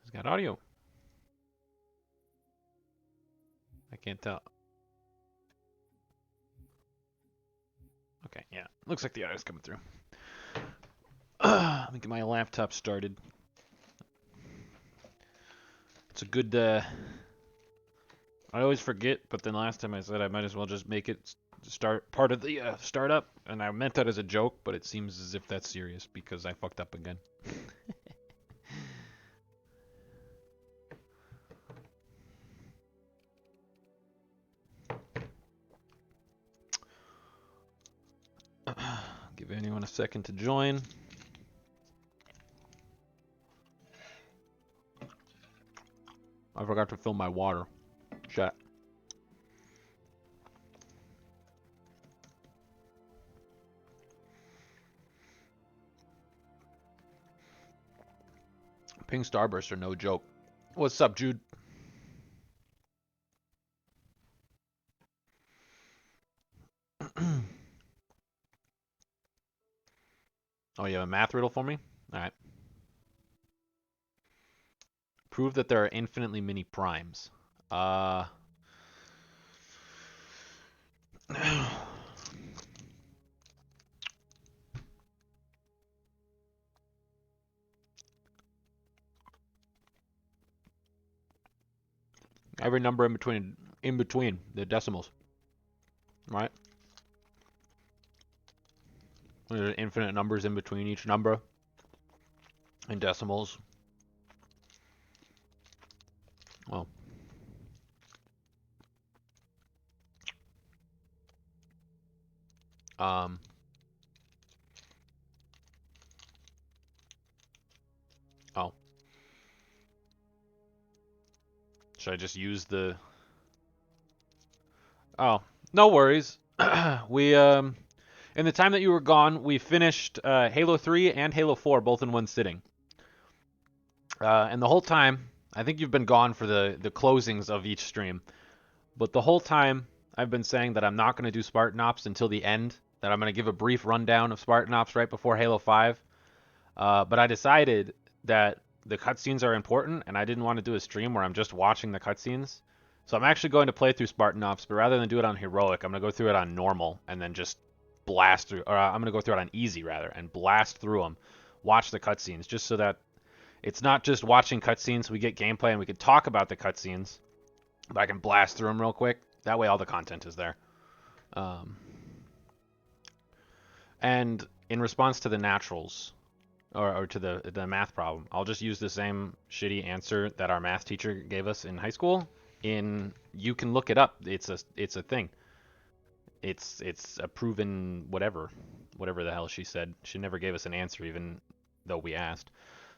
It's got audio. I can't tell. Okay, yeah. Looks like the audio's coming through. Let me get my laptop started. It's a good, I always forget, but then last time I said I might as well just make it start part of the startup, and I meant that as a joke, but it seems as if that's serious because I fucked up again. Give anyone a second to join. I forgot to fill my water. Chat. Ping Starburst are no joke. What's up, Jude? Oh, you have a math riddle for me? Alright. Prove that there are infinitely many primes. Every number in between the decimals. Right? There's infinite numbers in between each number. And decimals. Well. Oh. Should I just use the... Oh. No worries. We, in the time that you were gone, we finished Halo 3 and Halo 4 both in one sitting. And the whole time, I think you've been gone for the closings of each stream, but the whole time I've been saying that I'm not going to do Spartan Ops until the end, that I'm going to give a brief rundown of Spartan Ops right before Halo 5. But I decided that the cutscenes are important, and I didn't want to do a stream where I'm just watching the cutscenes. So I'm actually going to play through Spartan Ops, but rather than do it on Heroic, I'm going to go through it on Normal, and then just blast through, or I'm going to go through it on Easy, rather, and blast through them, watch the cutscenes, just so that it's not just watching cutscenes, we get gameplay and we can talk about the cutscenes, but I can blast through them real quick. That way all the content is there. And in response to the naturals, or to the math problem, I'll just use the same shitty answer that our math teacher gave us in high school. You can look it up. It's a thing. It's a proven whatever the hell she said. She never gave us an answer even though we asked.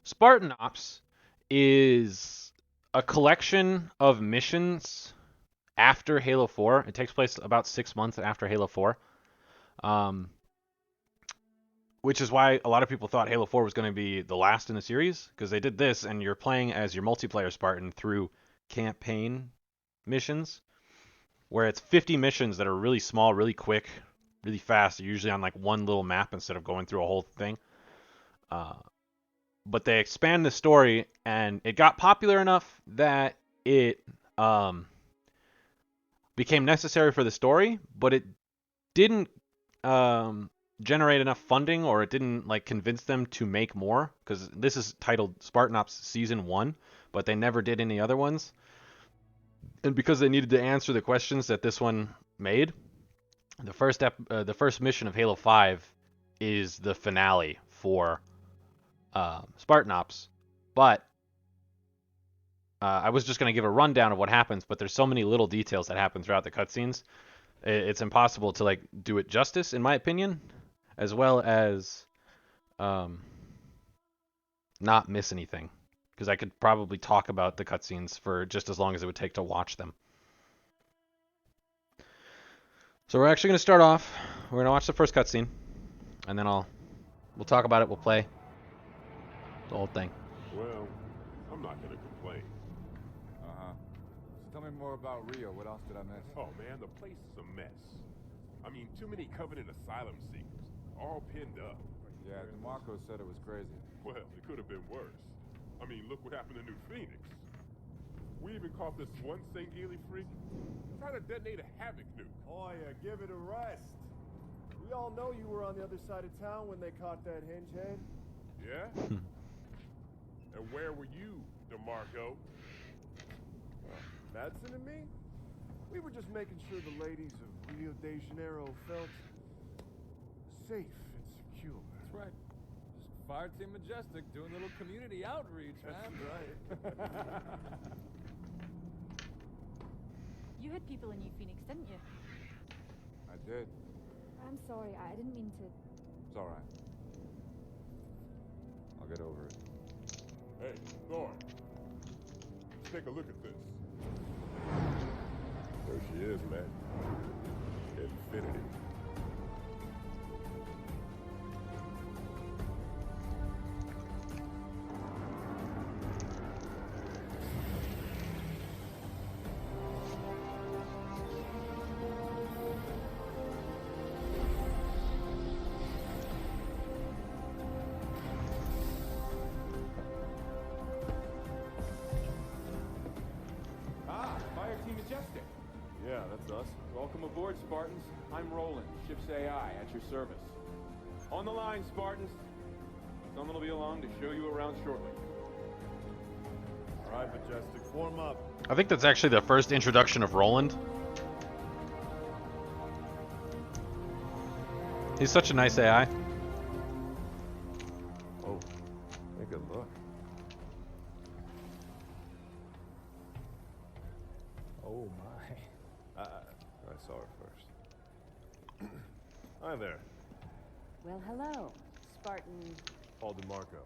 Spartan Ops is a collection of missions after Halo 4. It takes place about 6 months after Halo 4. Which is why a lot of people thought Halo 4 was going to be the last in the series, because they did this, and you're playing as your multiplayer Spartan through campaign missions, where it's 50 missions that are really small, really quick, really fast. They're usually on like one little map instead of going through a whole thing. But they expand the story, and it got popular enough that it became necessary for the story, but it didn't generate enough funding, or it didn't like convince them to make more, because this is titled Spartan Ops Season 1, but they never did any other ones. And because they needed to answer the questions that this one made, the first mission of Halo 5 is the finale for Spartan Ops. But I was just going to give a rundown of what happens, but there's so many little details that happen throughout the cutscenes. It's impossible to like do it justice, in my opinion, as well as not miss anything, because I could probably talk about the cutscenes for just as long as it would take to watch them. So we're actually going to start off. We're going to watch the first cutscene, and then we'll talk about it. We'll play the whole thing. Well, I'm not going to complain. Tell me more about Rio. What else did I miss? Oh man, the place is a mess. I mean, too many Covenant Asylum seekers, all pinned up. Yeah, DeMarco said it was crazy. Well, it could have been worse. I mean, look what happened to New Phoenix. We even caught this one St. Ely freak trying to detonate a Havoc nuke. Oh yeah, give it a rest. We all know you were on the other side of town when they caught that hinge head. Yeah? And where were you, DeMarco? Madsen and me? We were just making sure the ladies of Rio de Janeiro felt safe and secure. That's right. Just Fire Team Majestic doing a little community outreach, man. That's right. You had people in New Phoenix, didn't you? I did. I'm sorry, I didn't mean to. It's all right. I'll get over it. Hey, Thor. Let's take a look at this. There she is, man. Infinity. Ah, Fire Team Majestic. Yeah, that's us. Welcome aboard, Spartans. I'm Roland, ship's AI, at your service. On the line, Spartans. Someone will be along to show you around shortly. All right, Majestic, form up. I think that's actually the first introduction of Roland. He's such a nice AI. Oh, take a look. Oh my. I saw her first. Hi there, Well, hello, Spartan. Paul DeMarco.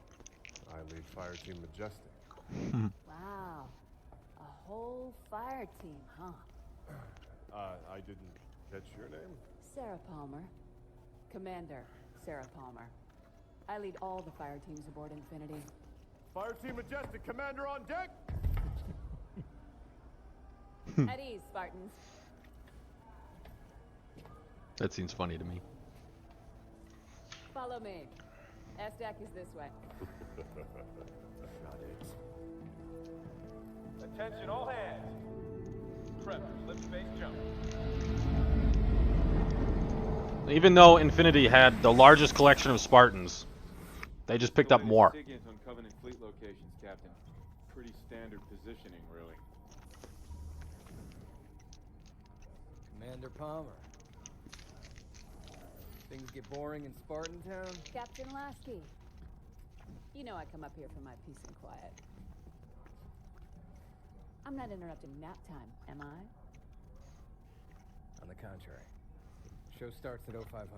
I lead Fire Team Majestic. Wow, a whole fire team, huh? I didn't catch your name. Sarah Palmer. Commander Sarah Palmer. I lead all the fire teams aboard Infinity. Fire Team Majestic, Commander on deck! At ease, Spartans. That seems funny to me. Follow me. S-Deck is this way. Got it. Attention all hands. Prep for slip space jump. Even though Infinity had the largest collection of Spartans, they just picked up more. SIGINT on Covenant fleet locations, Captain. Pretty standard positioning, really. Commander Palmer. Things get boring in Spartan Town? Captain Lasky. You know I come up here for my peace and quiet. I'm not interrupting nap time, am I? On the contrary. Show starts at 0500.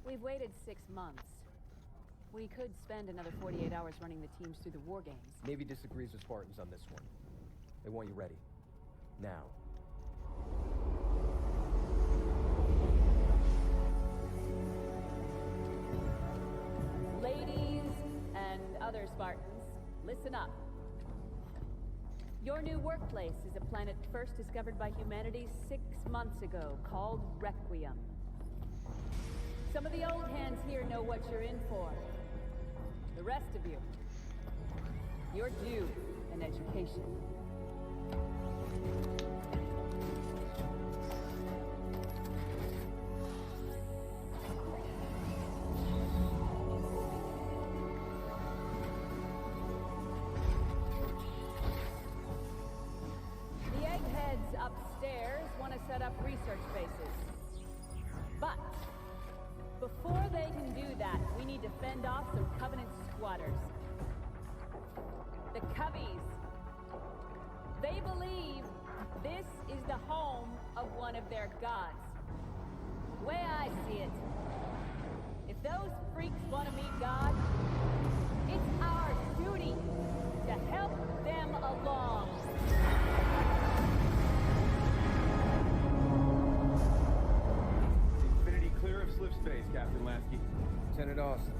We've waited 6 months. We could spend another 48 hours running the teams through the war games. Navy disagrees with Spartans on this one. They want you ready. Now. Ladies and other Spartans, listen up. Your new workplace is a planet first discovered by humanity 6 months ago, called Requiem. Some of the old hands here know what you're in for. The rest of you, you're due an education. The eggheads upstairs want to set up research bases. But before they can do that, we need to fend off some Covenant squatters. The Cubbies. They believe this is the home of one of their gods. The way I see it, if those freaks want to meet God, it's our duty to help them along. Infinity clear of slip space, Captain Lasky. Lieutenant Austin.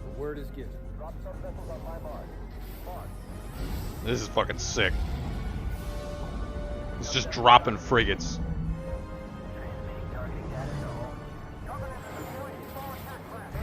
The word is given. Drop some missiles on my mark. Mark. This is fucking sick. It's just dropping frigates. Transmitting targeting data to home. Covenant is deploying small attack craft.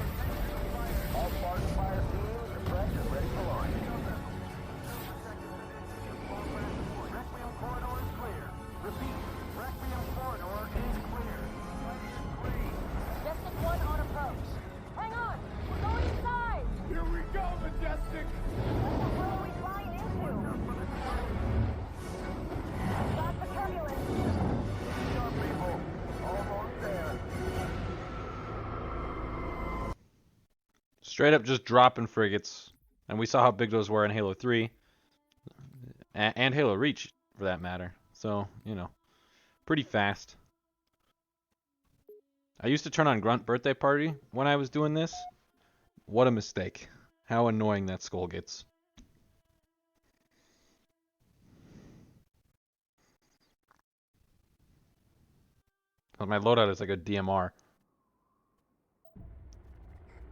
Straight up just dropping frigates. And we saw how big those were in Halo 3. And Halo Reach, for that matter. So, you know, pretty fast. I used to turn on Grunt Birthday Party when I was doing this. What a mistake. How annoying that skull gets. But my loadout is like a DMR.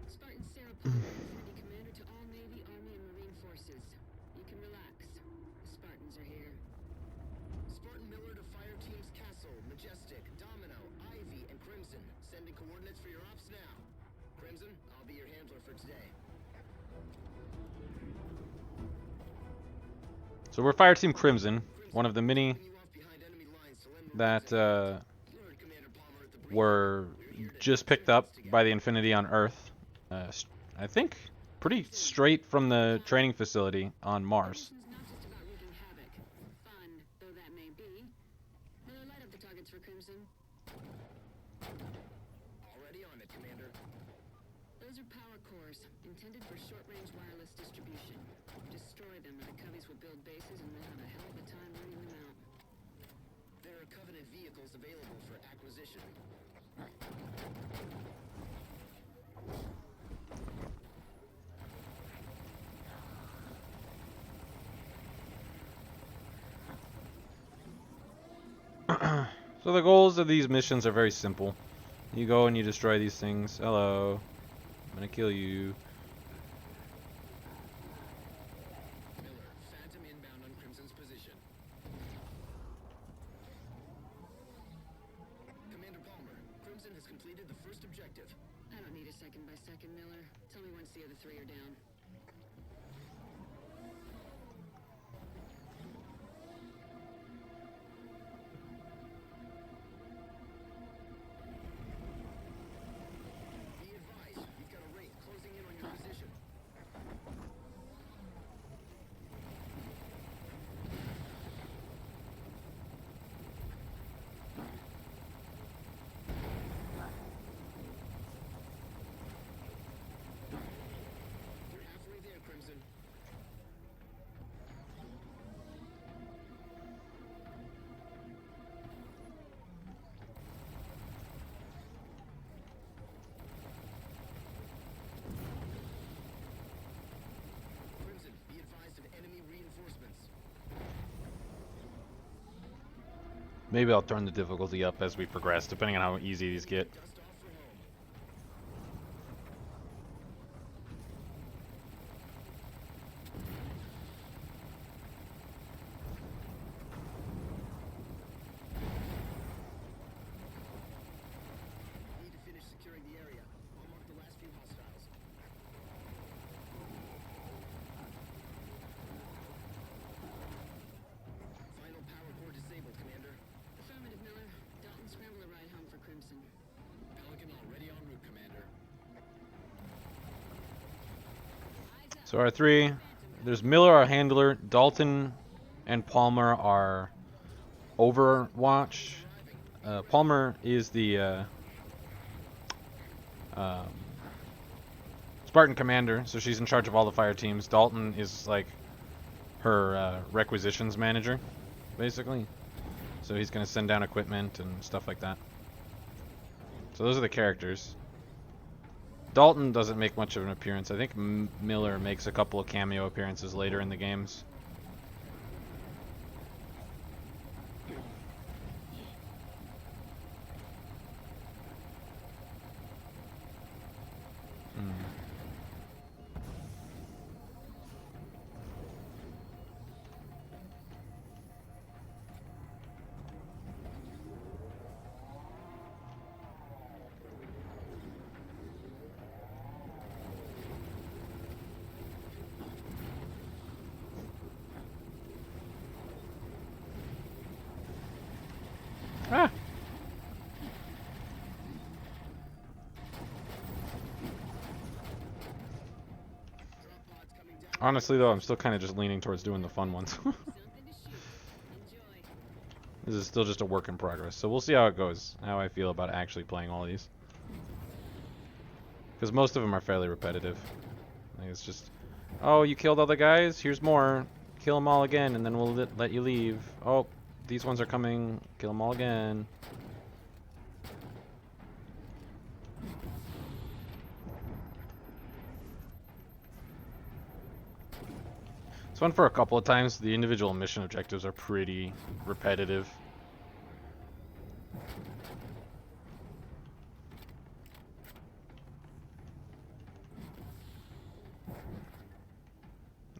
Spartan Sarah Palmer, Infinity Commander to all Navy, Army, and Marine forces. You can relax. The Spartans are here. Spartan Miller to fire teams Castle, Majestic, Domino, Ivy, and Crimson. Sending coordinates for your ops now. Crimson, I'll be your handler for today. So we're Fire Team Crimson, one of the many that were just picked up by the Infinity on Earth. I think pretty straight from the training facility on Mars. Not just about wreaking havoc. Fun, though that may be. Miller, light up the targets for Crimson. Already on it, Commander. Those are power cores, intended for short-range wireless distribution. Destroy them, and the Coveys will build bases, and we'll have a hell of a time running them out. There are Covenant vehicles available for acquisition. So the goals of these missions are very simple. You go and you destroy these things. Hello. I'm gonna kill you. Miller, Phantom inbound on Crimson's position. Commander Palmer, Crimson has completed the first objective. I don't need a second by second, Miller. Tell me once the other three are down. Be advised, we've got a Wraith closing in on your position. You're halfway there, Crimson. Crimson, be advised of enemy reinforcements. Maybe I'll turn the difficulty up as we progress, depending on how easy these get. Dust off for home. Need to finish securing the area. I'll mark the last few hostiles. Final power core disabled, Commander. Affirmative, Miller. Dalton, scramble a ride home for Crimson. Pelican already en route, Commander. So our three, there's Miller, our handler, Dalton and Palmer are Overwatch. Palmer is the Spartan commander, so she's in charge of all the fire teams. Dalton is like her requisitions manager, basically. So he's going to send down equipment and stuff like that. So those are the characters. Dalton doesn't make much of an appearance. I think Miller makes a couple of cameo appearances later in the games. Ah. Honestly, though, I'm still kind of just leaning towards doing the fun ones. Something to shoot. Enjoy. This is still just a work in progress, so we'll see how it goes, how I feel about actually playing all these. Because most of them are fairly repetitive. Like it's just, oh, you killed all the guys? Here's more. Kill them all again, and then we'll let you leave. Oh, these ones are coming. Kill them all again. This one for a couple of times. The individual mission objectives are pretty repetitive.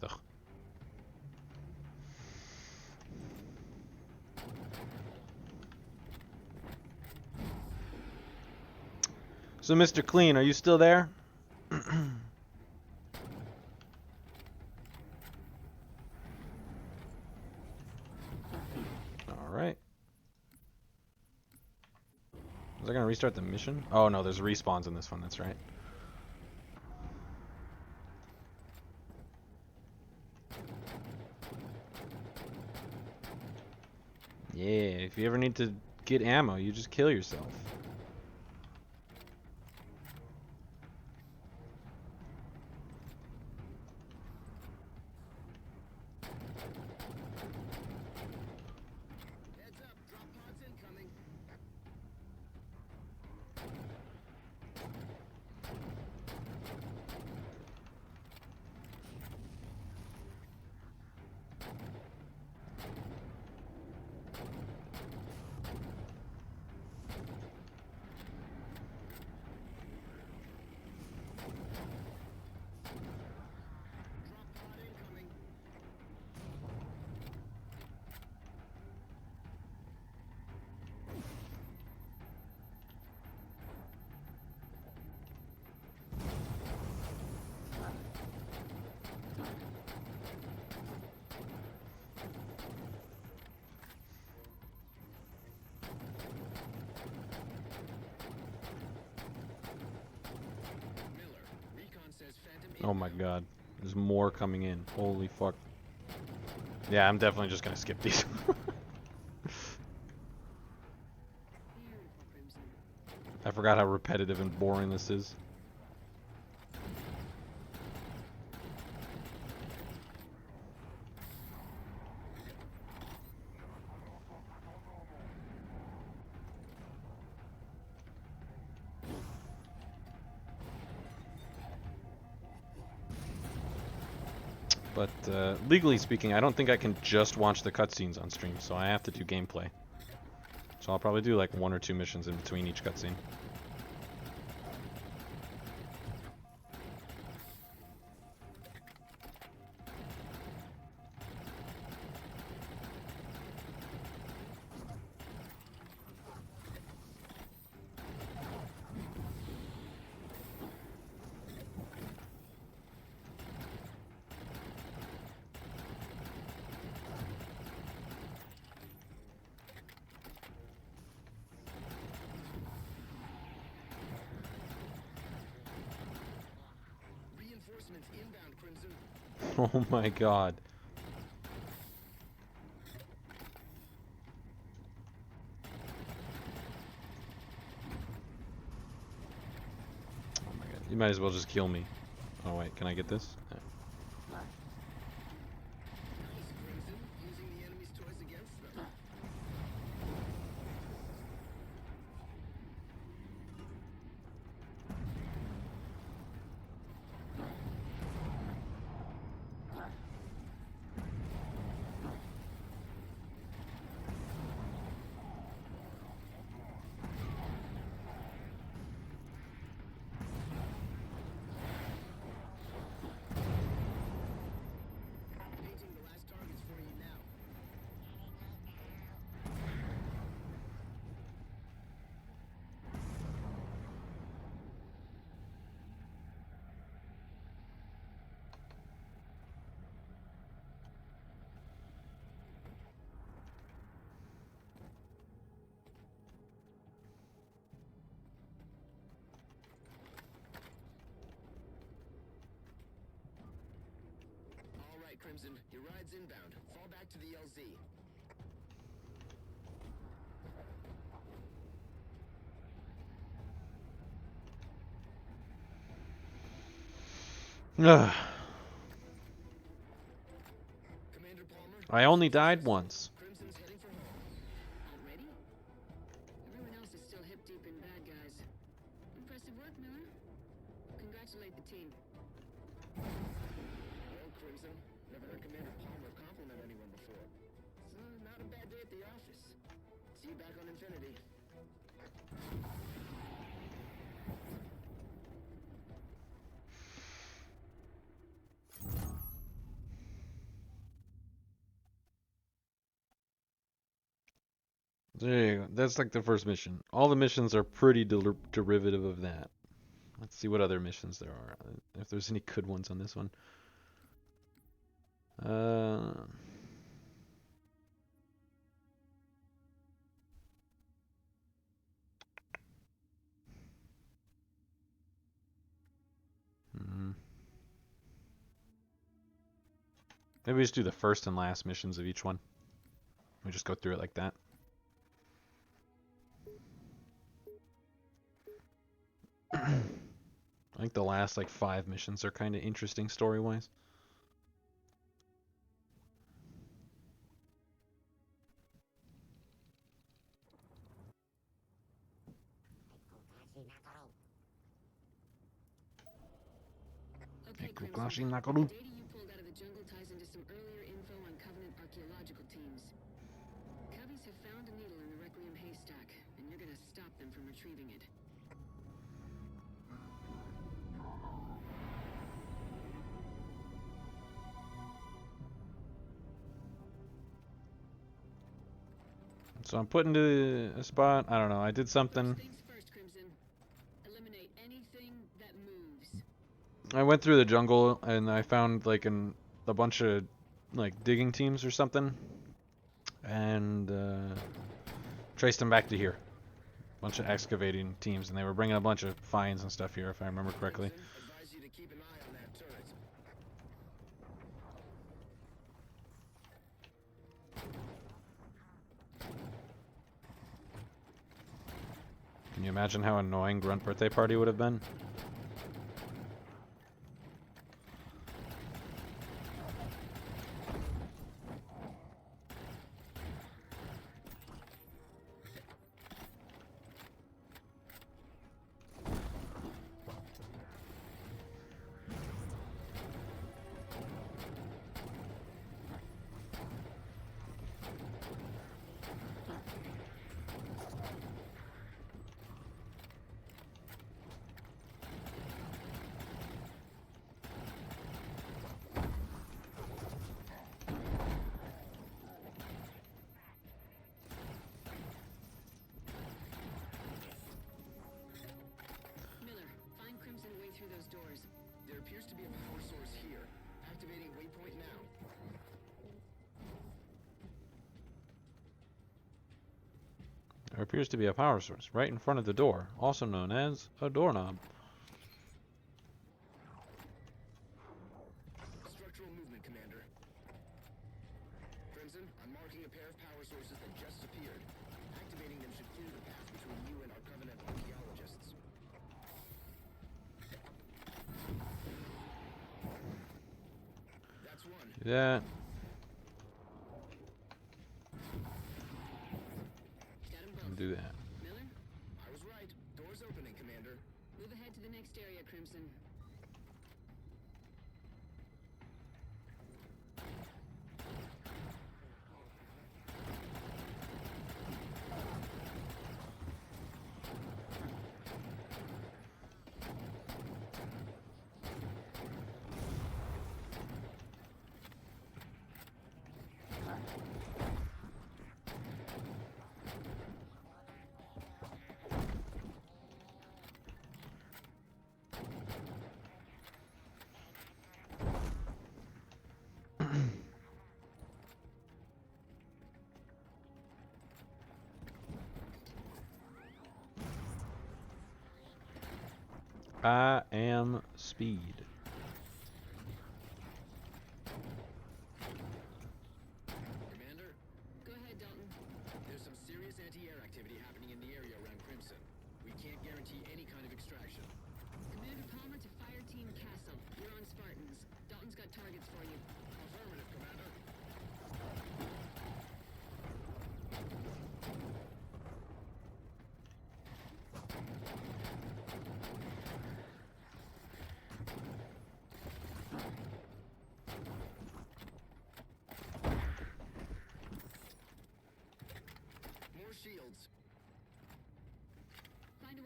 Ugh. So, Mr. Clean, are you still there? Alright. Was I gonna restart the mission? Oh no, there's respawns in this one, that's right. Yeah, if you ever need to get ammo, you just kill yourself. Heads up, drop pods incoming. Drop pod incoming. Miller, recon says Phantom Oh my god. There's more coming in. Holy fuck. Yeah, I'm definitely just gonna skip these. I forgot how repetitive and boring this is. But legally speaking, I don't think I can just watch the cutscenes on stream, so I have to do gameplay. So I'll probably do like 1 or 2 missions in between each cutscene. Reinforcements inbound, Crimson. Oh my god. Oh my god. You might as well just kill me. Oh wait, can I get this? Nice, Crimson. Using the enemy's toys against them. Painting the last targets for you now. All right, Crimson, your ride's inbound. Fall back to the LZ. Ugh. Commander Palmer, I only died once. Crimson's heading for home. Already? Everyone else is still hip deep in bad guys. Impressive work, Miller. Congratulate the team. Well, Crimson, never heard Commander Palmer compliment anyone before. So, not a bad day at the office. See you back on Infinity. There you go. That's like the first mission. All the missions are pretty derivative of that. Let's see what other missions there are. If there's any good ones on this one. Maybe we just do the first and last missions of each one. We just go through it like that. I think the last like 5 missions are kind of interesting story-wise. Okay, Koklashi Crimson. Nakaru. The data you pulled out of the jungle ties into some earlier info on Covenant archaeological teams. Cubbies have found a needle in the Requiem haystack, and you're gonna stop them from retrieving it. So I'm put into a spot. I don't know. I did something. First things first, Crimson. Eliminate anything that moves. I went through the jungle and I found like a bunch of like digging teams or something, and traced them back to here. Bunch of excavating teams, and they were bringing a bunch of finds and stuff here, if I remember correctly. Advise you to keep an eye on that turret. Can you imagine how annoying Grunt Birthday Party would have been? Miller, find Crimson way through those doors. There appears to be a power source here. Activating waypoint now. There appears to be a power source right in front of the door, also known as a doorknob. Structural movement, Commander. Crimson, I'm marking a pair of power sources that just appeared. Activating them should clear the path between you and our Covenant archaeologists. That's one. Do that. Got 'em And both. do that. Miller, I was right. Door's opening, Commander. move ahead to the next area, Crimson. I am speed. Commander, Go ahead, Dalton. there's some serious anti-air activity happening in the area around Crimson. We can't guarantee any kind of extraction. Commander Palmer to Fire Team Castle. You're on Spartan.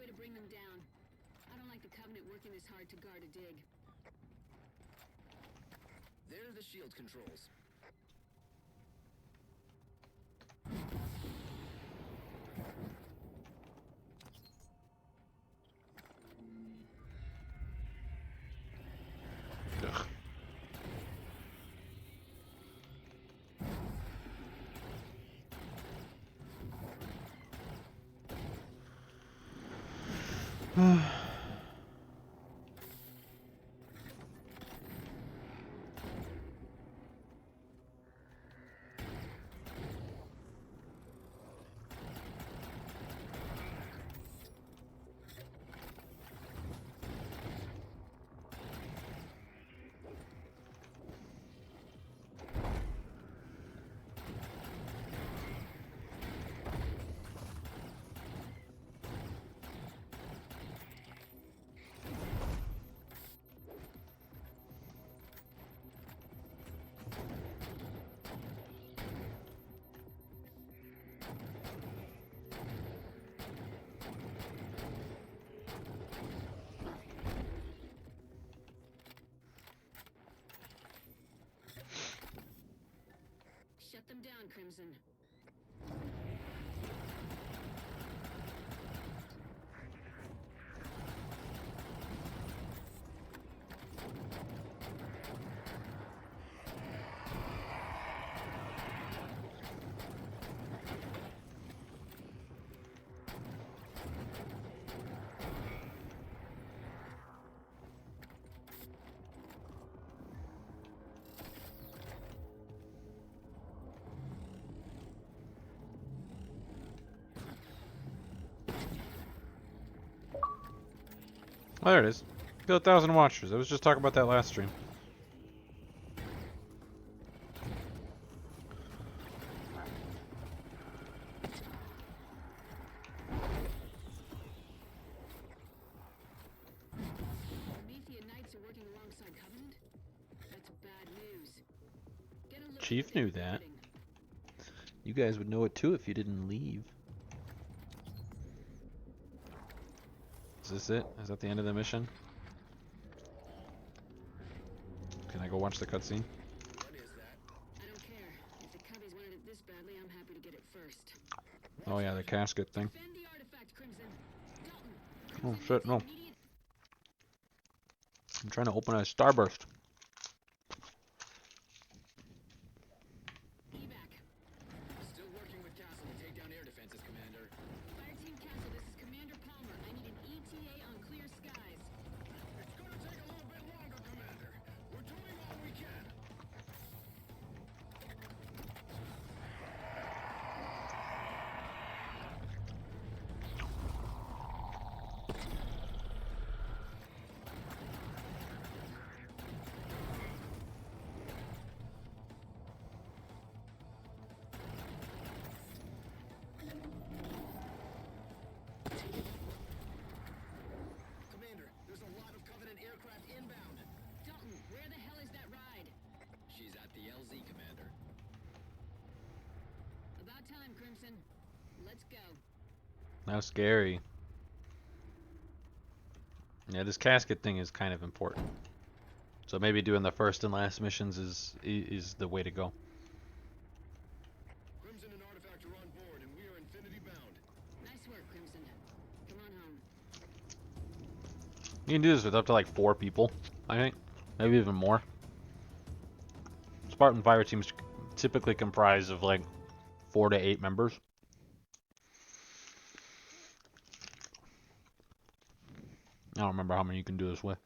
to bring them down. I don't like the Covenant working this hard to guard a dig. There are the shield controls. Shut them down, Crimson. Oh, there it is. Got 1,000 watchers. I was just talking about that last stream. Promethean Knights are working alongside Covenant? That's bad news. Get a look Chief at the knew that. recording. You guys would know it too if you didn't leave. Is this it? Is that the end of the mission? Can I go watch the cutscene? What is that? I don't care. If the Cubbies wanted it this badly, I'm happy to get it first. Oh yeah, the casket thing. Defend the artifact, Crimson. Dalton. Oh Crimson shit, needs no. immediate- I'm trying to open a starburst. Evac. Still working with Castle to take down air defenses, Commander. Fire Team Castle, this is Commander Palmer. I need an ETA on clear skies. It's gonna take a little bit longer, Commander. We're doing all we can. Commander, there's a lot of Covenant aircraft inbound. Dalton, where the hell is that ride? She's at the LZ, Commander. About time, Crimson. Let's go. How scary. Yeah, this casket thing is kind of important. So maybe doing the first and last missions is the way to go. Crimson and Artifact are on board, and we are infinity bound. Nice work, Crimson. Come on home. You can do this with up to like 4 people, I think. Maybe even more. Spartan fire teams typically comprise of like 4 to 8 members. I don't remember how many you can do this with.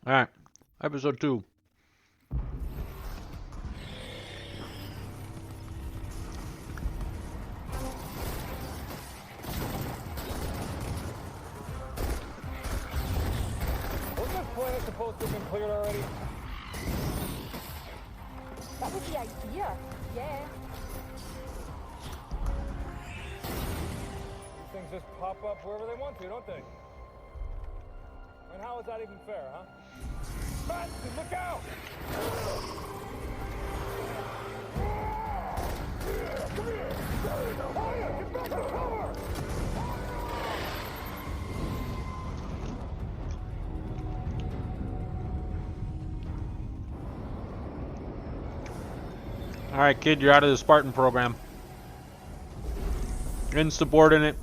Alright, episode 2. Wasn't this planet supposed to have been cleared already? That was the idea. Yeah. These things just pop up wherever they want to, don't they? And how is that even fair, huh? Bastard, look out! Alright, kid, you're out of the Spartan program. Insubordinate.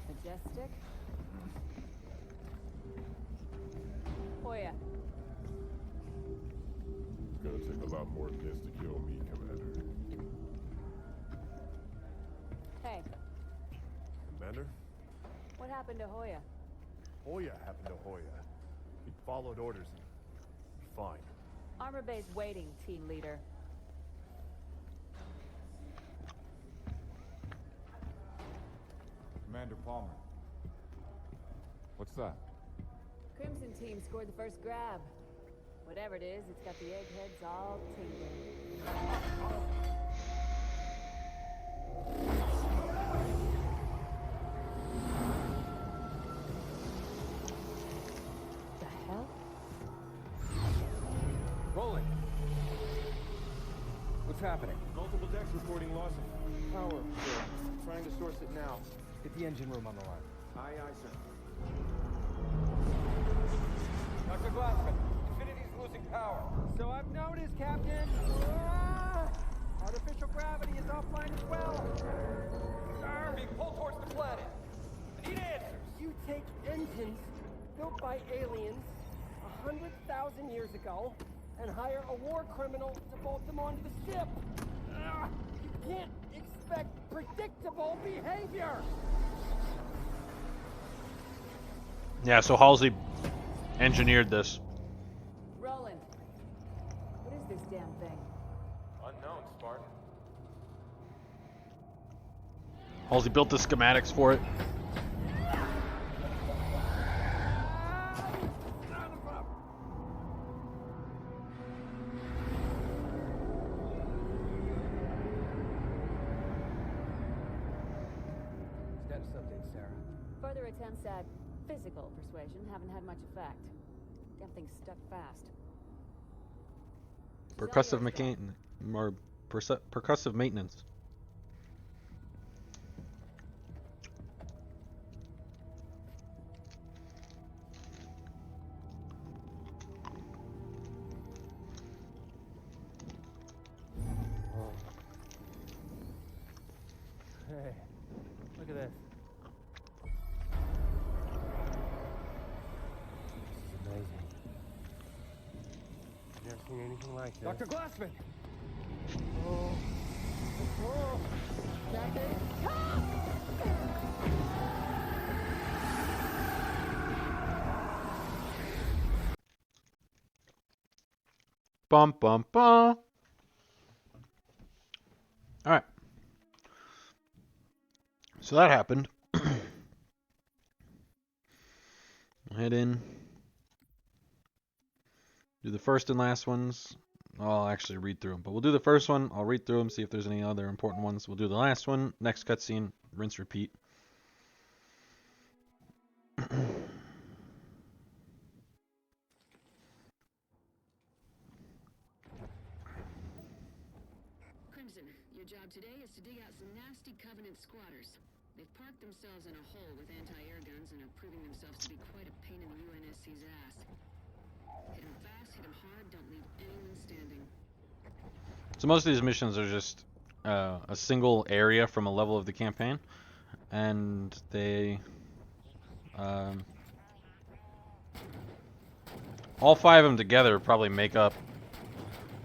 Majestic. Hoya. It's gonna take a lot more than this to kill me, Commander. Hey, Commander? what happened to Hoya? Hoya happened to Hoya. He followed orders and fine. Armor Bay's waiting, team leader. Commander Palmer. What's that? Crimson team scored the first grab. Whatever it is, it's got the eggheads all tingling. The hell? Roland! What's happening? Multiple decks reporting loss of power. Sir. Trying to source it now. Get the engine room on the line. Aye, aye, sir. Dr. Glassman, Infinity's losing power. So I've noticed, Captain. Artificial gravity is offline as well. Sir, being pulled towards the planet. I need answers. You take engines built by aliens 100,000 years ago and hire a war criminal to bolt them onto the ship. You can't expect predictable behavior. Yeah, so Halsey engineered this. Roland. What is this damn thing? Unknown, Spartan. Halsey built the schematics for it. Status update, Sarah. Further attempts at physical persuasion haven't had much effect. Damn thing's stuck fast. Percussive percussive maintenance. Hey, look at this. This is amazing. Never seen anything like this. Dr. Glassman! Oh, Captain! Bum bum bum. Alright. So that happened. Head in. Do the first and last ones. I'll actually read through them, but we'll do the first one. I'll read through them, see if there's any other important ones. We'll do the last one. Next cutscene. Rinse, repeat. Crimson, your job today is to dig out some nasty Covenant squatters. They've parked themselves in a hole with anti-air guns and are proving themselves to be quite a pain in the UNSC's ass. Hit them fast, hit them hard, don't leave anyone standing. So most of these missions are just a single area from a level of the campaign, and they all 5 of them together probably make up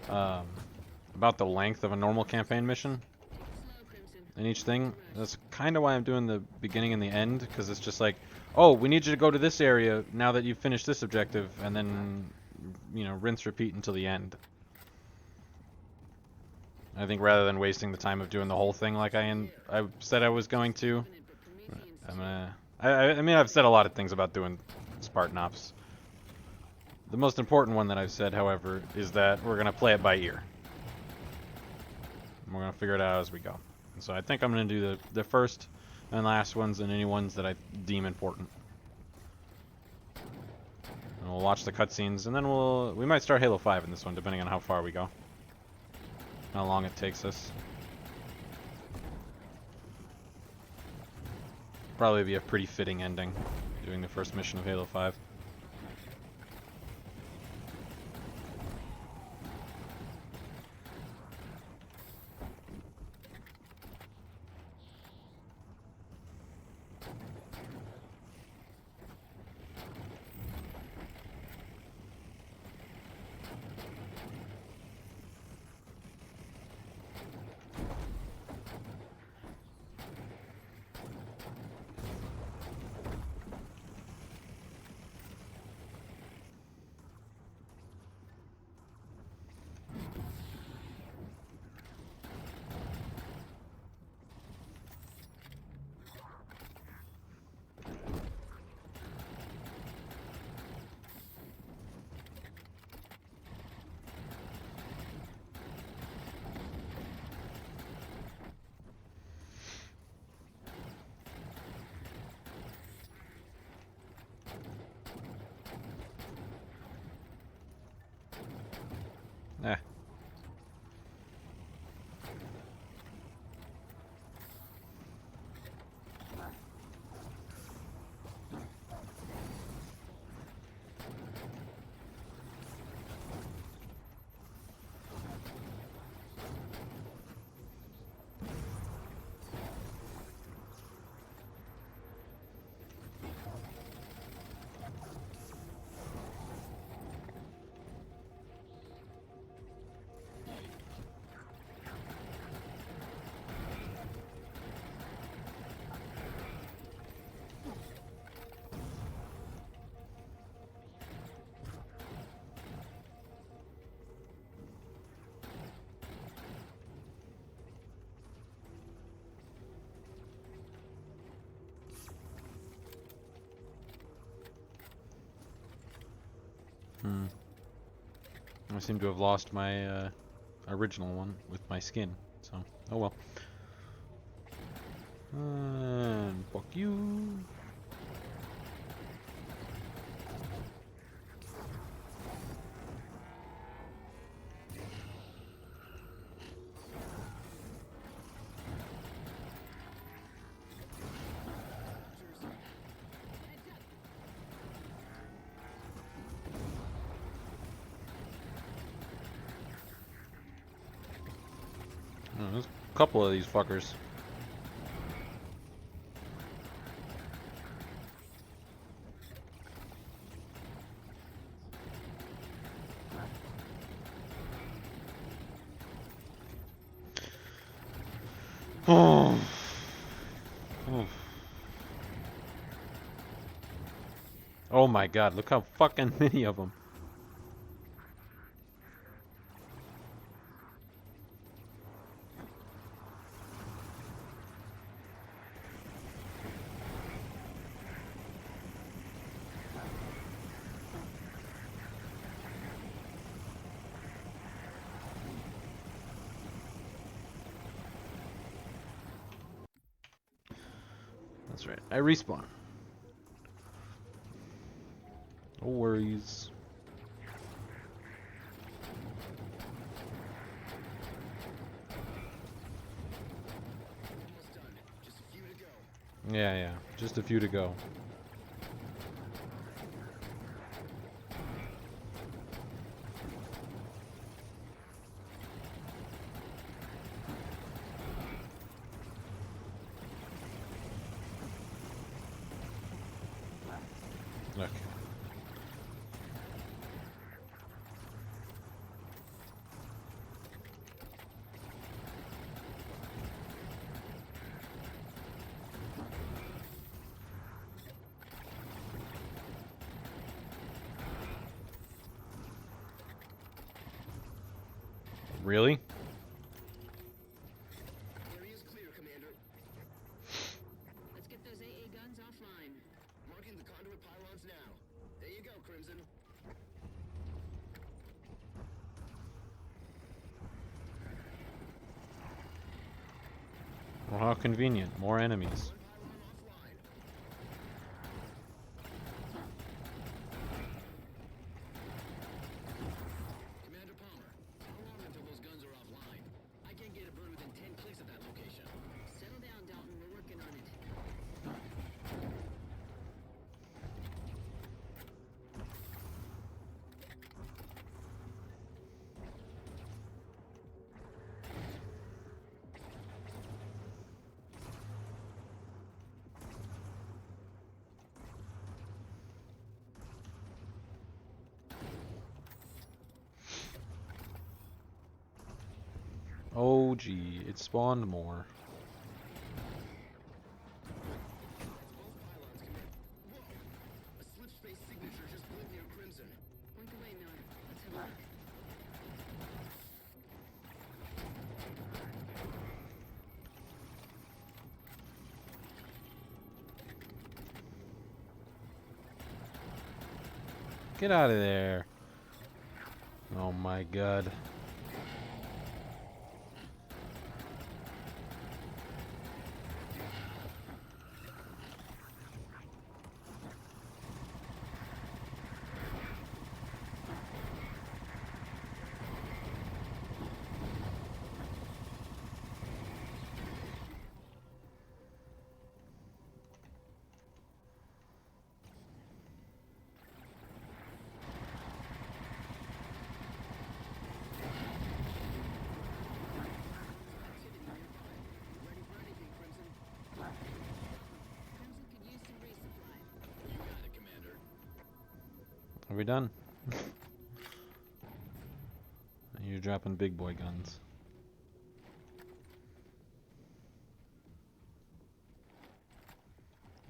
about the length of a normal campaign mission in each thing. That's kind of why I'm doing the beginning and the end, because it's just like, oh, we need you to go to this area now that you've finished this objective, and then, you know, rinse, repeat until the end. I think rather than wasting the time of doing the whole thing like I said I was going to, I mean, I've said a lot of things about doing Spartan Ops. The most important one that I've said, however, is that we're going to play it by ear. We're going to figure it out as we go. And so I think I'm going to do the first and last ones and any ones that I deem important. And we'll watch the cutscenes, and then we might start Halo 5 in this one, depending on how far we go. how long it takes us. Probably be a pretty fitting ending, doing the first mission of Halo 5. Eh. I seem to have lost my original one with my skin, so oh well. And fuck you. Oh, there's a couple of these fuckers. Oh. Oh. Oh my god, look how fucking many of them. That's right, I respawn. No worries. Yeah, just a few to go. Look. Really? Area is clear, Commander. Let's get those AA guns offline. Marking the conduit pylons now. There you go, Crimson. Well, how convenient. More enemies. Commander Palmer, how long until those guns are offline? Oh, gee. It spawned more. A slip space signature just lit near Crimson. Point the way, Miller. Let's have a look. Get out of there. Oh my god. Ready for anything, Crimson? Crimson could use some resupply. You got it, Commander. Are we done? You're dropping big boy guns.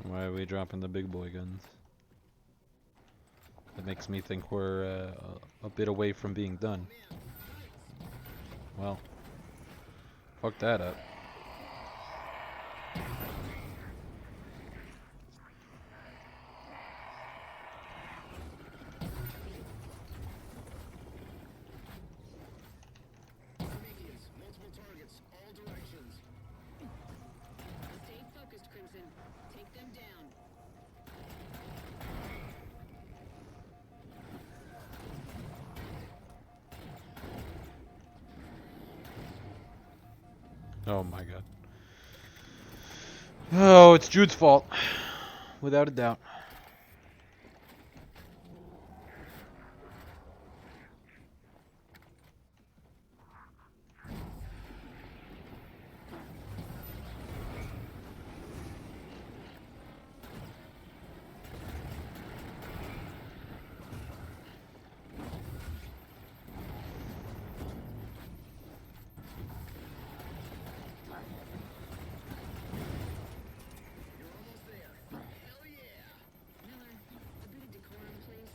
Why are we dropping the big boy guns? That makes me think we're a bit away from being done. Well, fuck that up. Prometheus, multiple targets, all directions. Stay focused, Crimson. Take them down. Oh my god. Oh, it's Jude's fault. Without a doubt. You're almost there. Hell yeah! Miller, a bit of decorum, please.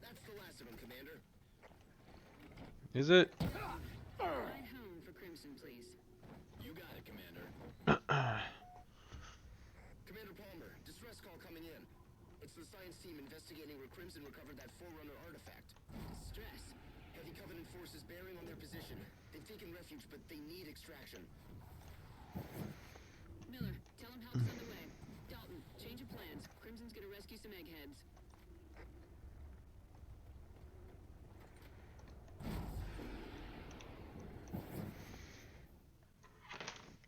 That's the last of them, Commander. Is it? Ride home for Crimson, please. You got it, Commander. Commander Palmer, distress call coming in. It's the science team investigating where Crimson recovered that Forerunner artifact. Distress. Heavy Covenant forces bearing on their position. They've taken refuge, but they need extraction. Miller, tell him help's on the way. Dalton, change of plans. Crimson's gonna rescue some eggheads.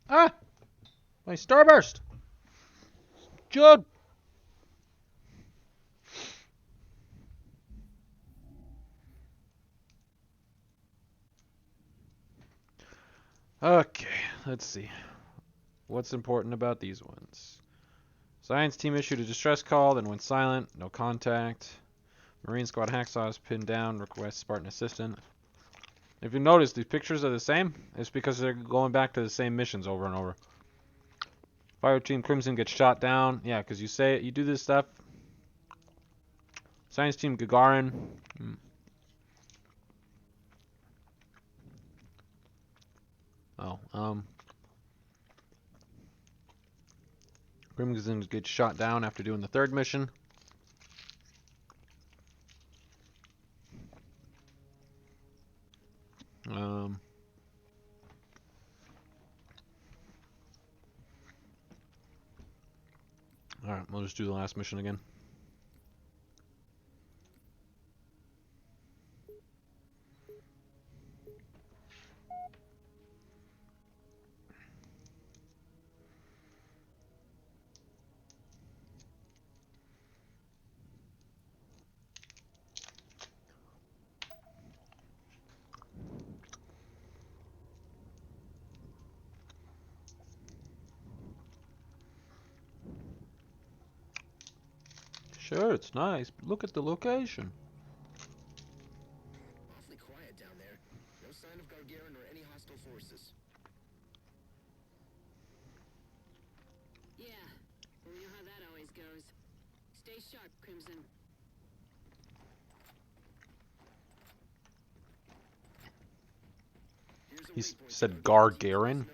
Ah! My starburst! Jude! Okay, let's see. What's important about these ones? Science team issued a distress call, then went silent. No contact. Marine squad hacksaw is pinned down. Request Spartan assistant. If you notice, these pictures are the same. It's because they're going back to the same missions over and over. Fire team Crimson gets shot down. Yeah, because you say it, you do this stuff. Science team Gagarin. Crimson gets shot down after doing the third mission. Alright, we'll just do the last mission again. Sure, it's nice, but look at the location. Awfully quiet down there. No sign of Gargarin or any hostile forces. Yeah, well, you know how that always goes. Stay sharp, Crimson. He said Gargarin.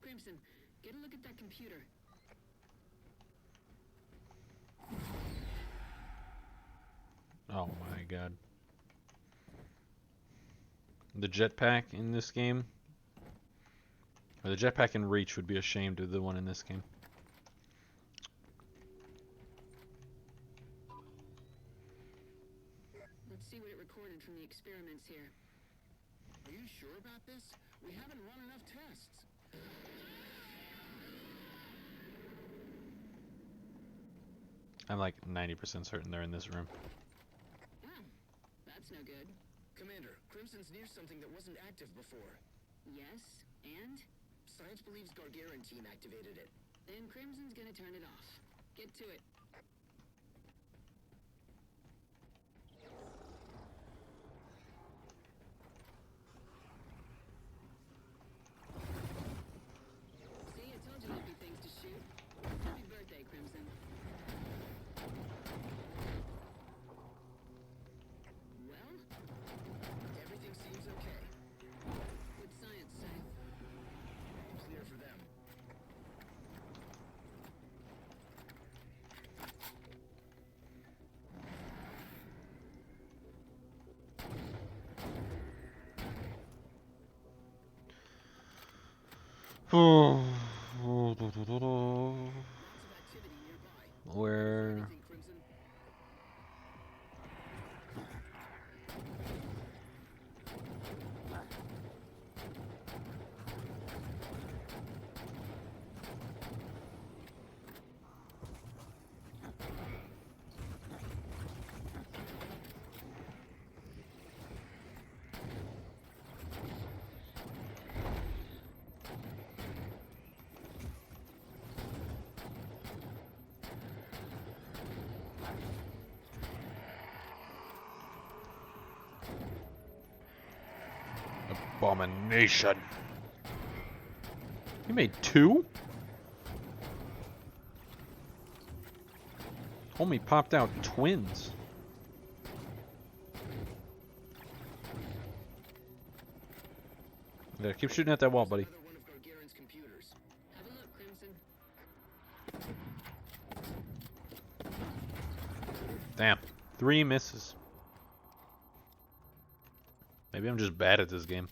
Crimson, get a look at that computer. Oh my god. The jetpack in this game, or the jetpack in Reach, would be ashamed of the one in this game. Let's see what it recorded from the experiments here. Are you sure about this? We haven't run enough tests. I'm like 90% certain they're in this room. Oh, that's no good. Commander, Crimson's near something that wasn't active before. Yes, and? Science believes Gargarin team activated it. Then Crimson's gonna turn it off. Get to it. See, I told you there'd be things to shoot. Happy birthday, Crimson. Well? Everything seems okay. What'd science say? Clear for them. Where? Abomination. You made 2? Homie popped out twins. Yeah, keep shooting at that wall, buddy. One of Gargarin's computers. Have a look, Crimson. Damn. 3 misses. Maybe I'm just bad at this game.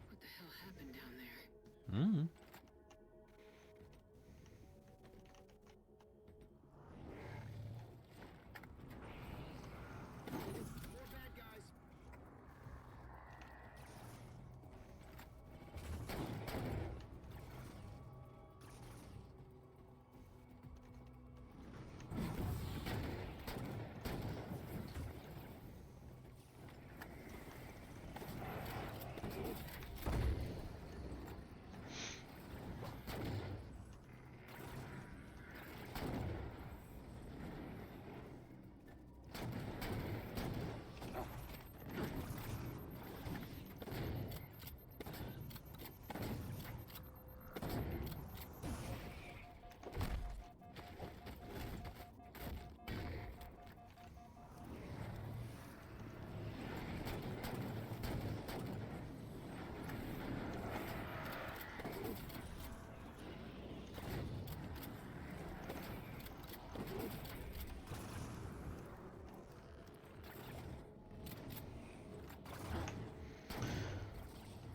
What the hell happened down there? Mm-hmm. More bad guys.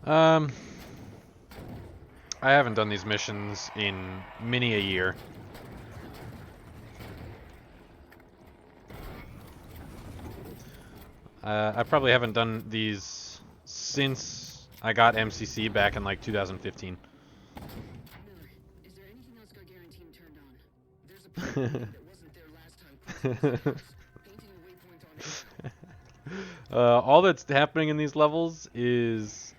I haven't done these missions in many a year. I probably haven't done these since I got MCC back in like 2015. Is there anything else Gargarian team turned on? There's a point that wasn't there last time. Painting a waypoint on it. All that's happening in these levels is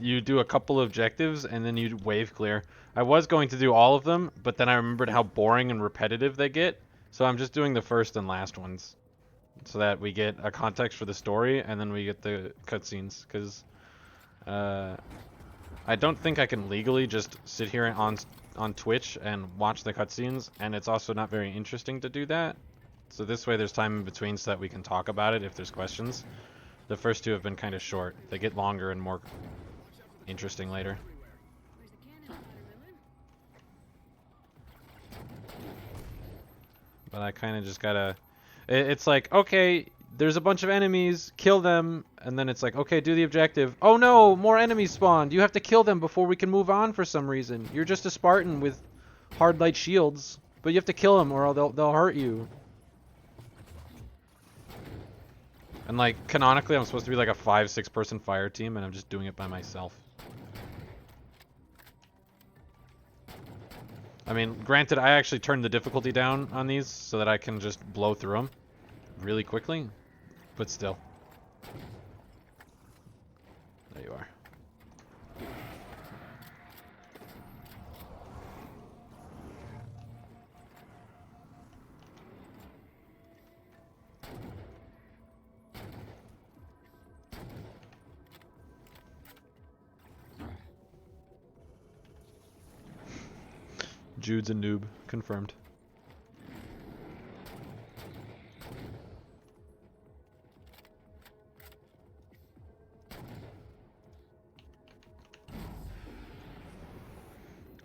you do a couple of objectives and then you wave clear. I was going to do all of them, but then I remembered how boring and repetitive they get, so I'm just doing the first and last ones, so that we get a context for the story and then we get the cutscenes. Because I don't think I can legally just sit here on Twitch and watch the cutscenes, and it's also not very interesting to do that. So this way there's time in between so that we can talk about it if there's questions. The first two have been kind of short. They get longer and more interesting later. But I kind of just gotta... It's like, okay, there's a bunch of enemies, kill them, and then it's like, okay, do the objective. Oh no, more enemies spawned. You have to kill them before we can move on for some reason. You're just a Spartan with hard light shields, but you have to kill them or they'll hurt you. And like, canonically, I'm supposed to be like a 5-6 person fire team, and I'm just doing it by myself. I mean, granted, I actually turned the difficulty down on these so that I can just blow through them really quickly, but still. There you are. Jude's a noob. Confirmed.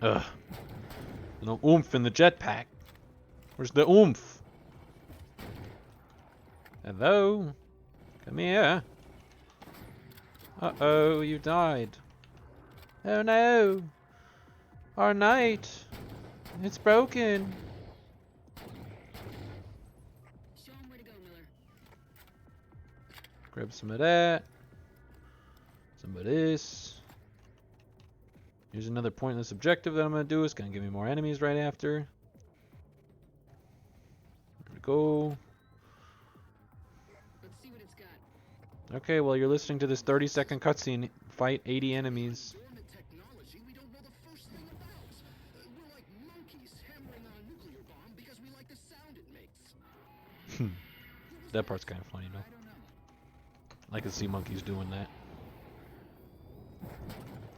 Ugh. No oomph in the jetpack. Where's the oomph? Hello? Come here. Uh-oh, you died. Oh no. Our knight. It's broken. Show 'em where to go, Miller. Grab some of that. Some of this. Here's another pointless objective that I'm going to do. It's going to give me more enemies right after. There we go. Let's see what it's got. Okay, well, you're listening to this 30-second cutscene. Fight 80 enemies. Technology we don't know the first thing about. We're like monkeys hammering on a nuclear bomb because we like the sound it makes. That part's kind of funny, though. I can see monkeys doing that.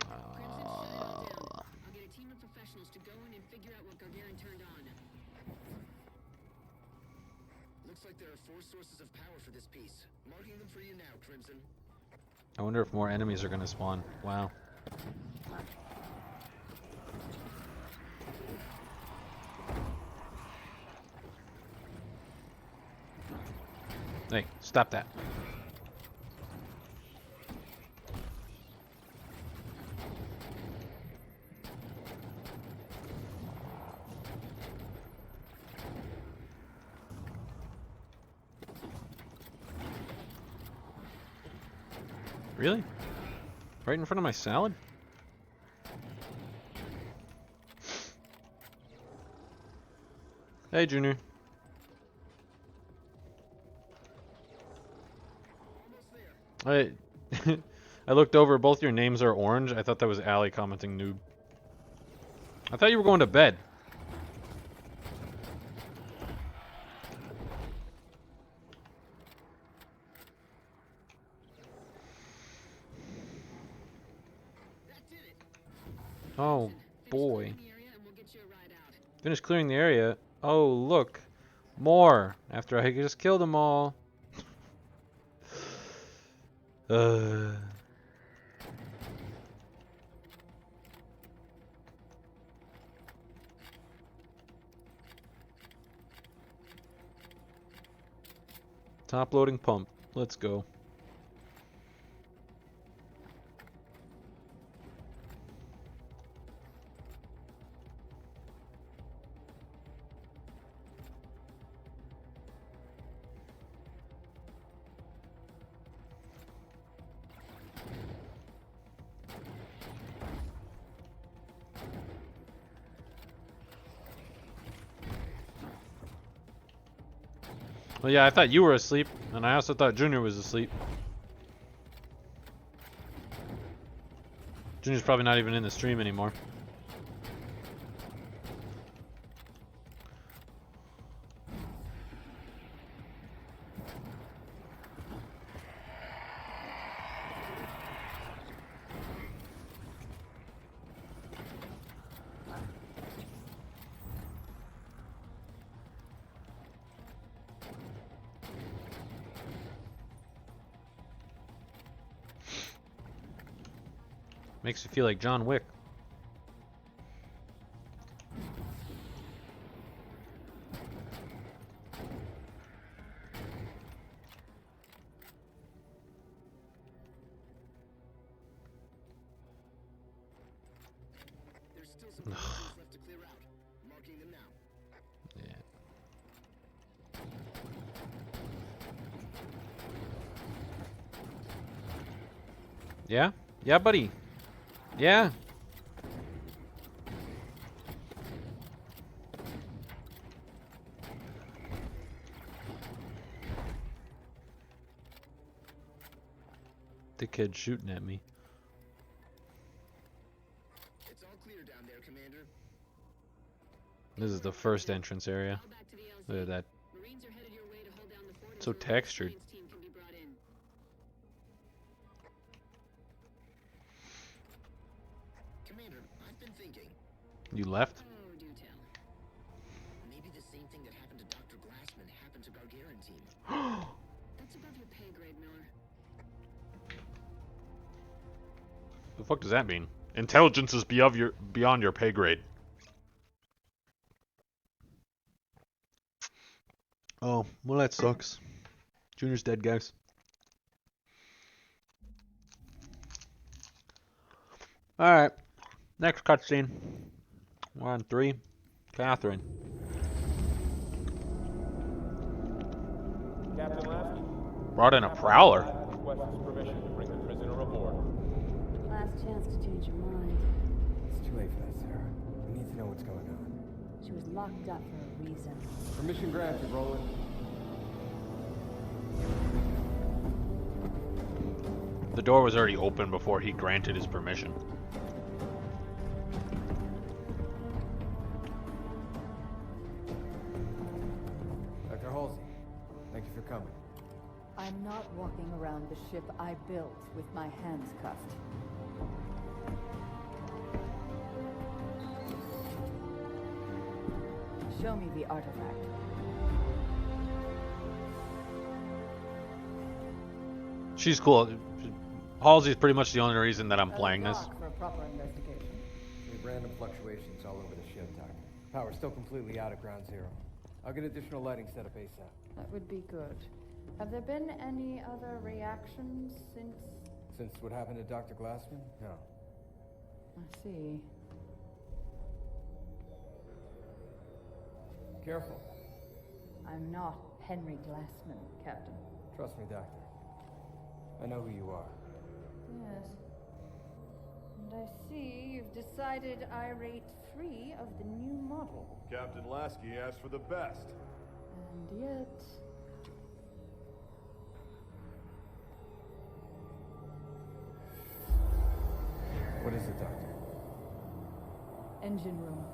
I'll get a team of professionals to go in and figure out what Gargarian turned on. Looks like there are 4 sources of power for this piece. Marking them for you now, Crimson. I wonder if more enemies are going to spawn. Wow. Hey, stop that. Really? Right in front of my salad? Hey, Junior. I I looked over. Both your names are orange. I thought that was Allie commenting noob. I thought you were going to bed. Oh boy. Finish clearing the area. Oh look. More. After I just killed them all. Top loading pump. Let's go. Well, yeah, I thought you were asleep, and I also thought Junior was asleep. Junior's probably not even in the stream anymore. Makes you feel like John Wick. There's still some buildings left to clear out. Marking them now. Yeah? Yeah, buddy. Yeah. The kid shooting at me. It's all clear down there, Commander. This is the first entrance area. Look at that. Marines are headed your way to hold down the fort So until the textured. science team can be brought in. Commander, I've been thinking. You left? Oh, do tell. Maybe the same thing that happened to Dr. Glassman happened to Gargarin team. That's above your pay grade, Miller. The fuck does that mean? Intelligence is beyond your pay grade. Oh, well that sucks. Junior's dead, guys. Alright. Next cutscene. We're on 3. Catherine. Captain Lasky. Brought in a prowler. Requests permission to bring the prisoner aboard. Last chance to change your mind. It's too late for that, Sarah. We need to know what's going on. She was locked up for a reason. Permission granted, Roland. The door was already open before he granted his permission. Dr. Halsey, thank you for coming. I'm not walking around the ship I built with my hands cuffed. Show me the artifact. She's cool. Halsey's pretty much the only reason that I'm playing this. For a proper investigation. We have random fluctuations all over the ship, Doctor. Power's still completely out at ground zero. I'll get additional lighting set up ASAP. That would be good. Have there been any other reactions since... Since what happened to Dr. Glassman? No. I see. Careful. I'm not Henry Glassman, Captain. Trust me, Doctor. I know who you are. Yes. And I see you've decided I rate 3 of the new model. Captain Lasky asked for the best. And yet... What is it, Doctor? Engine room.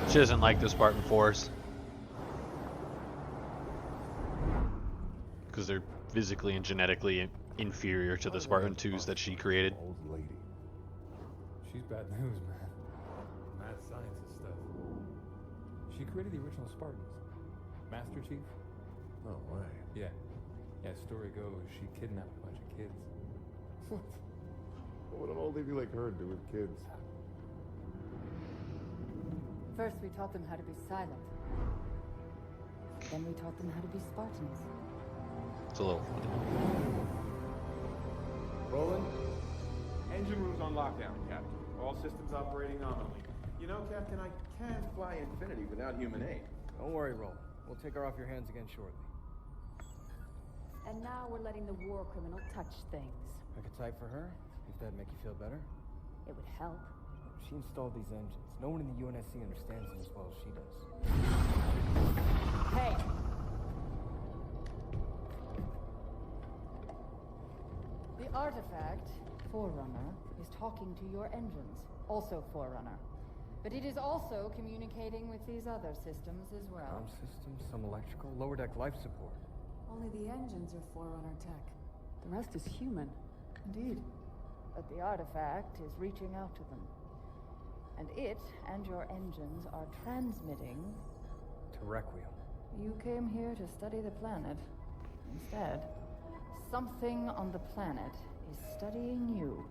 She doesn't like the Spartan 4s. Because they're physically and genetically inferior to the Spartan 2s that she created. Old lady. She's bad news, man. Mad scientist stuff. She created the original Spartans. Master Chief? No way. Yeah. Yeah, story goes, she kidnapped a bunch of kids. What? What would an old lady like her do with kids? First we taught them how to be silent. Then we taught them how to be Spartans. It's a little funny. Roland? Engine room's on lockdown, Captain. All systems operating nominally. You know, Captain, I can't fly Infinity without human aid. Don't worry, Roland. We'll take her off your hands again shortly. And now we're letting the war criminal touch things. I could type for her, if that'd make you feel better. It would help. She installed these engines. No one in the UNSC understands them as well as she does. Hey! The artifact, Forerunner, is talking to your engines, also Forerunner. But it is also communicating with these other systems as well. Arm systems, some electrical, lower deck life support. Only the engines are Forerunner tech. The rest is human. Indeed. But the artifact is reaching out to them. And it and your engines are transmitting... To Requiem. You came here to study the planet. Instead, something on the planet is studying you.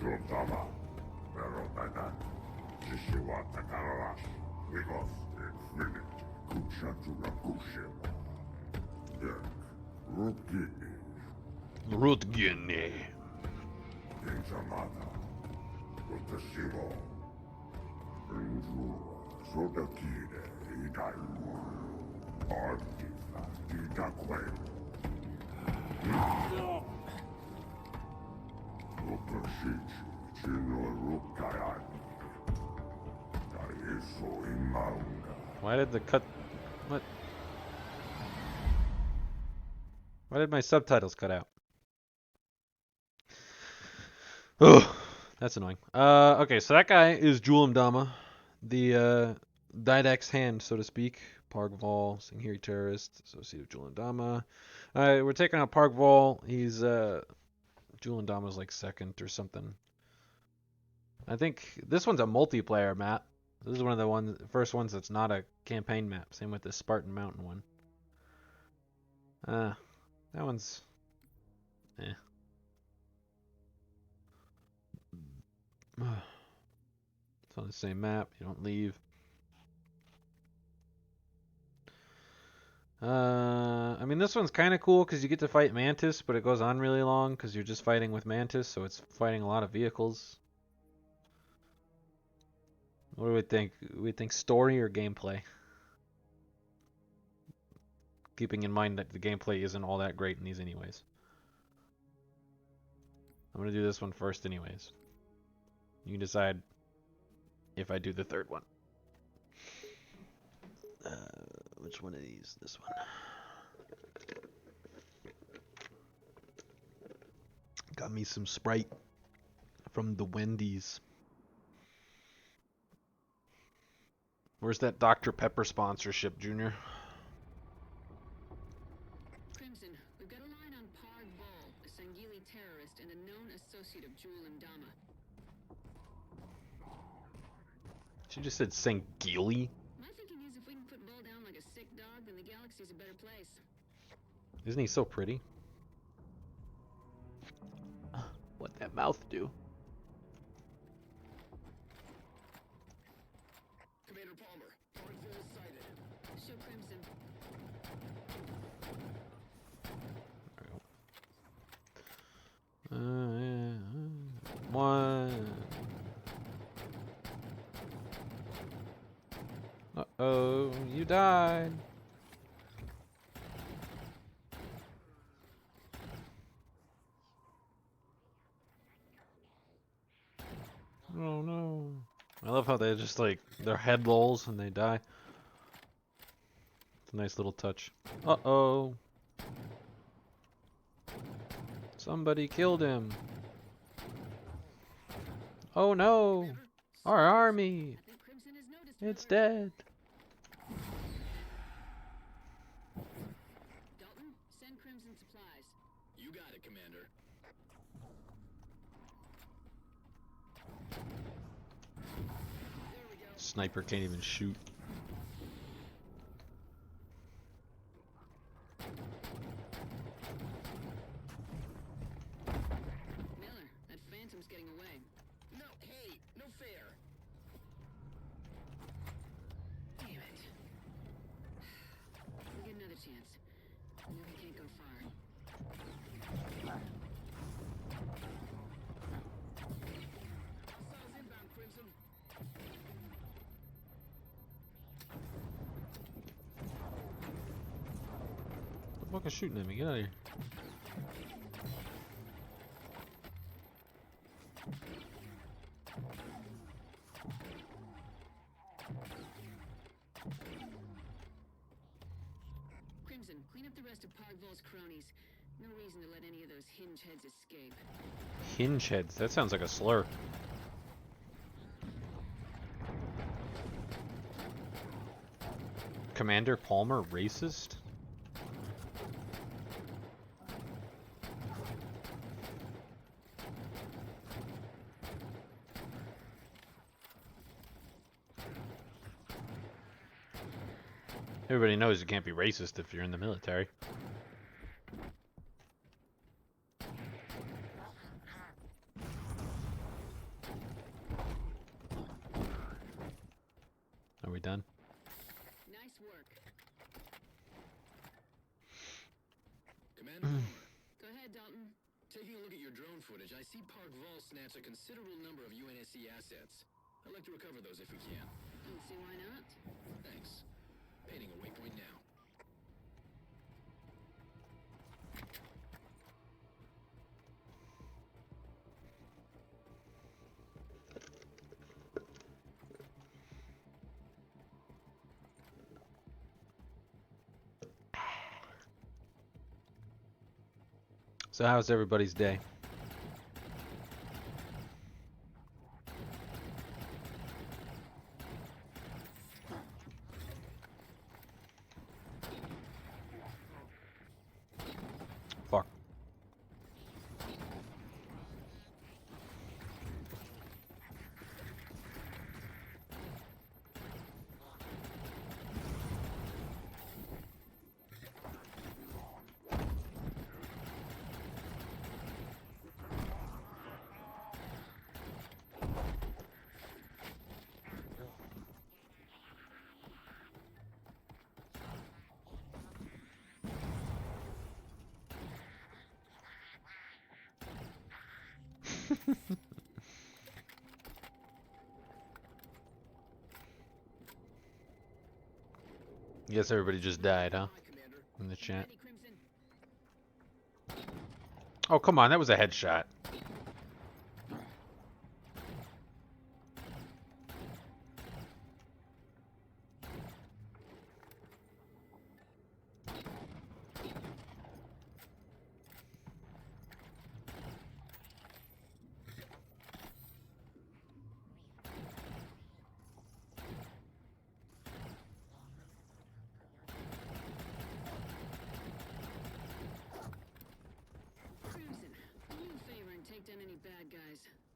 Juntama, Merotana, Jishiwa Takarash, Vigos, Infinity, Kuchatura Kushima, Yak, Rutgini, Rutgini. Inzamata, Rutashivo, Rinzura, Sodakine, Idaiwa, Artifa, Idakwe. Rukashichi, Chino Rukayani, Daiso Imanga. Why did the cut... What? Why did my subtitles cut out? Ugh, that's annoying. Okay, so that guy is Julim Dama, the Didax hand, so to speak. Pargval, Singhiri terrorist, associate of Julim Dama. Alright, we're taking out Pargval. He's Julim Dama's like second or something. I think this one's a multiplayer map. This is one of the first ones that's not a campaign map. Same with the Spartan Mountain one. That one's... eh. It's on the same map. You don't leave. I mean, this one's kind of cool because you get to fight Mantis, but it goes on really long because you're just fighting with Mantis, so it's fighting a lot of vehicles. What do we think? We think story or gameplay? Keeping in mind that the gameplay isn't all that great in these anyways. I'm going to do this one first anyways. You can decide if I do the third one. Which one of these? This one. Got me some Sprite from the Wendy's. Where's that Dr. Pepper sponsorship, Junior? Crimson, we've got a line on Pargval, a Sangheili terrorist and a known associate of Julim Dama. She just said Sangheili. My thinking is if we can put Vol down like a sick dog, then the galaxy's a better place. Isn't he so pretty? What'd that mouth do? Commander Palmer, Pargval is sighted. Show Crimson. One. Uh-oh, you died. Oh no. I love how they just like, their head rolls and they die. It's a nice little touch. Uh-oh. Somebody killed him. Oh no. Our army. It's dead. Dalton, send Crimson supplies. You got it, Commander. Sniper can't even shoot. Miller, that Phantom's getting away. No, hey, no fair. Damn it. We'll get another chance. I know we can't go far. Hostiles inbound, Crimson. fucking shooting at me? Get out of here. Crimson, clean up the rest of Pogvol's cronies. No reason to let any of those hinge heads escape. Hinge heads. That sounds like a slur. Commander Palmer racist? Everybody knows you can't be racist if you're in the military. Are we done? Nice work. Commander Palmer. Go ahead, Dalton. Taking a look at your drone footage, I see Pogvol snatched a considerable number of UNSC assets. I'd like to recover those if we can. Don't see why not. Thanks. Painting a waypoint now. So how's everybody's day? Fuck. Guess everybody just died, huh? In the chat. Oh, come on, that was a headshot.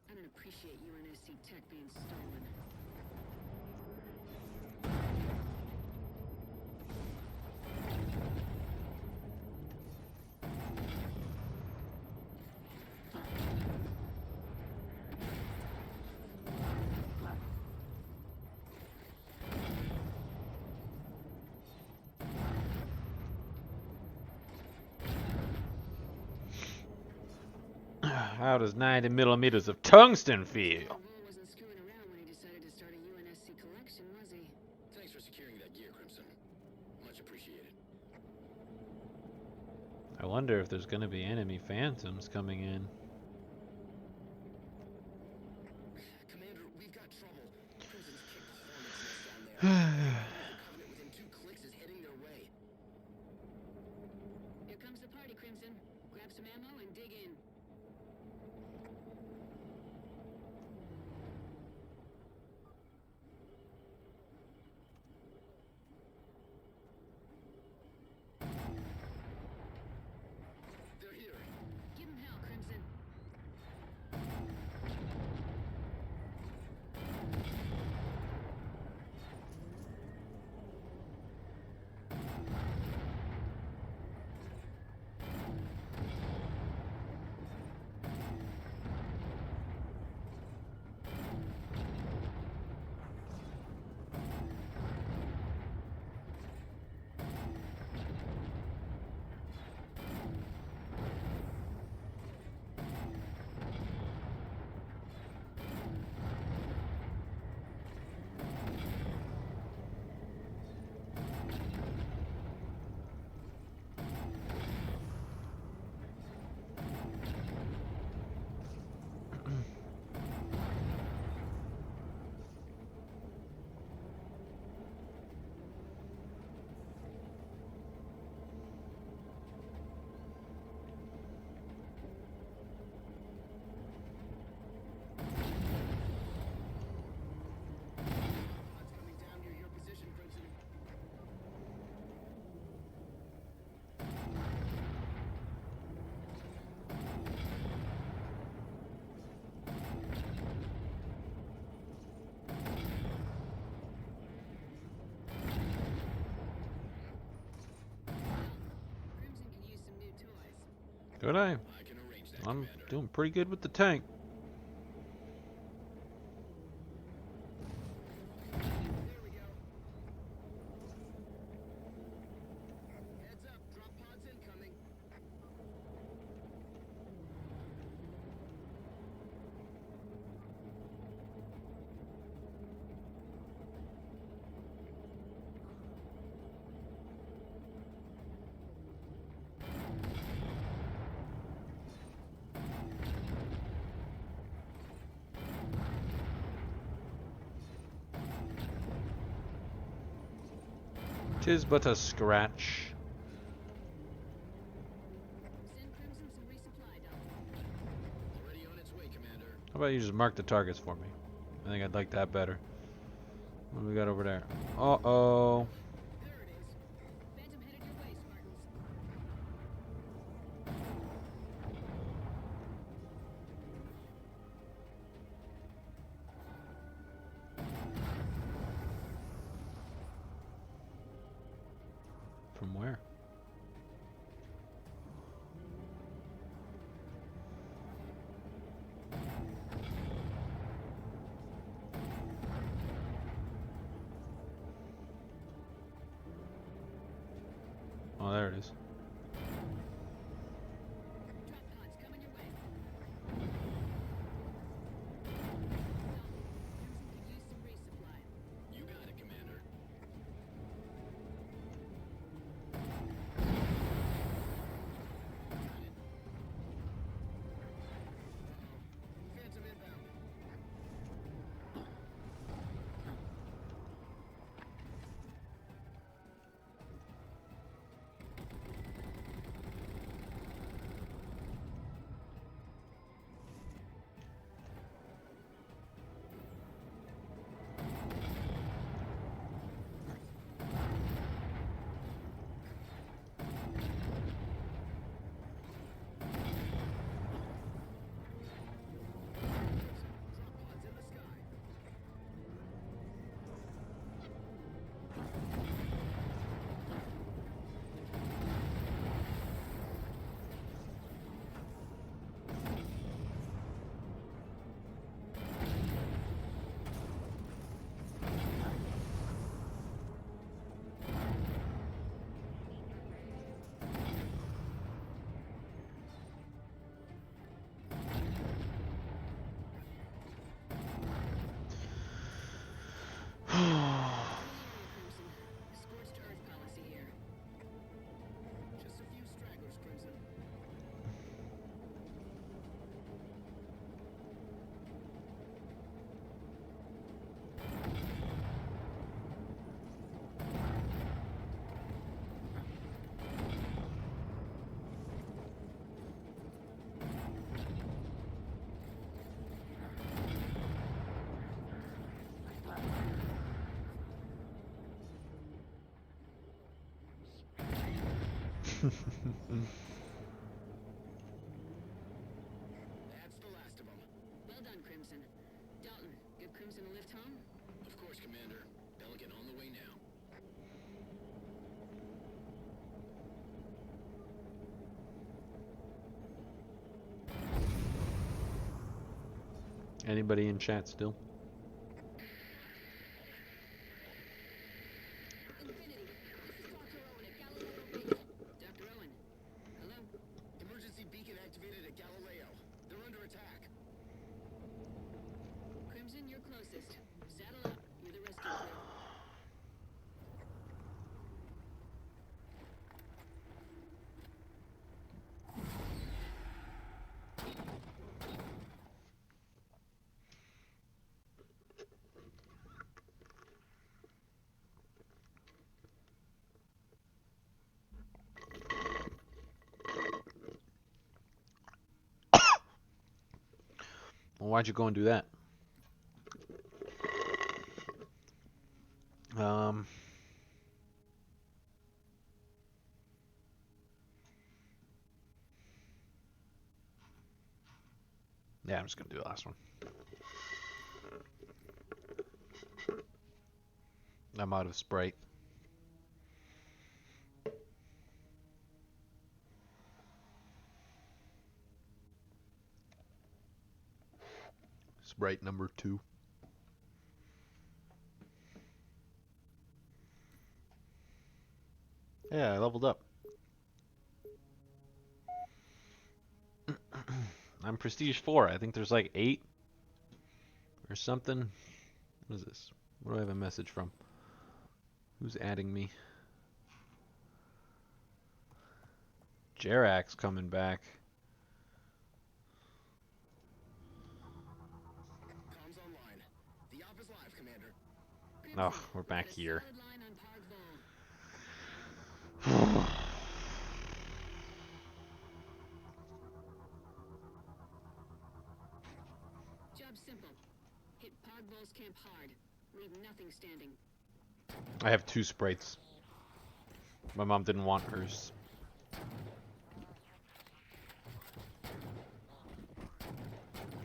I don't appreciate UNSC tech being stolen. How does 90 millimeters of tungsten feel? Wasn't screwing around when he decided to start a UNSC collection, was he? Thanks for securing that gear, Crimson. Much appreciated. I wonder if there's going to be enemy phantoms coming in. Commander, we've got trouble. Crimson's kicked the hornet's nest down there. Covenant within 2 clicks is heading their way. Here comes the party, Crimson. Grab some ammo and dig in. They're here. Give 'em hell, Crimson. Good eye. I'm doing pretty good with the tank. Tis but a scratch. How about you just mark the targets for me? I think I'd like that better. What do we got over there? Uh-oh. From where? Oh, there it is. That's the last of them. Well done, Crimson. Dalton, give Crimson a lift home? Of course, Commander. Pelican on the way now. Anybody in chat still? Emergency beacon activated at Galileo. They're under attack. Crimson, you're closest. Saddle up. You're the rescue crew. Well, why'd you go and do that? Yeah, I'm just gonna do the last one. I'm out of Sprite. Sprite number 2. Yeah, I leveled up. I'm Prestige 4. I think there's like 8 or something. What is this? Where do I have a message from? Who's adding me? Jerax coming back. Comms online. The op is live, Commander. Oh, we're back here. Job simple. Hit Pogvol's camp hard. Leave nothing standing. I have 2 sprites. My mom didn't want hers.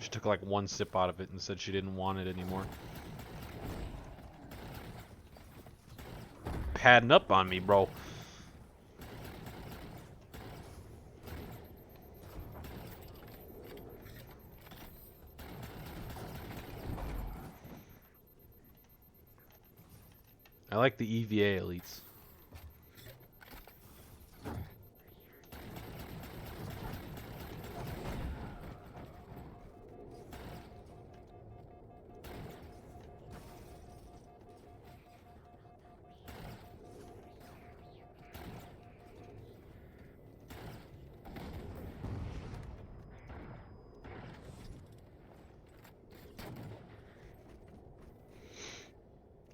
She took like 1 sip out of it and said she didn't want it anymore. Padding up on me, bro. I like the EVA elites.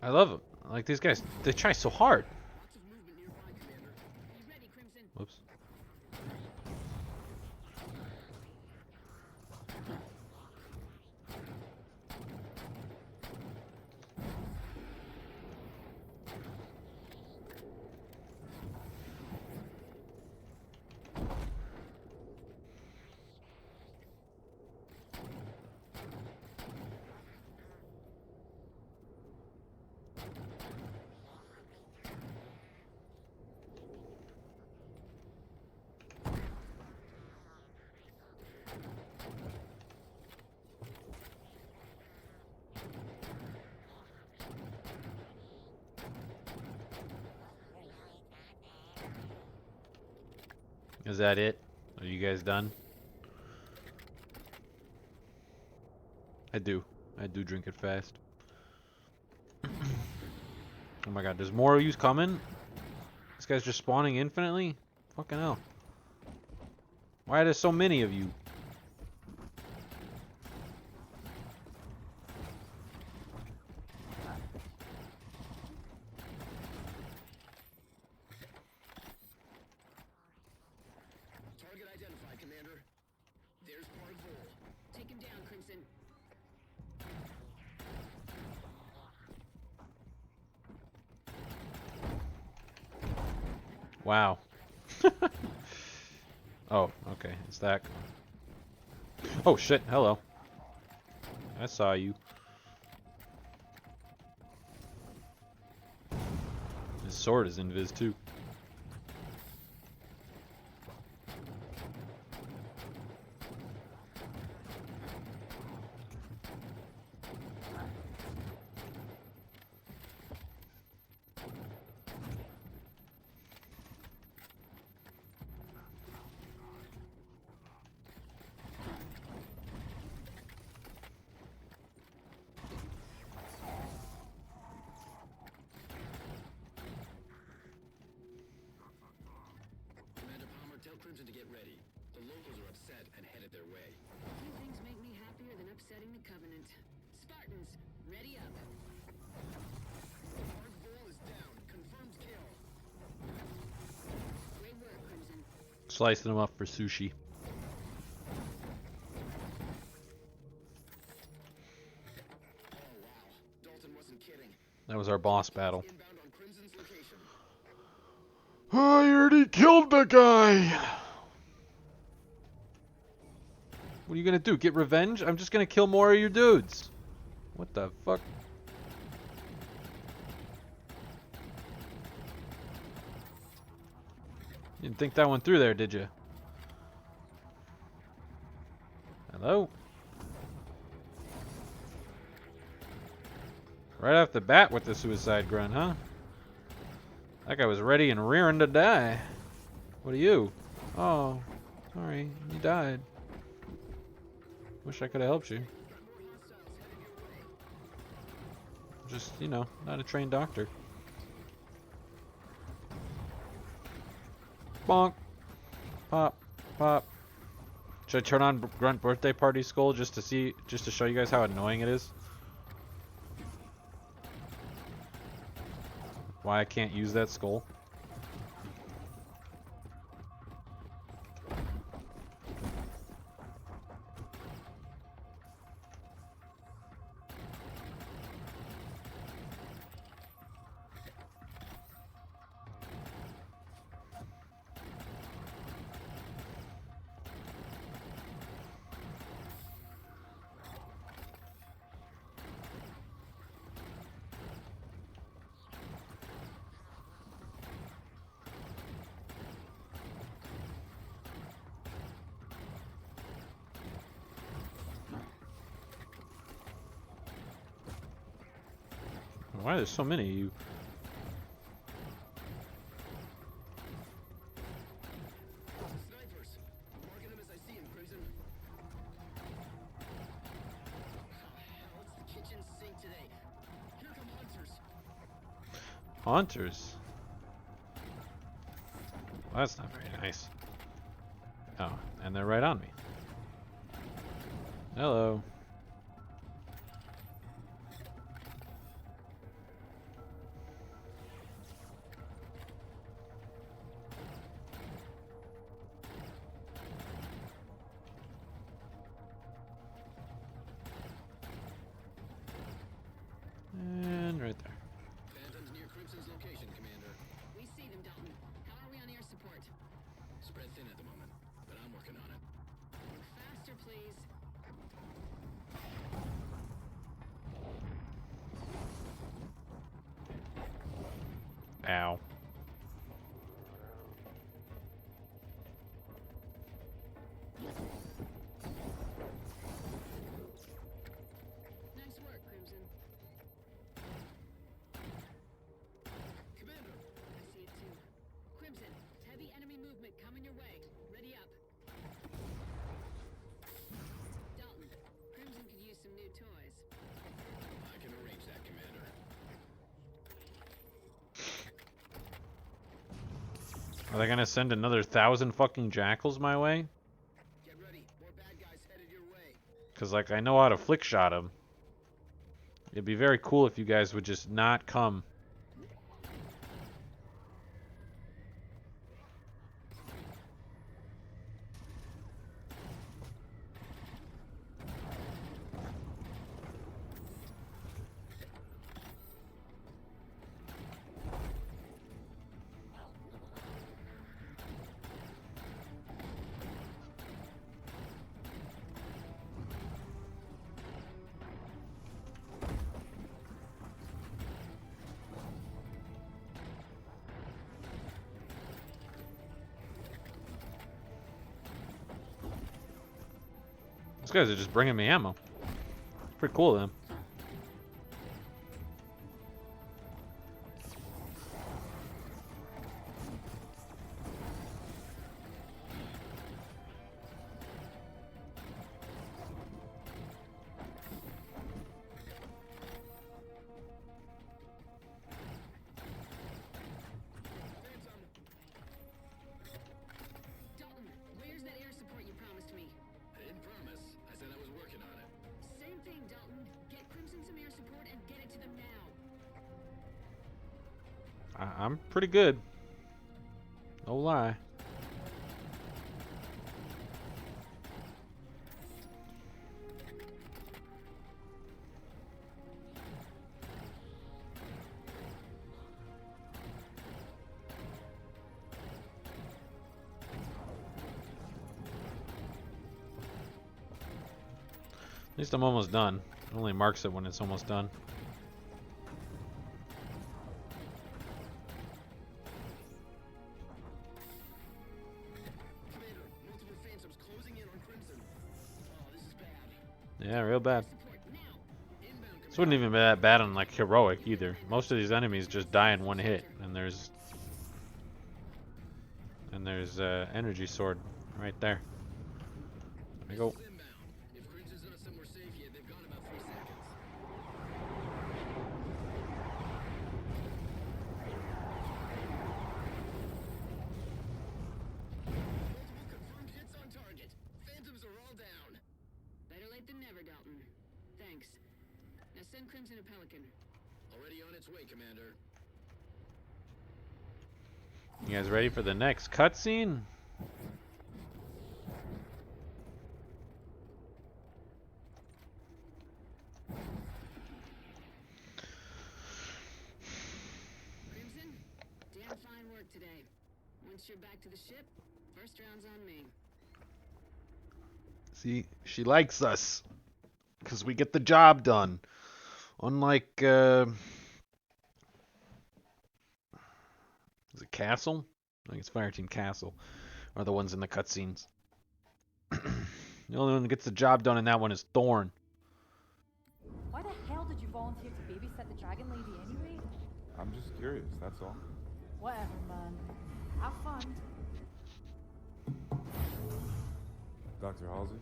I love them. Like these guys, they try so hard. Whoops. Is that it? Are you guys done? I do drink it fast. Oh my god, there's more of you coming? This guy's just spawning infinitely? Fucking hell. Why are there so many of you? Target identified, Commander. There's Pogvol. Take him down, Crimson. Wow. Oh, okay. It's that. Oh shit, hello. I saw you. His sword is invis too. Commander Palmer, tell Crimson to get ready. The locals are upset and headed their way. Few things make me happier than upsetting the Covenant. Spartans, ready up. Pogvol is down. Confirmed kill. Great work, Crimson. Slicing them up for sushi. Oh wow. Dalton wasn't kidding. That was our boss battle. Inbound on Crimson's location. I already killed the guy! What are you gonna do? Get revenge? I'm just gonna kill more of your dudes. What the fuck? You didn't think that one through there, did you? Hello? Right off the bat with the suicide grunt, huh? That guy was ready and rearing to die. What are you? Oh, sorry, you died. Wish I could have helped you. Just, you know, not a trained doctor. Bonk. Pop. Pop. Should I turn on Grunt Birthday Party Skull just to show you guys how annoying it is? Why I can't use that skull? Why are there so many of you? Snipers! Marking them as I see them, Crimson. Hell, it's the kitchen sink today. Here come hunters. Haunters? Well, that's not very nice. Oh, and they're right on me. Hello. And right there. Phantom's near Crimson's location, Commander. We see them, Dalton. How are we on air support? Spread thin at the moment, but I'm working on it. Faster, please. Ow. Nice work, Crimson. Commander! I see it too. Crimson, heavy enemy movement coming your way. Ready up. Dalton, Crimson could use some new toys. I can arrange that, Commander. Are they gonna send another 1,000 fucking jackals my way? Get ready. More bad guys headed your way. Cause like I know how to flick shot them. It'd be very cool if you guys would just not come. These guys are just bringing me ammo. Pretty cool of them. Dalton, where's that air support you promised me? I didn't promise. I said I was working on it. Same thing, Dalton. Get Crimson some air support and get it to them now. I'm pretty good. No lie. At least I'm almost done. It only marks it when it's almost done. Commander, multiple phantoms closing in on Crimson. Oh, this is bad. Yeah, real bad. Support now. Inbound, These This wouldn't even be that bad on like heroic either. Most of these enemies just die in one hit, and there's energy sword right there. There you go. If Crimson's not somewhere safe yet, they've gone about 3 seconds. Multiple confirmed hits on target. Phantoms are all down. Better late than never, Dalton. Thanks. Now send Crimson a Pelican. Already on its way, Commander. You guys ready for the next cutscene? Crimson, damn fine work today. Once you're back to the ship, first round's on me. See, she likes us because we get the job done. Unlike, is it Castle? I think it's Fireteam Castle are the ones in the cutscenes. The only one that gets the job done in that one is Thorn. Why the hell did you volunteer to babysit the dragon lady anyway? I'm just curious, that's all. Whatever, man. Have fun. Dr. Halsey,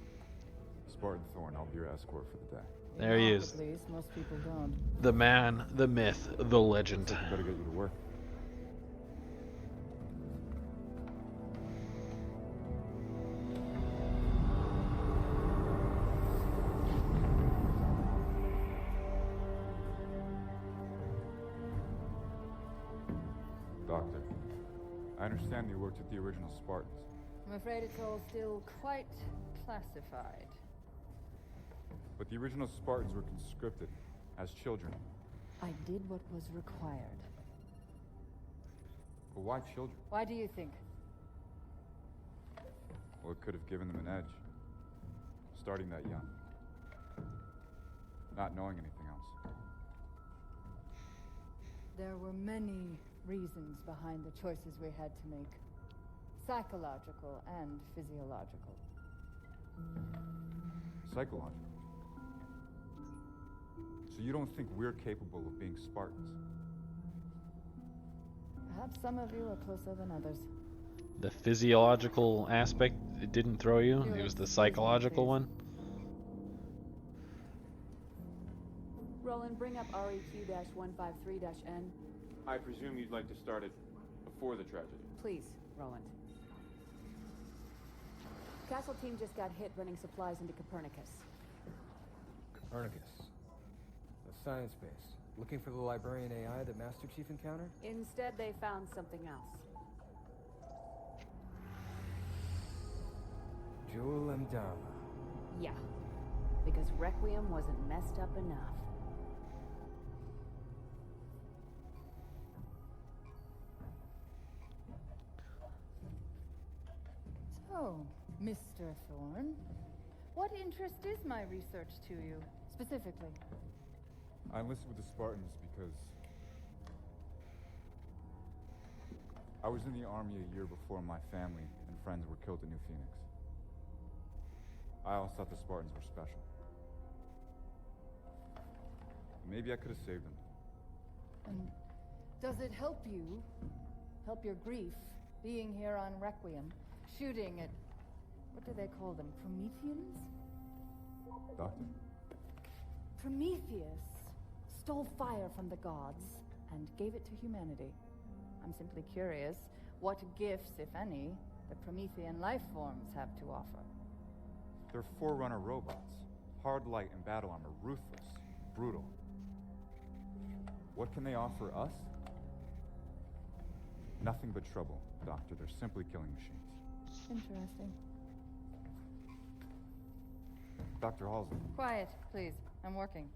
Spartan Thorn, I'll be your escort for the day. There he is. At least most people don't. The man, the myth, the legend. I better get you to work. Doctor, I understand you worked with the original Spartans. I'm afraid it's all still quite classified. But the original Spartans were conscripted as children. I did what was required. But why children? Why do you think? Well, it could have given them an edge. Starting that young. Not knowing anything else. There were many reasons behind the choices we had to make. Psychological and physiological. Psychological. So you don't think we're capable of being Spartans? Perhaps some of you are closer than others. The physiological aspect, it didn't throw you? It was the psychological one? Roland, bring up REQ-153-N. I presume you'd like to start it before the tragedy. Please, Roland. Castle team just got hit running supplies into Copernicus. Copernicus. The science base. Looking for the librarian AI that Master Chief encountered? Instead, they found something else. Jewel Mdama. Yeah, because Requiem wasn't messed up enough. So, Mr. Thorne, what interest is my research to you, specifically? I enlisted with the Spartans because I was in the army a year before my family and friends were killed at New Phoenix. I always thought the Spartans were special. Maybe I could have saved them. And does it help you, help your grief, being here on Requiem, shooting at, what do they call them, Prometheans? Doctor? Prometheus stole fire from the gods and gave it to humanity. I'm simply curious what gifts, if any, the Promethean life forms have to offer. They're Forerunner robots. Hard light and battle armor, ruthless, brutal. What can they offer us? Nothing but trouble, Doctor. They're simply killing machines. Interesting. Dr. Halsey. Quiet, please. I'm working.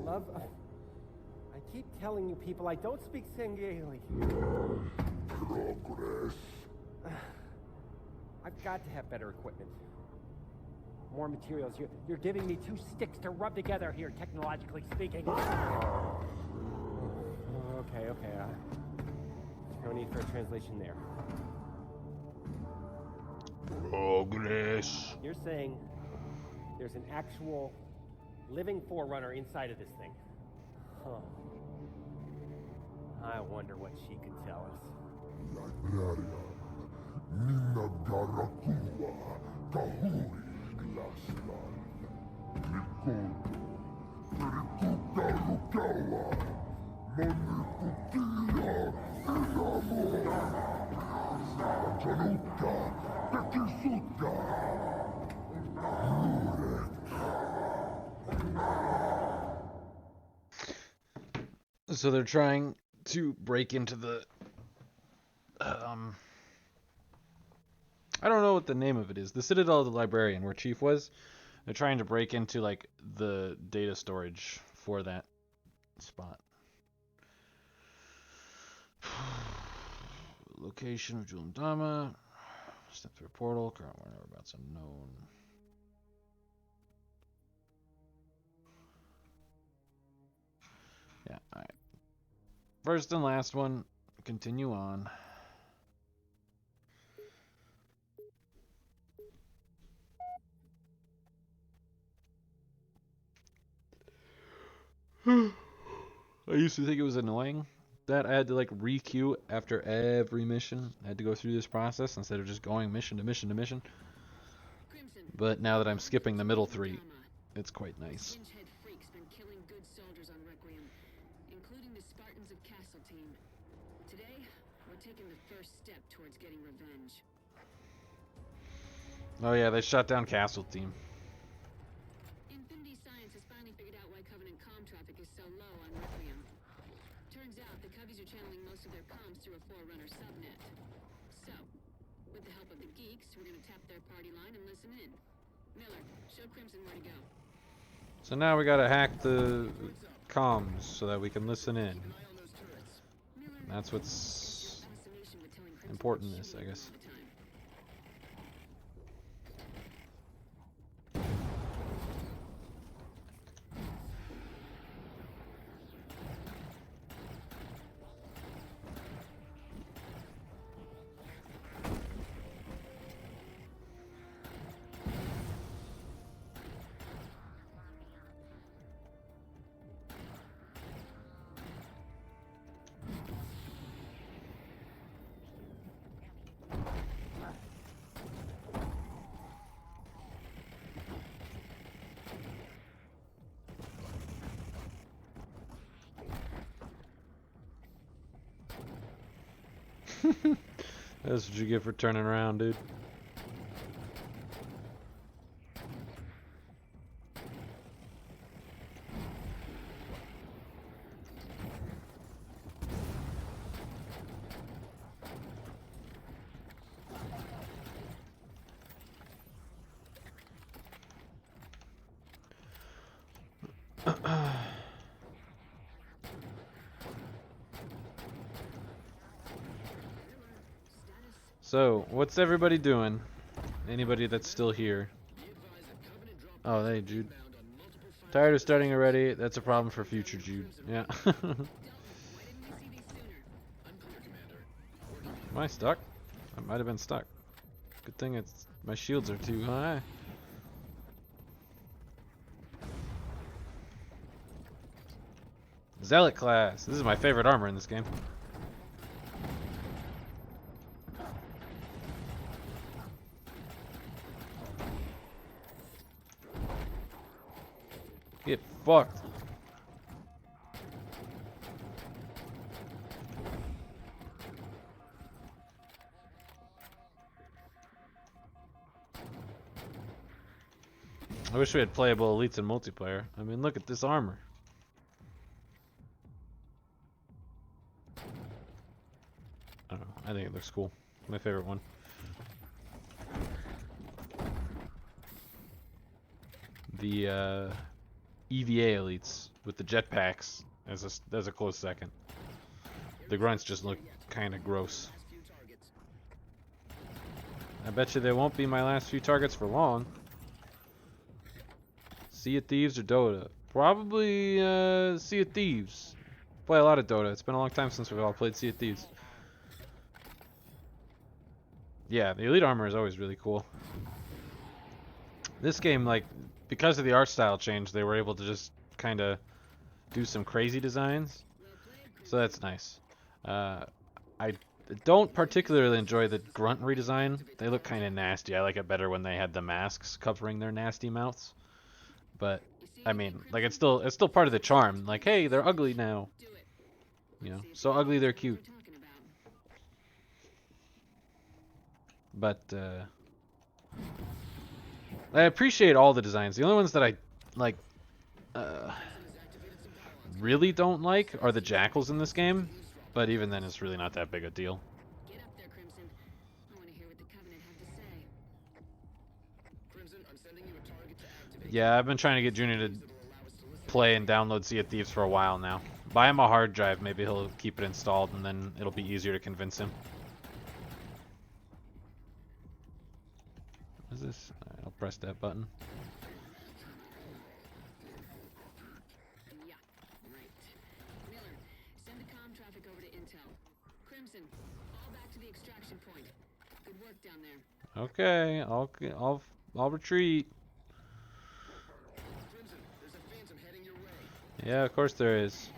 Love, I keep telling you people I don't speak Sangheili. Progress. I've got to have better equipment. More materials. You're giving me two sticks to rub together here, technologically speaking. Okay. No need for a translation there. Douglas. You're saying there's an actual living Forerunner inside of this thing? Huh. I wonder what she can tell us. Librarian, Nina Garakua, Kahuri Glaslan, Nikoto, Perikuka Rukawa, Manikukia, Inamura, Januka, Tekisuka, Nurek. So they're trying to break into the I don't know what the name of it is. The Citadel of the Librarian, where Chief was. They're trying to break into like the data storage for that spot. Location of Julum Dama. Step through a portal. Current whereabouts unknown. Yeah, alright. First and last one. Continue on. I used to think it was annoying that I had to like re-queue after every mission. I had to go through this process instead of just going mission to mission to mission. But now that I'm skipping the middle three, it's quite nice. Including the Spartans of Castle Team. Today, we're taking the first step towards getting revenge. Oh yeah, they shut down Castle Team. Infinity Science has finally figured out why Covenant comm traffic is so low on Requiem. Turns out the Cubbies are channeling most of their comms through a Forerunner subnet. So, with the help of the geeks, we're gonna tap their party line and listen in. Miller, show Crimson where to go. So now we gotta hack the comms so that we can listen in. That's what's important in this, I guess. That's what you get for turning around, dude. So, what's everybody doing? Anybody that's still here? Oh, hey, Jude. Tired of starting already? That's a problem for future Jude. Yeah. Am I stuck? I might have been stuck. Good thing it's my shields are too high. Zealot class. This is my favorite armor in this game. Get fucked. I wish we had playable elites in multiplayer. I mean, look at this armor. I don't know. I think it looks cool. My favorite one. The EVA elites with the jetpacks as a close second. The grunts just look kind of gross. I bet you they won't be my last few targets for long. Sea of Thieves or Dota? Probably Sea of Thieves. Play a lot of Dota. It's been a long time since we've all played Sea of Thieves. Yeah, the Elite Armor is always really cool. This game, like, because of the art style change, they were able to just kind of do some crazy designs. So that's nice. I don't particularly enjoy the grunt redesign. They look kind of nasty. I like it better when they had the masks covering their nasty mouths. But I mean, like, it's still part of the charm. Like, hey, they're ugly now. You know, so ugly they're cute. But I appreciate all the designs. The only ones that I like really don't like are the jackals in this game. But even then, it's really not that big a deal. Get up there, Crimson. I want to hear what the Covenant have to say. Crimson, I'm sending you a target to activate. Yeah, I've been trying to get Junior to play and download Sea of Thieves for a while now. Buy him a hard drive, maybe he'll keep it installed, and then it'll be easier to convince him. What is this? Alright, I'll press that button. Yeah, right. Miller, send the comm traffic over to Intel. Crimson, fall back to the extraction point. Good work down there. Okay, I'll retreat. Crimson, there's a phantom heading your way. Yeah, of course there is.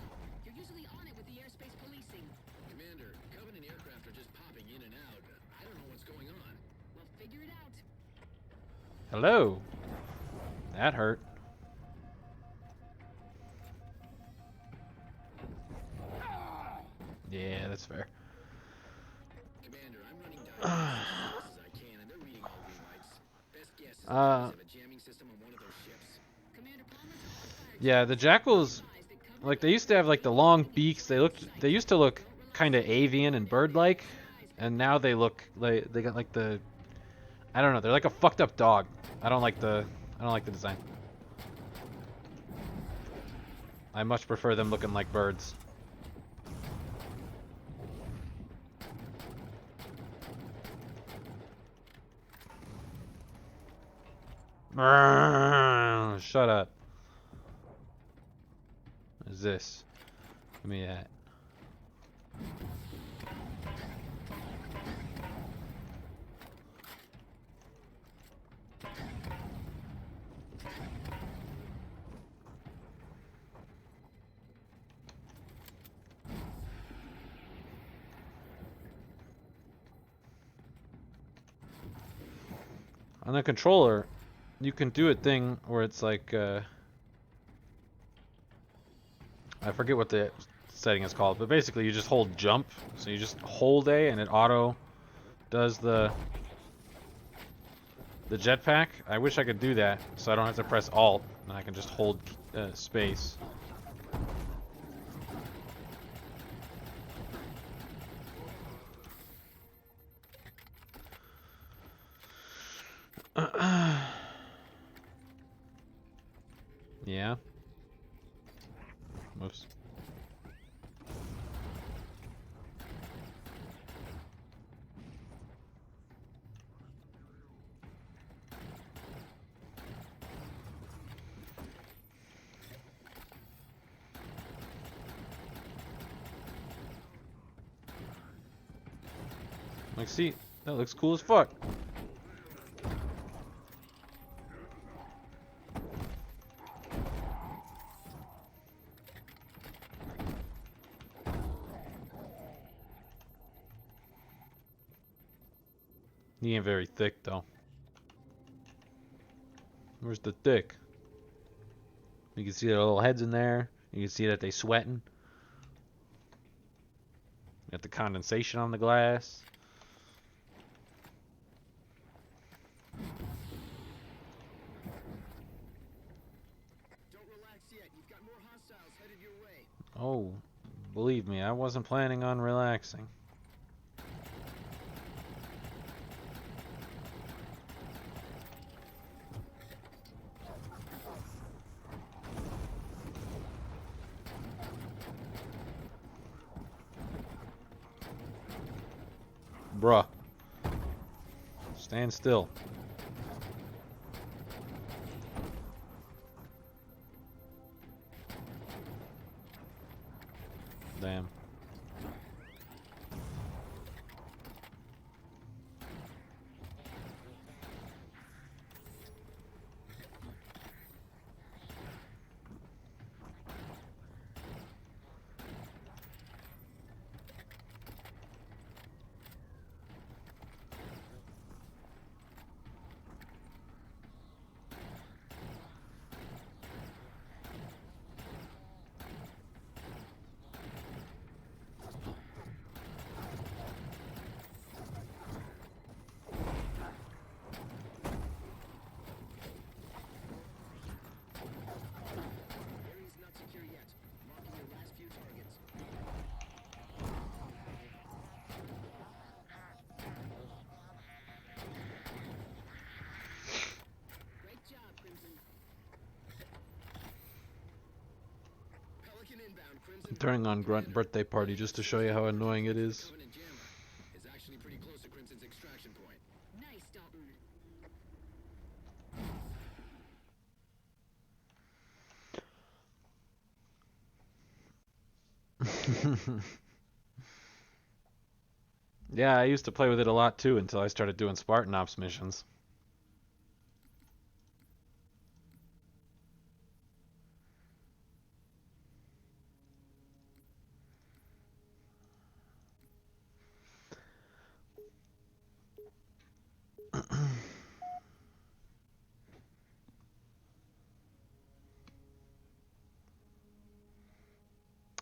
You're usually on it with the airspace policing. Commander, Covenant aircraft are just popping in and out. I don't know what's going on. Well, figure it out. Hello. That hurt. Yeah, that's fair. Commander, I'm running down as fast as I can, and they're reading all green lights. Best guess is they have a jamming system on one of those ships. Commander Palmer's Yeah, the jackals, like, they used to have like the long beaks. They used to look kind of avian and bird-like, and now they look like they got like the, I don't know, they're like a fucked up dog. I don't like the design. I much prefer them looking like birds. Shut up. What is this? Give me that. On the controller, you can do a thing where it's like, I forget what the setting is called, but basically you just hold jump. So you just hold A and it auto does the jetpack. I wish I could do that so I don't have to press Alt and I can just hold space. Yeah. Whoops. Like, see, that looks cool as fuck. He ain't very thick, though. Where's the thick? You can see their little heads in there. You can see that they sweating. Got the condensation on the glass. Don't relax yet. You've got more hostiles headed your way. Oh, believe me, I wasn't planning on relaxing. Bruh. Stand still. Damn. Turning on Grunt birthday party just to show you how annoying it is. Is actually pretty close to Crimson's extraction point. Nice, Dalton. Yeah, I used to play with it a lot too until I started doing Spartan Ops missions.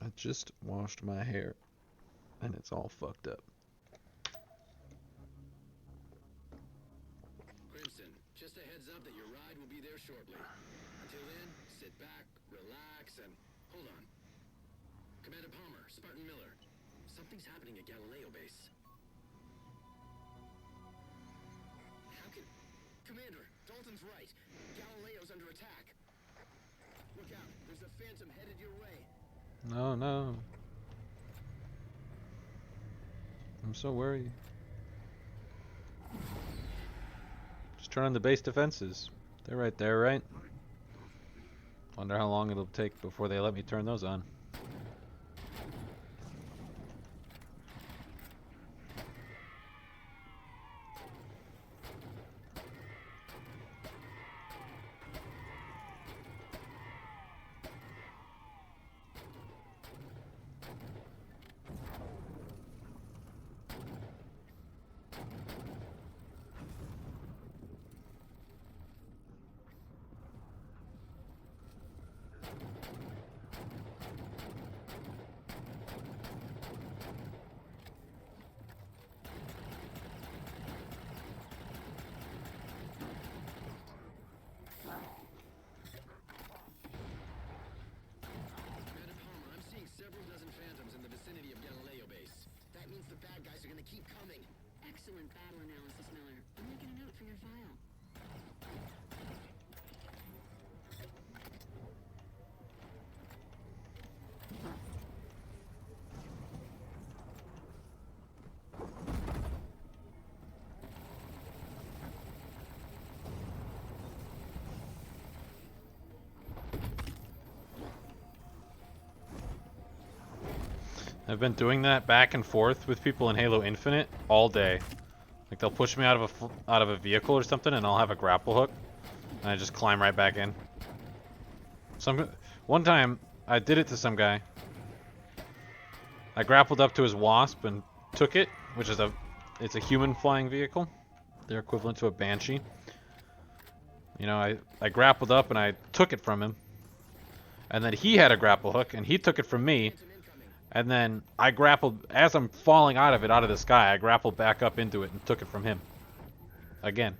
I just washed my hair and it's all fucked up. Crimson, just a heads up that your ride will be there shortly. Until then, sit back, relax, and hold on. Commander Palmer, Spartan Miller, something's happening at Galileo base. How can... Commander, Dalton's right. Galileo's under attack. Look out, there's a phantom headed your way. No, no. I'm so worried. Just turn on the base defenses. They're right there, right? Wonder how long it'll take before they let me turn those on. Excellent battle analysis, Miller. I'm making a note for your file. I've been doing that back and forth with people in Halo Infinite all day. Like they'll push me out of a vehicle or something, and I'll have a grapple hook, and I just climb right back in. One time I did it to some guy. I grappled up to his Wasp and took it, which is it's a human flying vehicle. They're equivalent to a Banshee. You know, I grappled up and I took it from him, and then he had a grapple hook and he took it from me. And then I grappled, as I'm falling out of the sky, I grappled back up into it and took it from him. Again.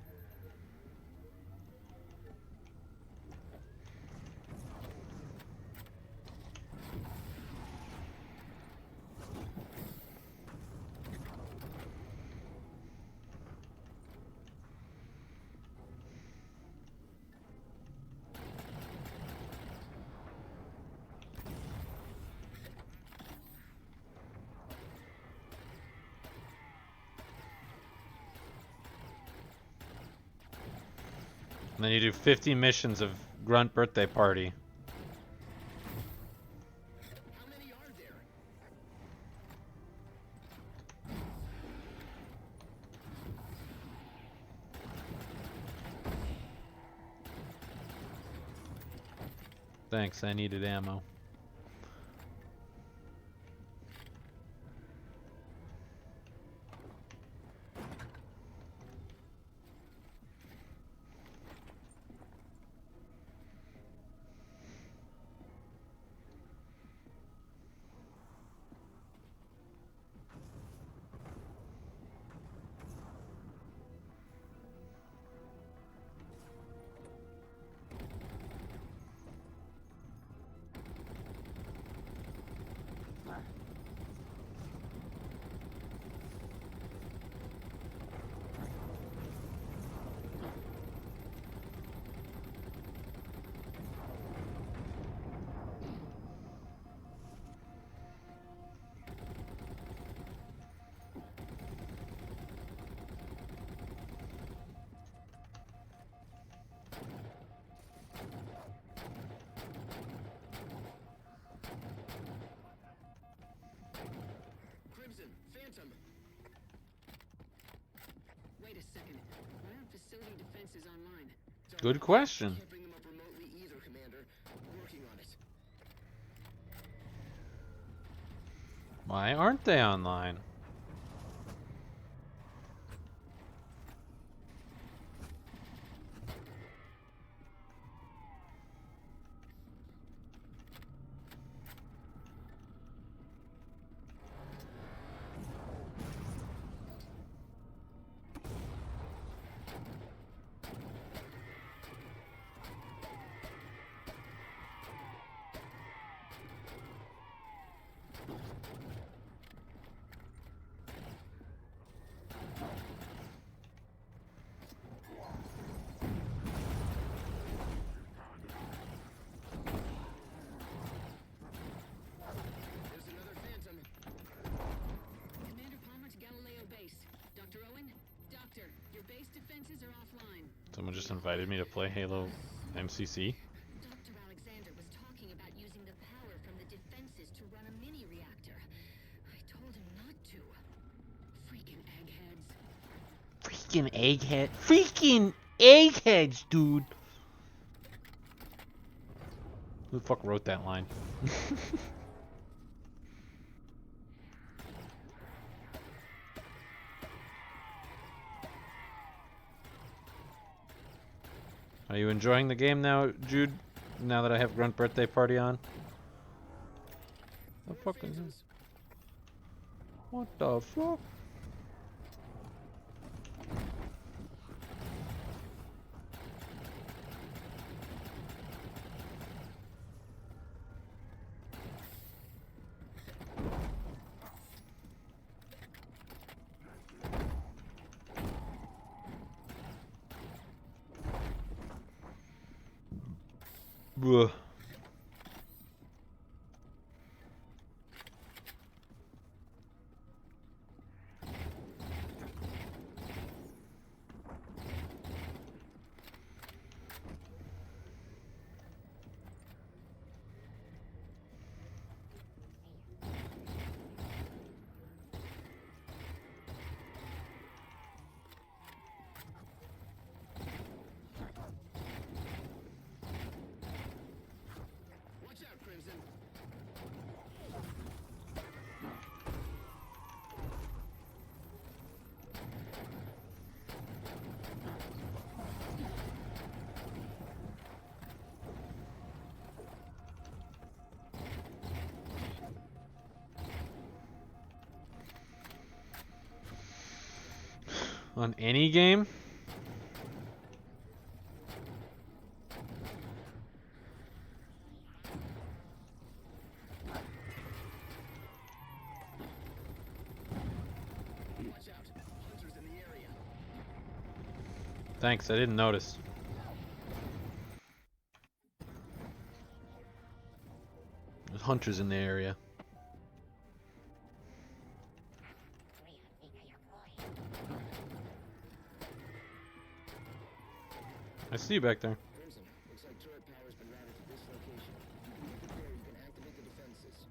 And then you do 50 missions of Grunt birthday party. How many are there? Thanks, I needed ammo. defenses online. Good question. Can't bring them up remotely either, Commander. Working on it. Why aren't they online? There's another Phantom. Commander Palmer to Galileo Base. Dr. Owen? Doctor, your base defenses are offline. Someone just invited me to play Halo MCC. Dr. Alexander was talking about using the power from the defenses to run a mini reactor. I told him not to. Freaking eggheads. Freaking egghead. Freaking eggheads, dude. Who the fuck wrote that line? Are you enjoying the game now, Jude? Now that I have Grunt Birthday Party on? The fuck is this? What the fuck? Ugh. Watch out, Crimson. On any game? Watch out. Hunters in the area. Thanks, I didn't notice. There's hunters in the area. I see you back there. Crimson, looks like turret power's been routed to this location. If you can get there, you can activate the defenses.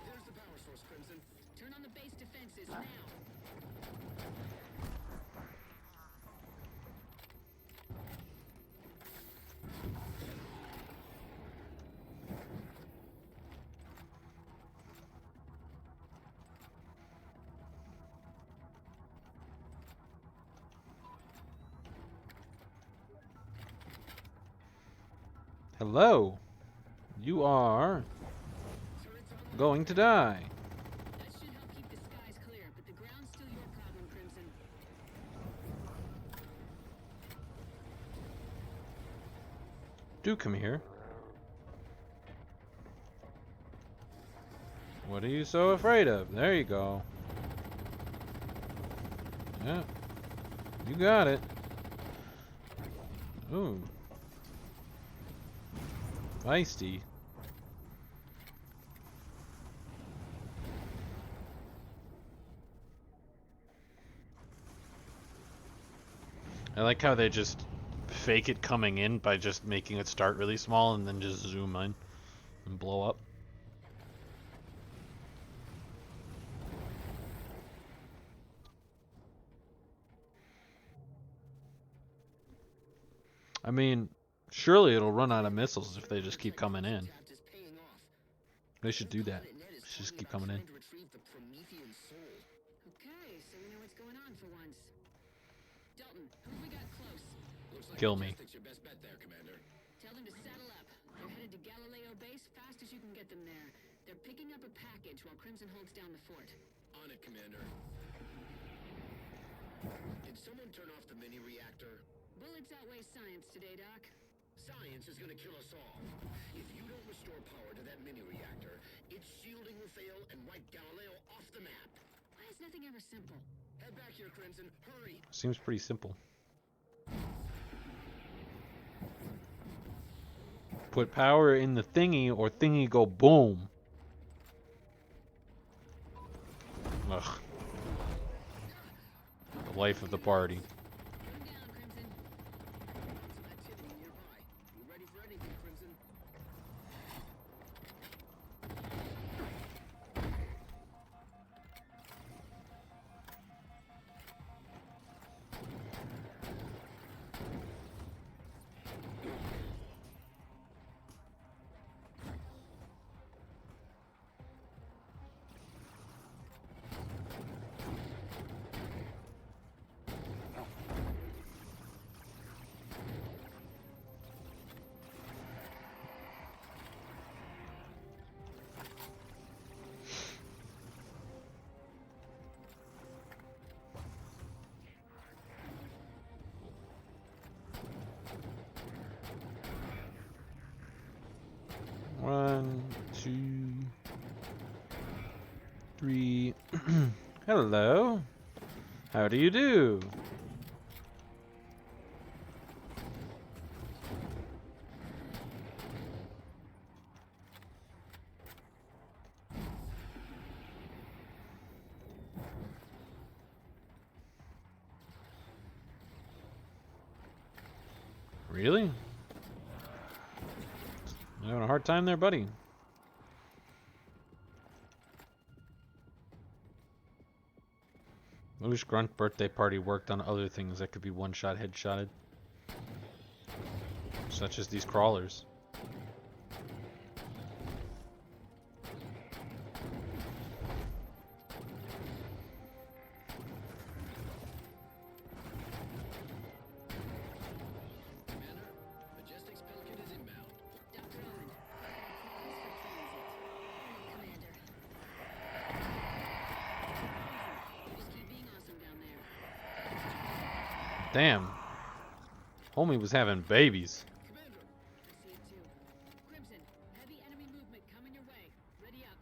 There's the power source, Crimson. Turn on the base defenses now. Hello. You are going to die. That should help keep the skies clear, but the ground's still your problem, Crimson. Do come here. What are you so afraid of? There you go. Yeah. You got it. Ooh. Feisty. I like how they just fake it coming in by just making it start really small and then just zoom in and blow up. I mean, surely it'll run out of missiles if they just keep coming in. They should do that. Just keep coming in. Okay, so we know what's going on for once. Dalton, who have we got close? Looks like Kill me. Majestic's your best bet there, Commander. Tell them to saddle up. They're headed to Galileo Base fast as you can get them there. They're picking up a package while Crimson holds down the fort. On it, Commander. Did someone turn off the mini reactor? Bullets outweigh science today, Doc. Science is gonna kill us all. If you don't restore power to that mini reactor, its shielding will fail and wipe Galileo off the map. Why is nothing ever simple? Head back here, Crimson. Hurry. Seems pretty simple. Put power in the thingy or thingy go boom. Ugh. The life of the party. You ready for anything, Crimson? One, two, three. Hello. How do you do? Really? You having a hard time there, buddy? I wish Grunt birthday party worked on other things that could be one-shot headshotted. Such as these crawlers. Majestic's Pelican is inbound. Dr. Owen, Commander. You just keep being awesome down there. Damn. Homie was having babies. I see it too. Crimson, heavy enemy movement coming your way. Ready up.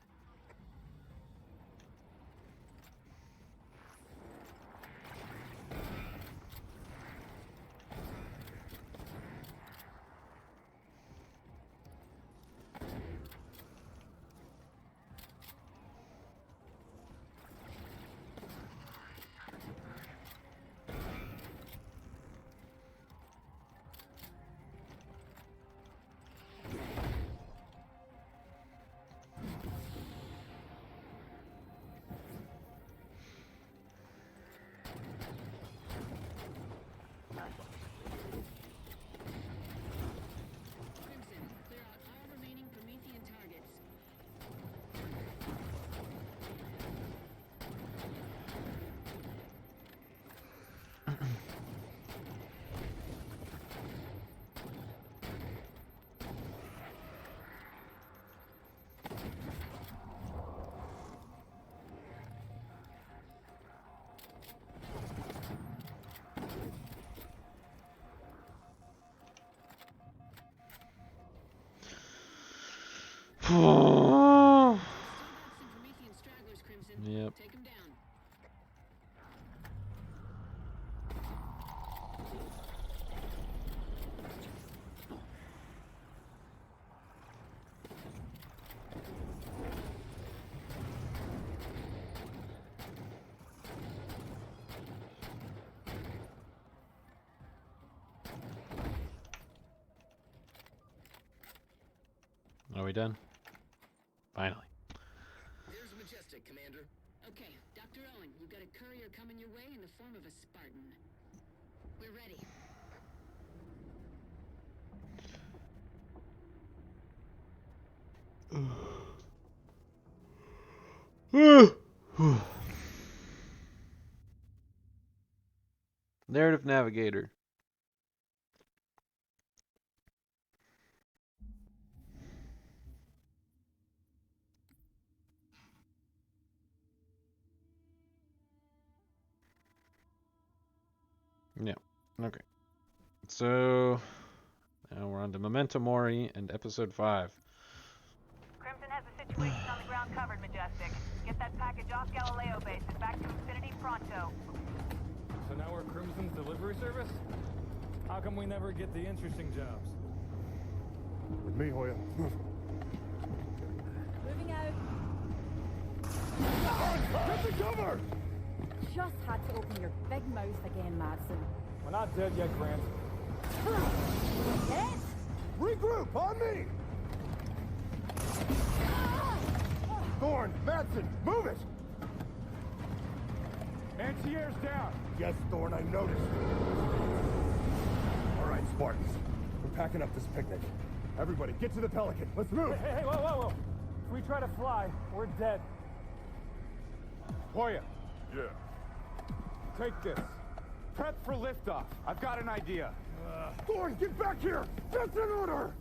Crimson, clear out all remaining Promethean targets. Some Promethean stragglers, Crimson. Yep. Take them down. Are we done? Finally. Here's the Majestic, Commander. Okay, Dr. Owen, you've got a courier coming your way in the form of a Spartan. We're ready. Narrative Navigator. Yeah. Okay. So now we're on to Memento Mori and episode 5. Crimson has the situation on the ground covered, Majestic. Get that package off Galileo base and back to Infinity pronto. So now we're Crimson's delivery service? How come we never get the interesting jobs? With me, Hoya. Moving out. Get the cover! Just had to open your big mouth again, Madsen. We're not dead yet, Grant. Dead? Regroup, on me! Thorn, Madsen, move it! Antier's down. Yes, Thorn, I noticed. All right, Spartans. We're packing up this picnic. Everybody, get to the Pelican. Let's move! Hey, whoa. If we try to fly, we're dead. Hoya. Yeah. Take this. Prep for liftoff. I've got an idea. Thorn, get back here! That's an order!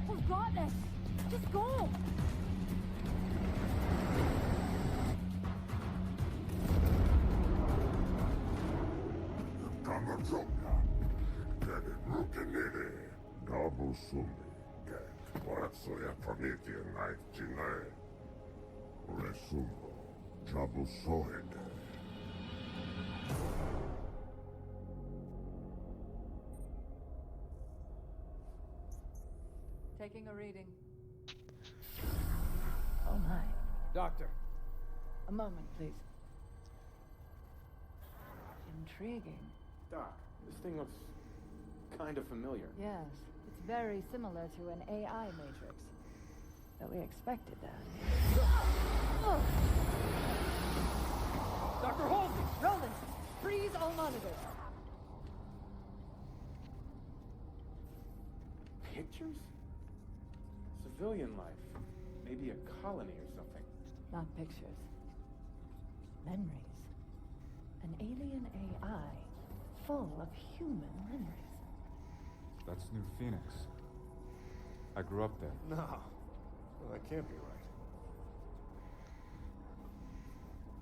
We've got this. Just go. Kamazoka, Kede Rukenede, Nabu Sumi, Ket, Waratsoya Pamiti and Night Chile, Resumo, Jabu Sohede. Taking a reading. Oh my. Doctor. A moment, please. Intriguing. Doc, this thing looks kind of familiar. Yes, it's very similar to an AI matrix. But we expected that. Dr. Halsey! Roland, freeze all monitors. Pictures? Civilian life. Maybe a colony or something. Not pictures. Memories. An alien AI full of human memories. That's New Phoenix. I grew up there. No. Well, that can't be right.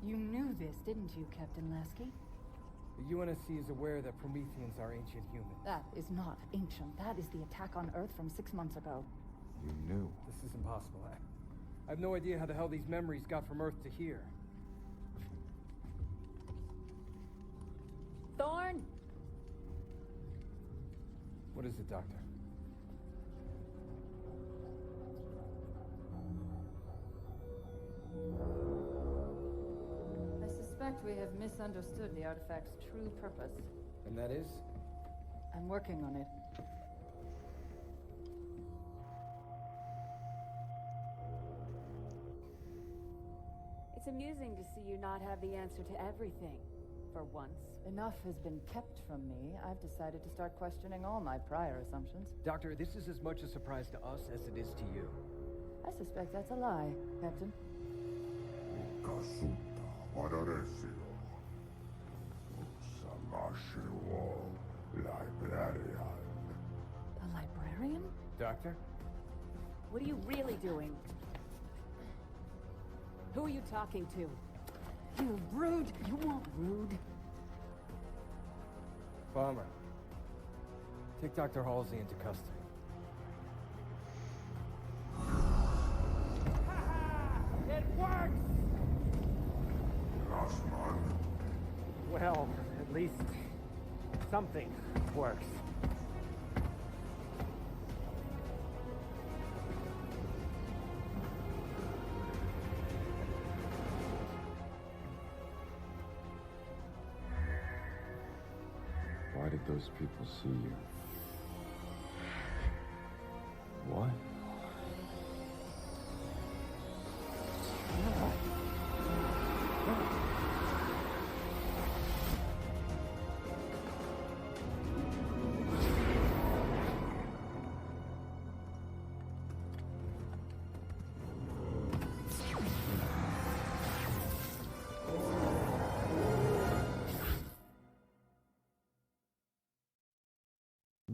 You knew this, didn't you, Captain Lasky? The UNSC is aware that Prometheans are ancient humans. That is not ancient. That is the attack on Earth from 6 months ago. You knew. This is impossible. I have no idea how the hell these memories got from Earth to here. Thorn! What is it, Doctor? I suspect we have misunderstood the artifact's true purpose. And that is? I'm working on it. It's amusing to see you not have the answer to everything, for once. Enough has been kept from me. I've decided to start questioning all my prior assumptions. Doctor, this is as much a surprise to us as it is to you. I suspect that's a lie, Captain. Kasuta, Wadaresio. Samashiwo, Librarian. The librarian? Doctor? What are you really doing? Who are you talking to? You rude! You won't rude. Bomber. Take Dr. Halsey into custody. It works! Rasman. Well, at least something works. Why did those people see you? What?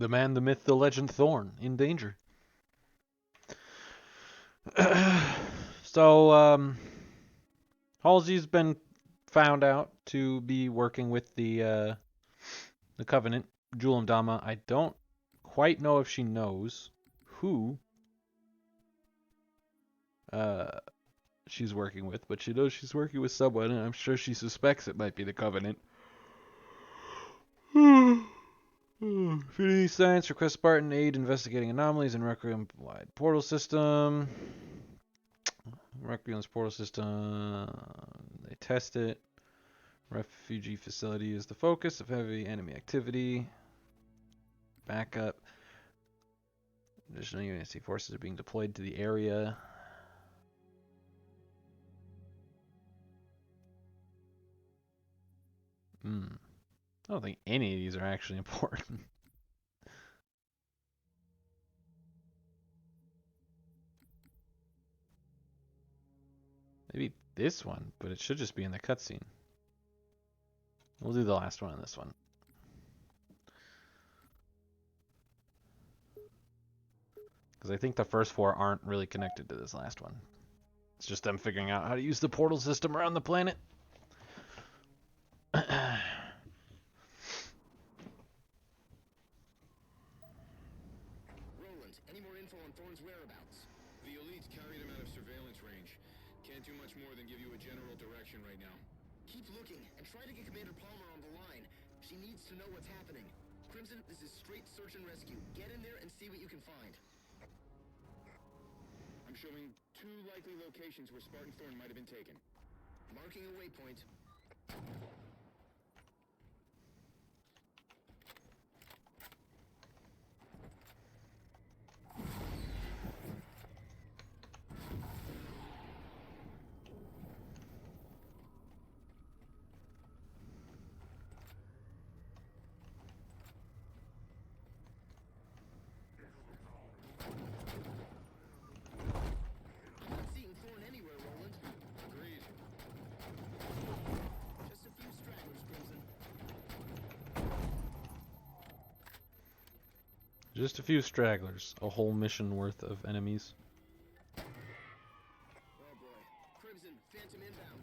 The man, the myth, the legend, Thorn, in danger. So, Halsey's been found out to be working with the Covenant, Julum Dama. I don't quite know if she knows who she's working with, but she knows she's working with someone, and I'm sure she suspects it might be the Covenant. Infinity Science requests Spartan aid investigating anomalies in Requiem-wide portal system. Requiem's portal system. They test it. Refugee facility is the focus of heavy enemy activity. Backup. Additional UNSC forces are being deployed to the area. I don't think any of these are actually important. Maybe this one, but it should just be in the cutscene. We'll do the last one on this one. Because I think the first four aren't really connected to this last one. It's just them figuring out how to use the portal system around the planet. Roland, any more info on Thorn's whereabouts? The elites carried him out of surveillance range. Can't do much more than give you a general direction right now. Keep looking and try to get Commander Palmer on the line. She needs to know what's happening. Crimson, this is straight search and rescue. Get in there and see what you can find. I'm showing 2 likely locations where Spartan Thorn might have been taken. Marking a waypoint. Just a few stragglers. A whole mission worth of enemies. Oh boy. Crimson, Phantom inbound.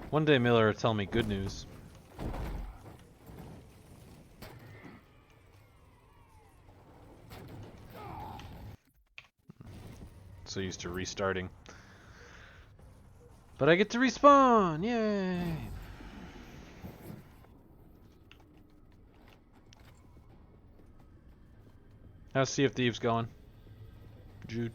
One day Miller will tell me good news. So used to restarting. But I get to respawn! Yay! How's Sea of Thieves going, Jude?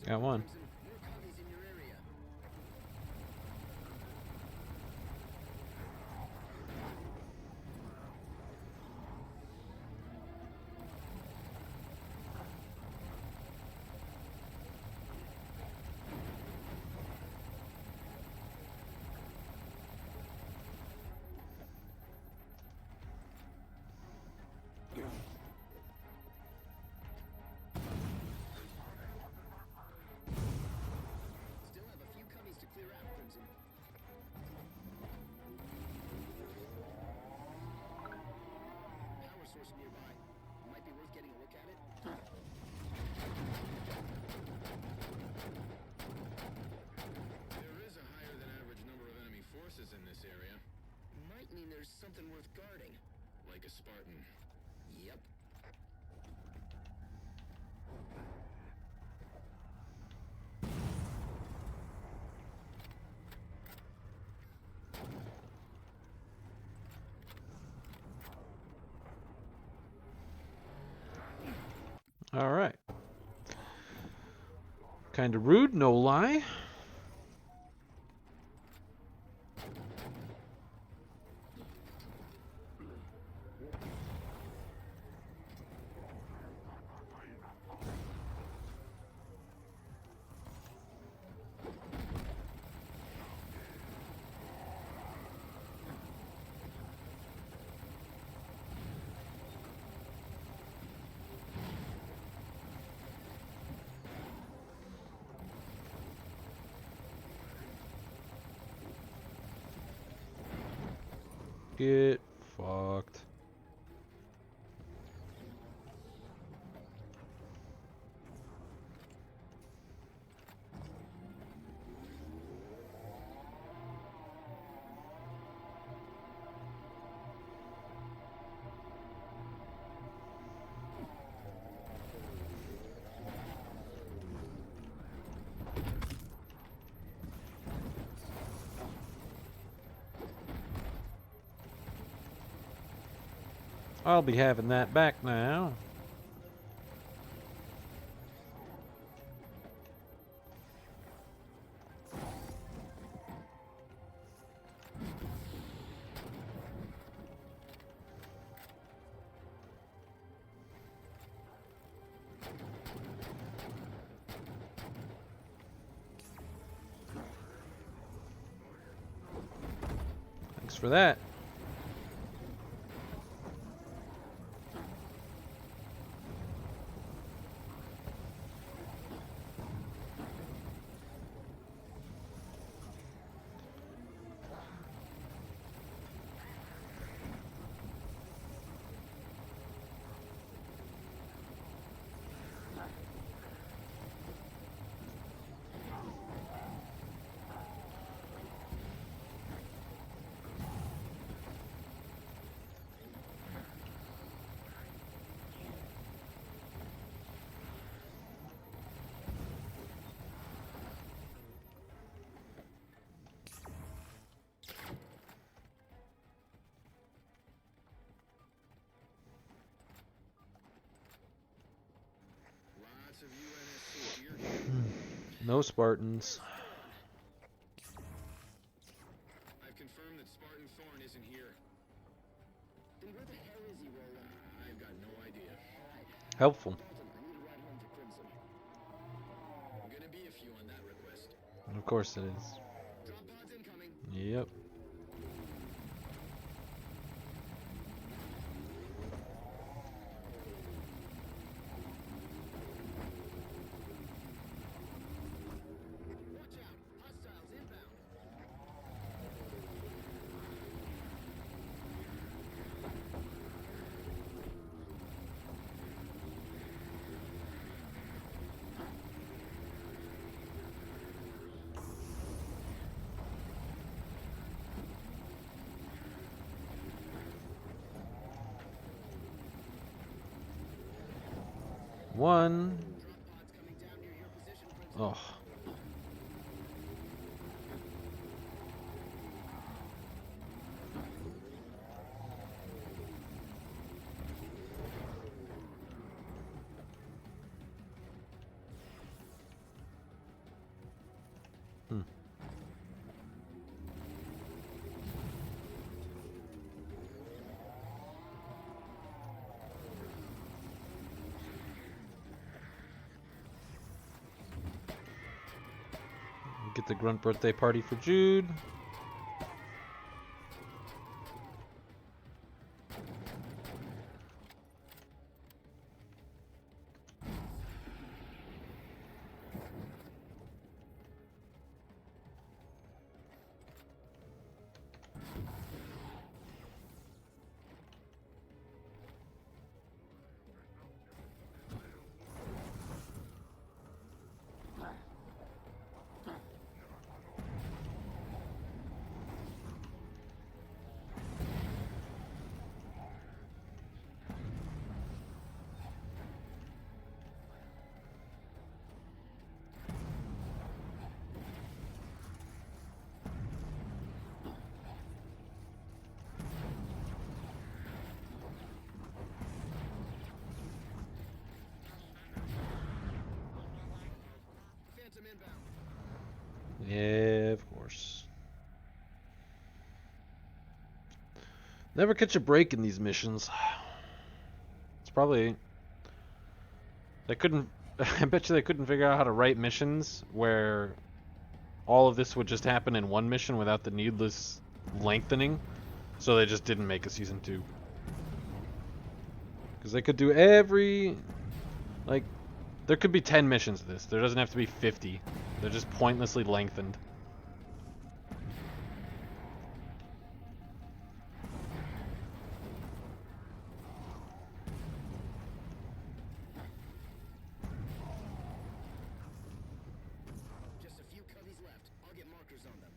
Got one. defenses in this area. Might mean there's something worth guarding. Like a Spartan. Yep. All right. Kind of rude, no lie. Get fucked. I'll be having that back now. Thanks for that. Lots of UNSC gear here. No Spartans. I've confirmed that Spartan Thorn isn't here. Then where the hell is he, Roland? I've got no idea. Helpful. Dalton, I need a ride home to Crimson. Gonna be a few on that request. Of course it is. Drop pods incoming. Yep. Watch out. Hostiles inbound. One. Oh. Get the grunt birthday party for Jude. Yeah, of course. Never catch a break in these missions. It's probably... They couldn't... I bet you they couldn't figure out how to write missions where all of this would just happen in one mission without the needless lengthening. So they just didn't make a season 2. Because they could do every... Like, there could be 10 missions of this. There doesn't have to be 50. They're just pointlessly lengthened. Just a few coveys left. I'll get markers on them.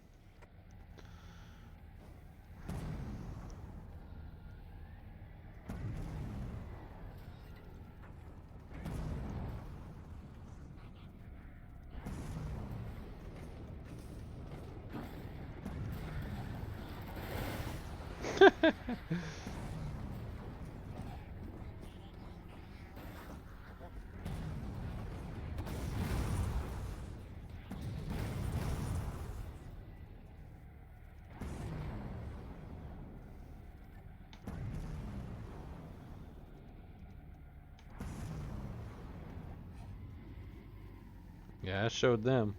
Yeah, I showed them.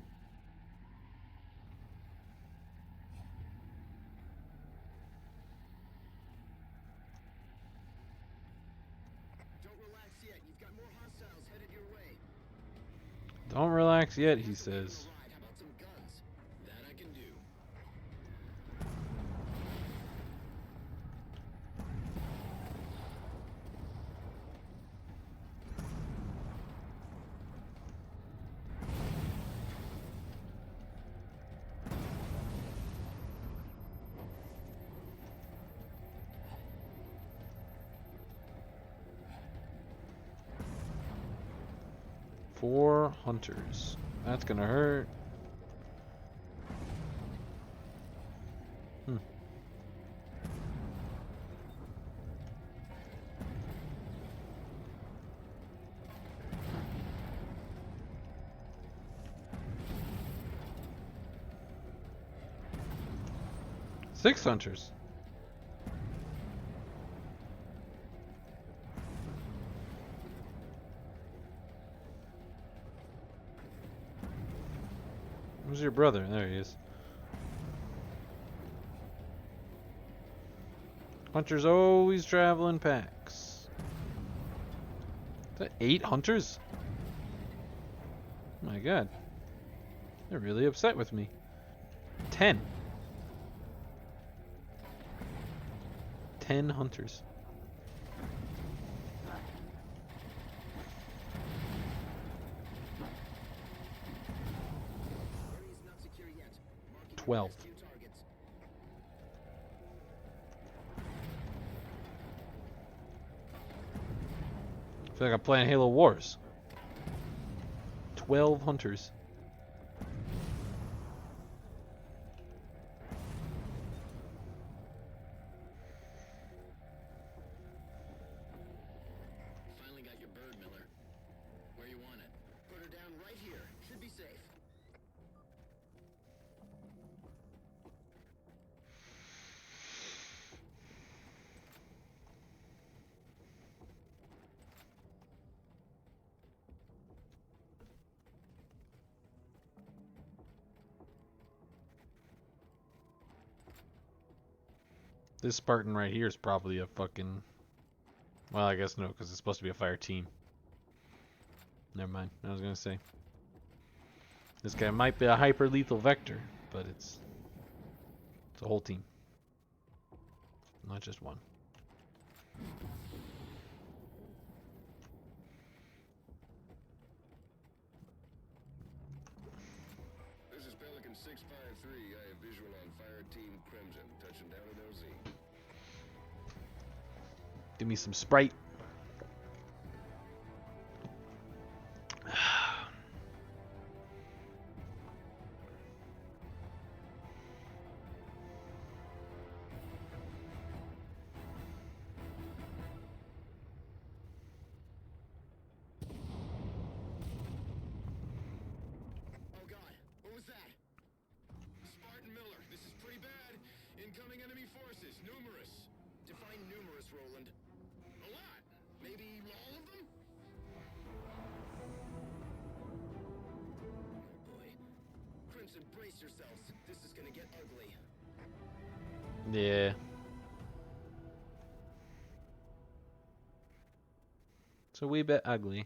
Don't relax yet. You've got more hostiles headed your way. Don't relax yet, he says. How about some guns? That I can do. Four hunters. That's gonna hurt. Hmm. Six hunters. Where's your brother? There he is. Hunters always travel in packs. Is that 8 hunters? Oh my god. They're really upset with me. 10. 10 hunters. Area's not secure yet. Marking 12. few targets. I feel like I'm playing Halo Wars. 12 hunters. Finally got your bird, Miller. Where you want it? Put her down right here. Should be safe. This Spartan right here is probably a fucking... Well, I guess no, because it's supposed to be a fire team. Never mind. I was gonna say. This guy might be a hyper lethal vector, but it's a whole team. Not just one. This is Pelican 653. I have visual on Fire Team Crimson. Touching down at OZ. Give me some Sprite. Oh god, what was that? Incoming enemy forces, numerous. Define numerous, Roland. A lot. Maybe all of them? Oh boy. Crimson, brace yourselves. This is gonna get ugly. Yeah. It's a wee bit ugly.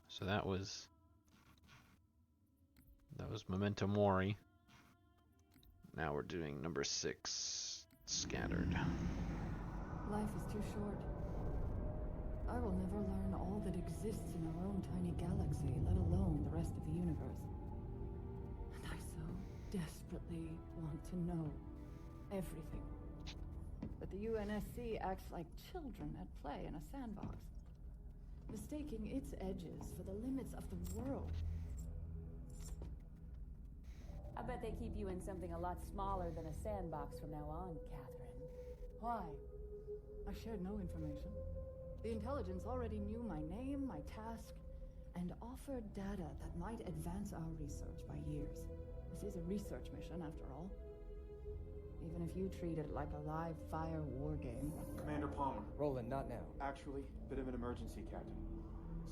So that was Memento Mori. Now we're doing number 6, Scattered. Life is too short. I will never learn all that exists in our own tiny galaxy, let alone the rest of the universe. And I so desperately want to know everything. But the UNSC acts like children at play in a sandbox, mistaking its edges for the limits of the world. I bet they keep you in something a lot smaller than a sandbox from now on, Catherine. Why? I shared no information. The intelligence already knew my name, my task, and offered data that might advance our research by years. This is a research mission, after all. Even if you treat it like a live fire war game. Commander Palmer. Roland, not now. Actually, bit of an emergency, Captain.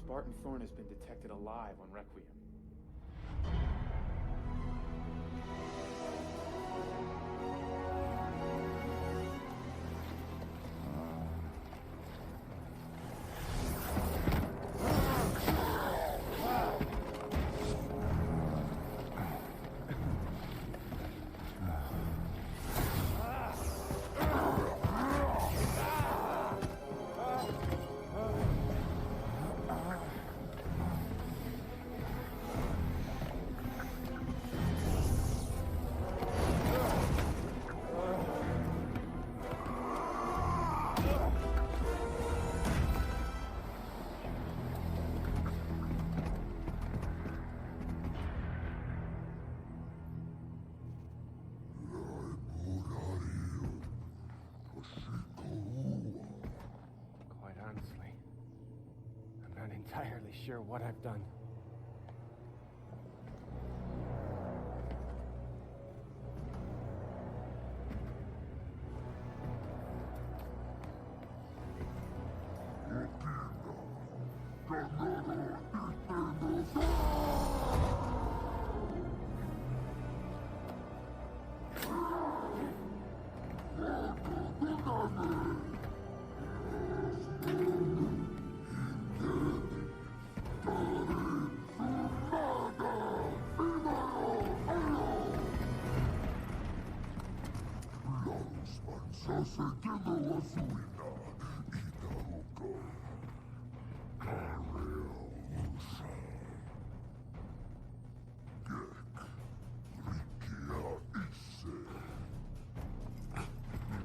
Spartan Thorn has been detected alive on Requiem. Quite honestly, I'm not entirely sure what I've done.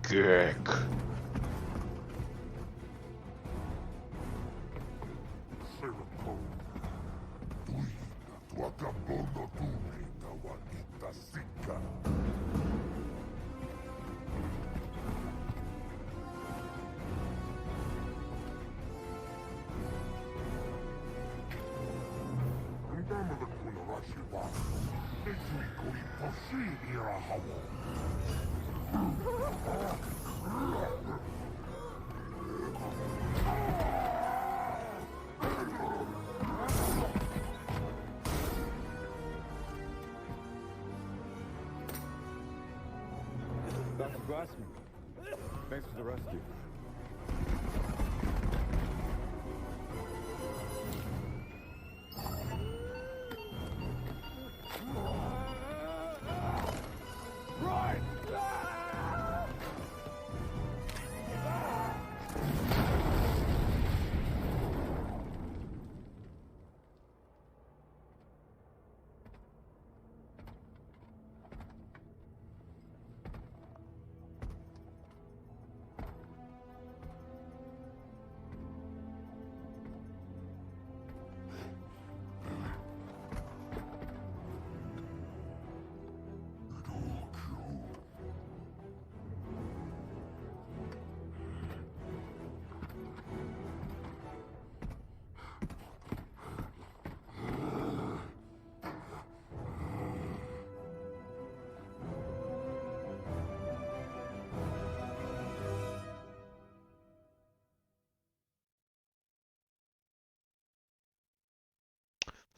Gek. Dr. Glassman, thanks for the rescue. Right!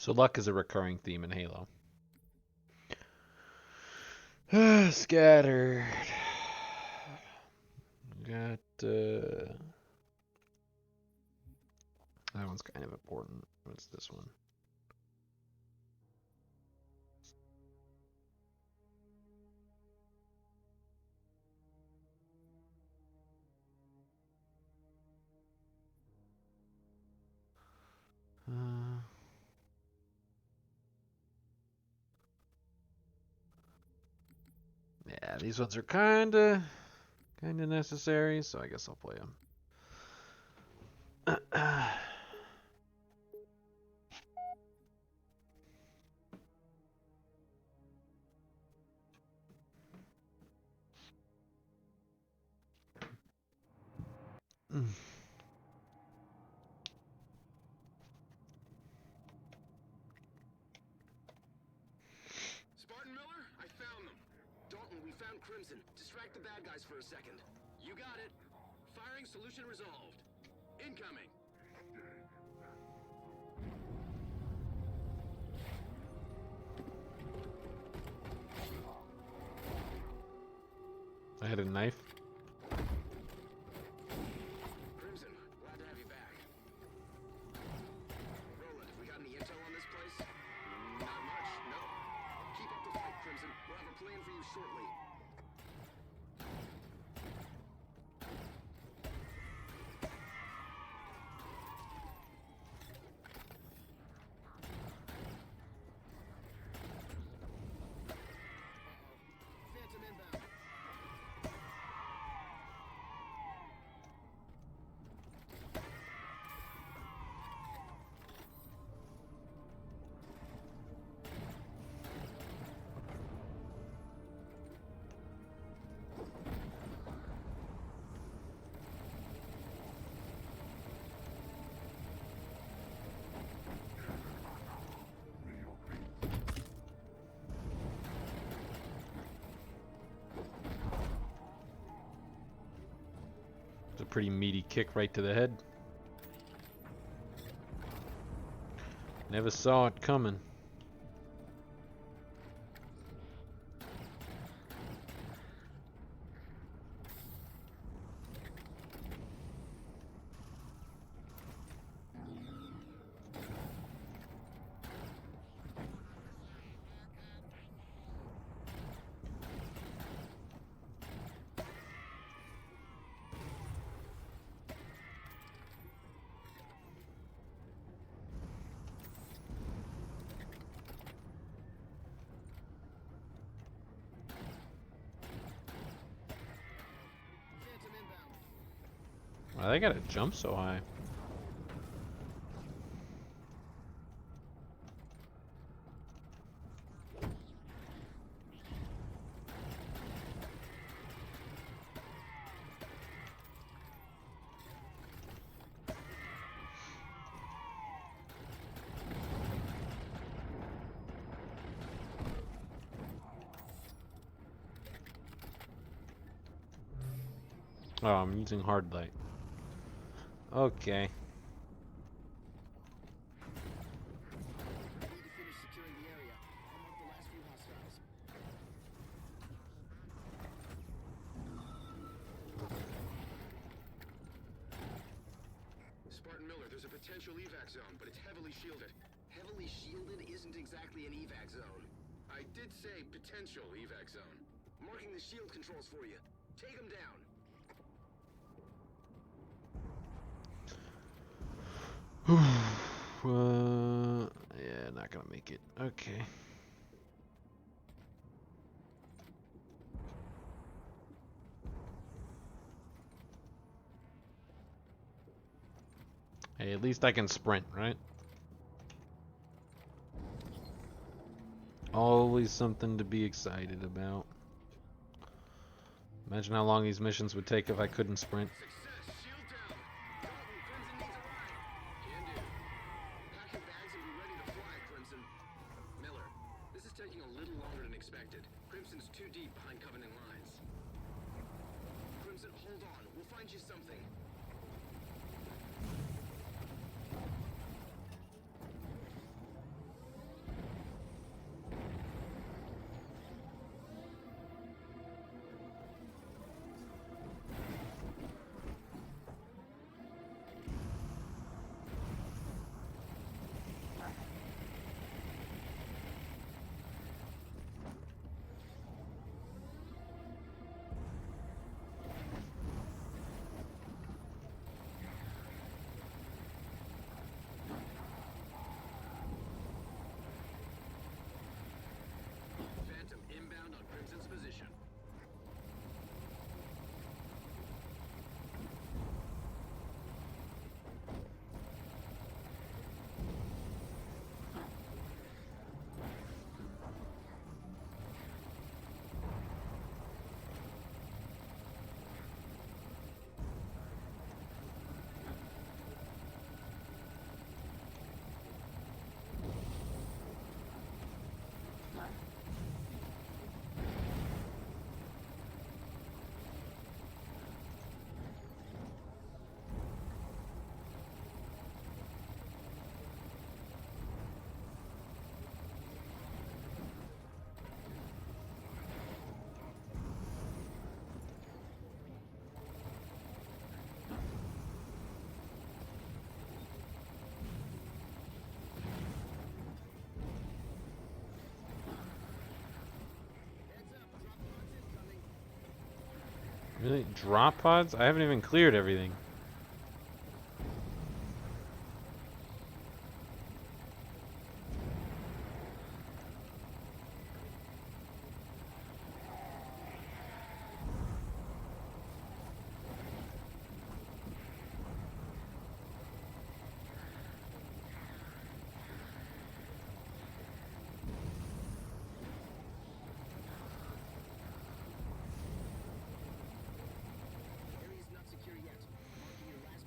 So luck is a recurring theme in Halo. Scattered. Got that one's kind of important. What's this one? Yeah, these ones are kinda necessary, so I guess I'll play them. Spartan Miller, I found them. Dalton, we found Crimson. Distract the bad guys for a second. You got it. Firing solution resolved. Incoming. I had a knife. Crimson, glad to have you back. Roland, we got any intel on this place? Not much, no. Keep up the fight, Crimson. We'll have a plan for you shortly. Phantom inbound. It's a pretty meaty kick right to the head. Never saw it coming. Why they gotta jump so high? Oh, I'm using hard light. Okay. Spartan Miller, there's a potential evac zone, but it's heavily shielded. Heavily shielded isn't exactly an evac zone. I did say potential evac zone. Marking the shield controls for you. Take them down. Yeah, not gonna make it. Okay. Hey, at least I can sprint, right? Always something to be excited about. Imagine how long these missions would take if I couldn't sprint. Taking a little longer than expected. Crimson's too deep behind Covenant lines. Crimson, hold on. We'll find you something. Really? Drop pods? I haven't even cleared everything.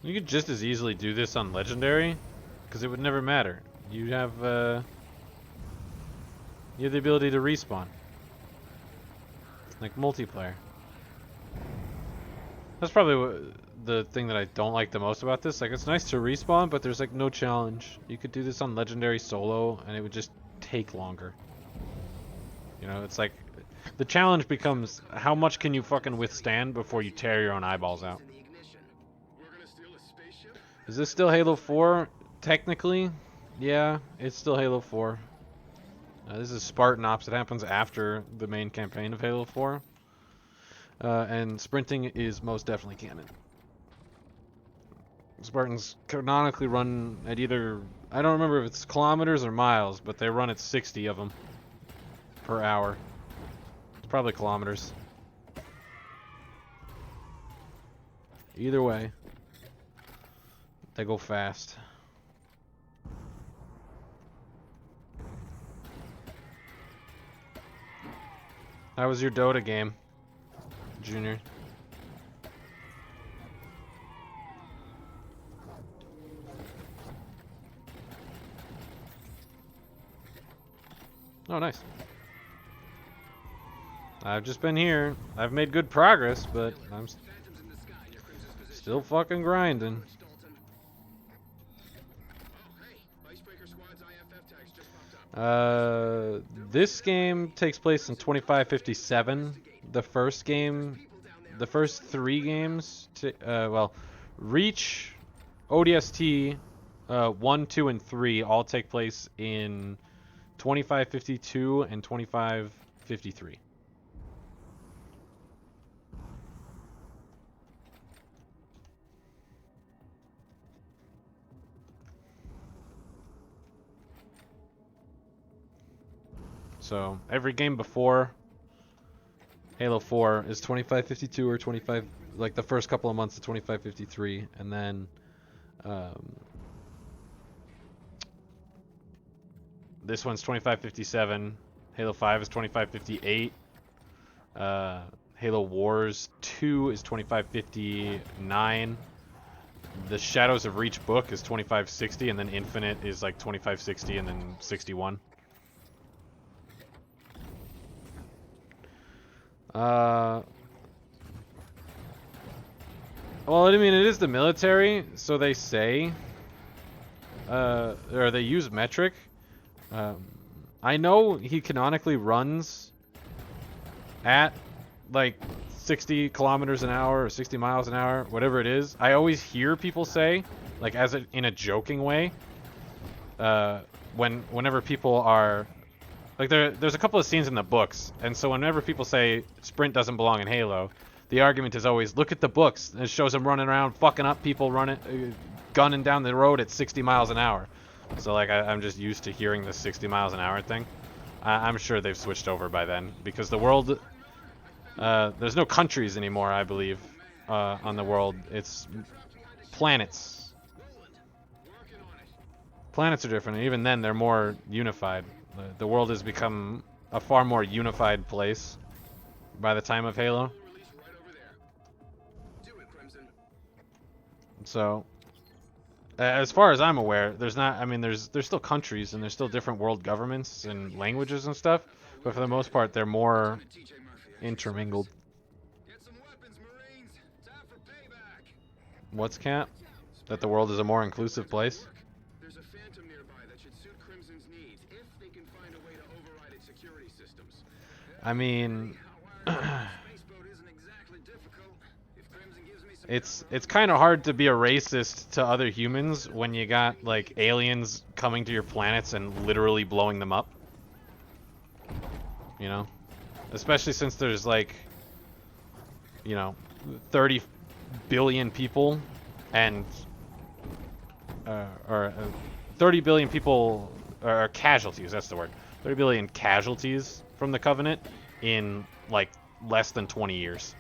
You could just as easily do this on Legendary, because it would never matter. You have the ability to respawn, like multiplayer. That's probably the thing that I don't like the most about this. Like, it's nice to respawn, but there's like no challenge. You could do this on Legendary solo, and it would just take longer. You know, it's like the challenge becomes how much can you fucking withstand before you tear your own eyeballs out. Is this still Halo 4? Technically, yeah, it's still Halo 4. This is Spartan Ops. It happens after the main campaign of Halo 4. And sprinting is most definitely canon. Spartans canonically run at either, I don't remember if it's kilometers or miles, but they run at 60 of them per hour. It's probably kilometers. Either way. They go fast. How was your Dota game, Junior? Oh, nice. I've just been here. I've made good progress, but I'm still fucking grinding. This game takes place in 2557. The first three games, well, Reach, ODST, 1, 2, and 3 all take place in 2552 and 2553. So every game before Halo 4 is 2552 or 25, like the first couple of months of 2553, and then this one's 2557. Halo 5 is 2558. Halo Wars 2 is 2559. The Shadows of Reach book is 2560, and then Infinite is like 2560 and then 61. Well, I mean, it is the military, so they say, or they use metric. I know he canonically runs at like 60 kilometers an hour or 60 miles an hour, whatever it is. I always hear people say, like in a joking way, whenever people are like there's a couple of scenes in the books, and so whenever people say sprint doesn't belong in Halo, the argument is always, look at the books. It shows them running around, fucking up people, gunning down the road at 60 miles an hour. So like I'm just used to hearing the 60 miles an hour thing. I'm sure they've switched over by then, because the world, there's no countries anymore, I believe, on the world. It's planets. Planets are different, and even then they're more unified. The world has become a far more unified place by the time of Halo. So, as far as I'm aware, there's not, I mean, there's still countries and there's still different world governments and languages and stuff, but for the most part, they're more intermingled. What's Cap? That the world is a more inclusive place? There's a Phantom nearby that should suit Crimson's needs if they can find a way to override its security systems. I mean, it's kind of hard to be a racist to other humans when you got like aliens coming to your planets and literally blowing them up. You know, especially since there's like, you know, 30 billion people and 30 billion people, or casualties, that's the word. 30 billion casualties from the Covenant in like less than 20 years.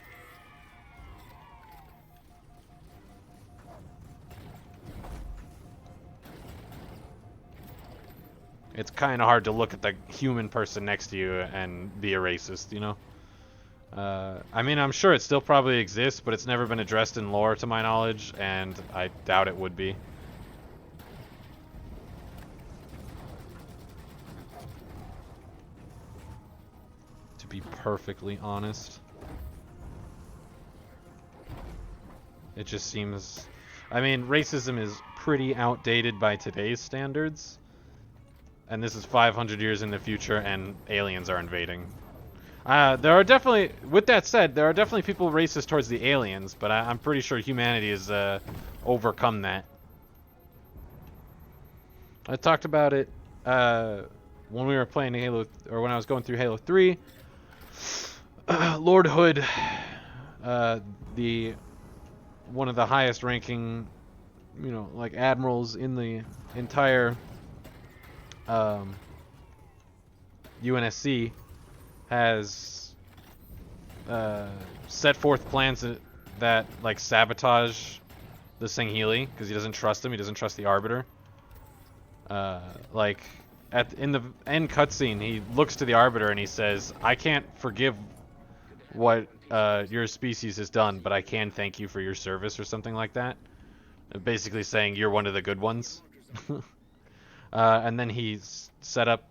It's kind of hard to look at the human person next to you and be a racist, you know? I mean, I'm sure it still probably exists, but it's never been addressed in lore to my knowledge, and I doubt it would be. To be perfectly honest. It just seems... I mean, racism is pretty outdated by today's standards. And this is 500 years in the future, and aliens are invading. There are definitely, with that said, there are definitely people racist towards the aliens, but I'm pretty sure humanity has overcome that. I talked about it when we were playing Halo, or when I was going through Halo 3. Lord Hood, one of the highest ranking, you know, like admirals in the entire UNSC, has set forth plans that like sabotage the Sangheili because he doesn't trust him. He doesn't trust the Arbiter. Like in the end cutscene, he looks to the Arbiter and he says, "I can't forgive what your species has done, but I can thank you for your service," or something like that. Basically saying you're one of the good ones. And then he's set up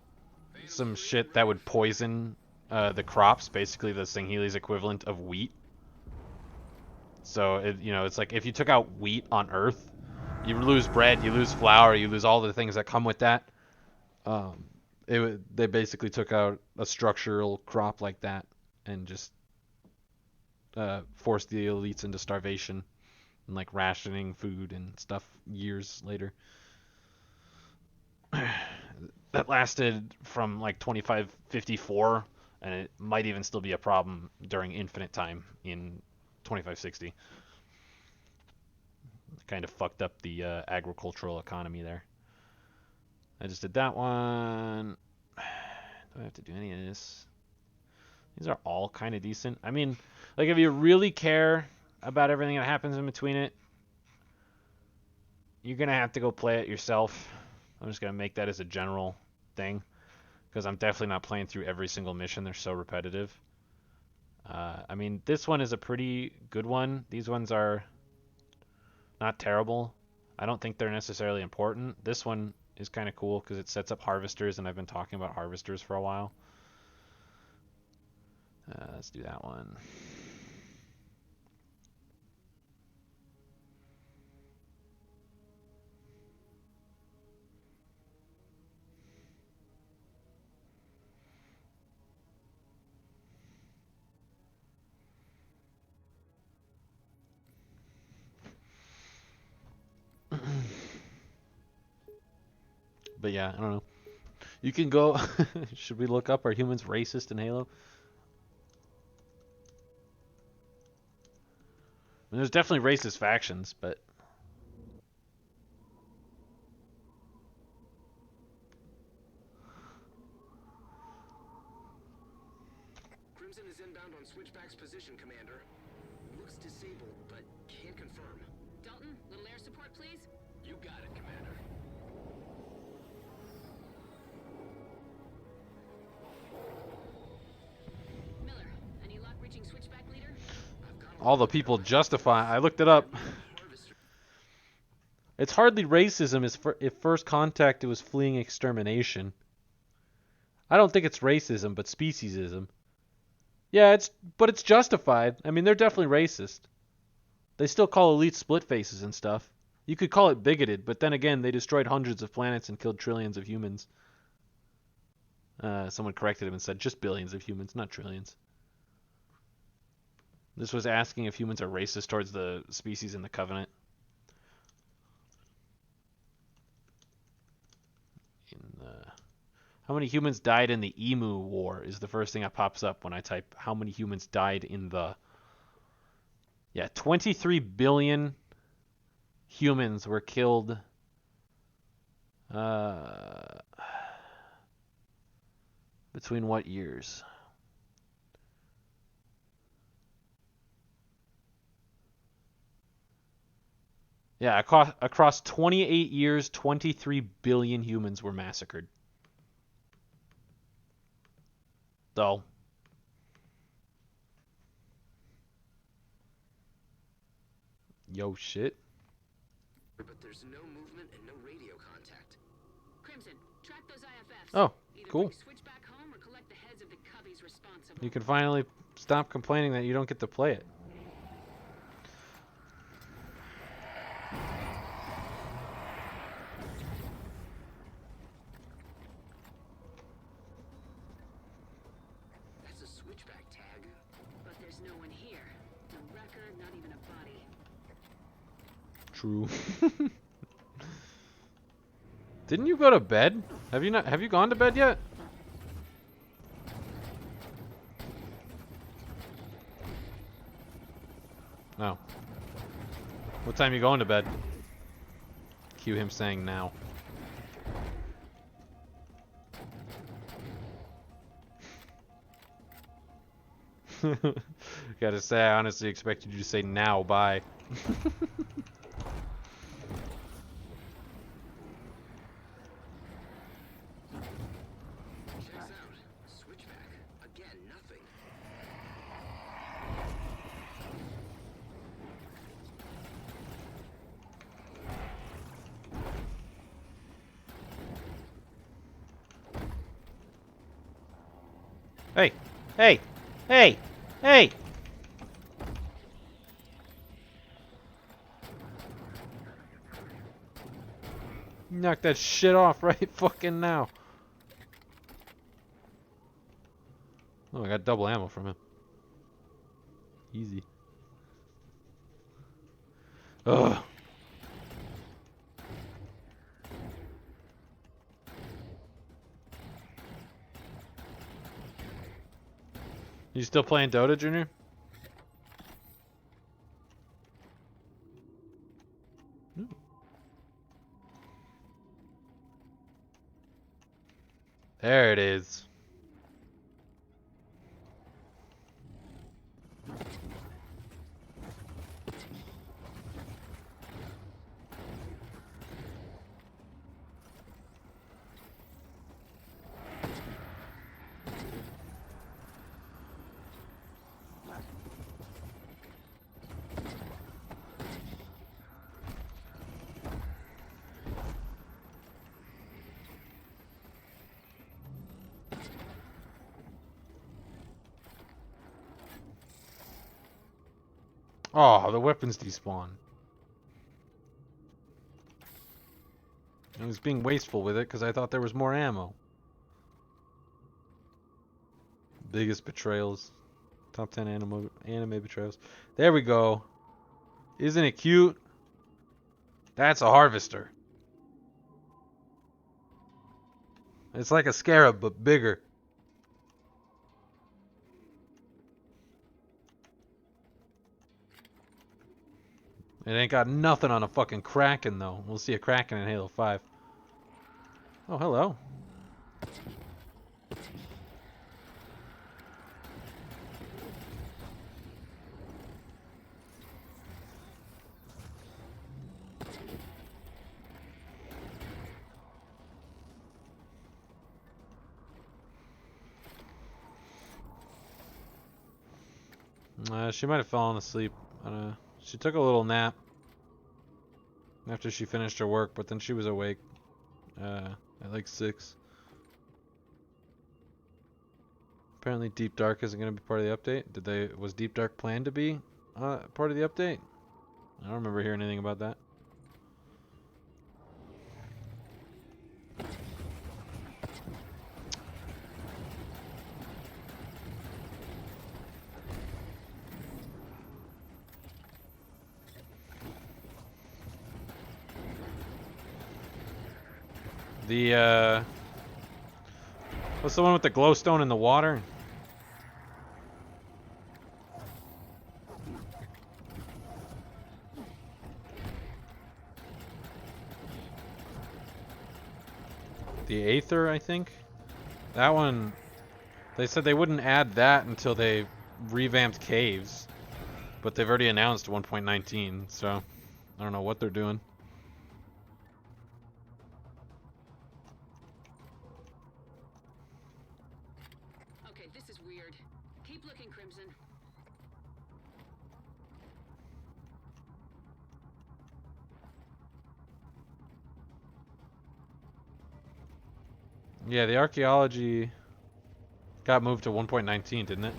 some shit that would poison the crops, basically the Sangheili's equivalent of wheat. So, it's like if you took out wheat on Earth, you lose bread, you lose flour, you lose all the things that come with that. They basically took out a structural crop like that and just forced the elites into starvation and like rationing food and stuff years later. That lasted from like 2554, and it might even still be a problem during Infinite Time in 2560. Kind of fucked up the agricultural economy there. I just did that one. Do I have to do any of this? These are all kind of decent. I mean, like if you really care about everything that happens in between it, you're going to have to go play it yourself. I'm just going to make that as a general thing, because I'm definitely not playing through every single mission. They're so repetitive. I mean, this one is a pretty good one. These ones are not terrible. I don't think they're necessarily important. This one is kind of cool because it sets up harvesters, and I've been talking about harvesters for a while. Let's do that one. But yeah, I don't know. You can go... Should we look up, are humans racist in Halo? I mean, there's definitely racist factions, but... Crimson is inbound on Switchback's position, Commander. Looks disabled, but can't confirm. Dalton, little air support, please. You got it, Commander. Miller, any luck reaching Switchback leader? All the people justify... I looked it up. It's hardly racism if First Contact it was fleeing extermination. I don't think it's racism, but speciesism. Yeah, but it's justified. I mean, they're definitely racist. They still call elites split faces and stuff. You could call it bigoted, but then again, they destroyed hundreds of planets and killed trillions of humans. Someone corrected him and said just billions of humans, not trillions. This was asking if humans are racist towards the species in the Covenant. How many humans died in the Emu War is the first thing that pops up when I type how many humans died in the... Yeah, 23 billion humans were killed. Between what years? Yeah, across 28 years, 23 billion humans were massacred. So, yo shit. But there's no movement and no radio contact. Crimson, track those IFFs. Oh, Either cool. bring Switch back home or collect the heads of the Cubbies responsible. You can finally stop complaining that you don't get to play it. That's a switchback tag. But there's no one here. No record, not even a body. True. Didn't you go to bed? Have you gone to bed yet? No. What time you going to bed? Cue him saying now. Gotta say, I honestly expected you to say now, bye. Checks out. Switchback. Again, nothing. Hey! Hey! Hey! Hey! Knock that shit off right fucking now. Oh, I got double ammo from him. Easy. Ugh. You still playing Dota, Junior? There it is. Oh, the weapons despawn. I was being wasteful with it because I thought there was more ammo. Biggest betrayals. Top 10 anime betrayals. There we go. Isn't it cute? That's a harvester. It's like a scarab, but bigger. It ain't got nothing on a fucking Kraken, though. We'll see a Kraken in Halo 5. Oh, hello. She might have fallen asleep. She took a little nap after she finished her work, but then she was awake at like 6. Apparently Deep Dark isn't going to be part of the update. Was Deep Dark planned to be part of the update? I don't remember hearing anything about that. What's the one with the glowstone in the water? The Aether, I think. That one, they said they wouldn't add that until they revamped Caves. But they've already announced 1.19, so I don't know what they're doing. Okay, this is weird. Keep looking, Crimson. Yeah, the archaeology got moved to 1.19, didn't it?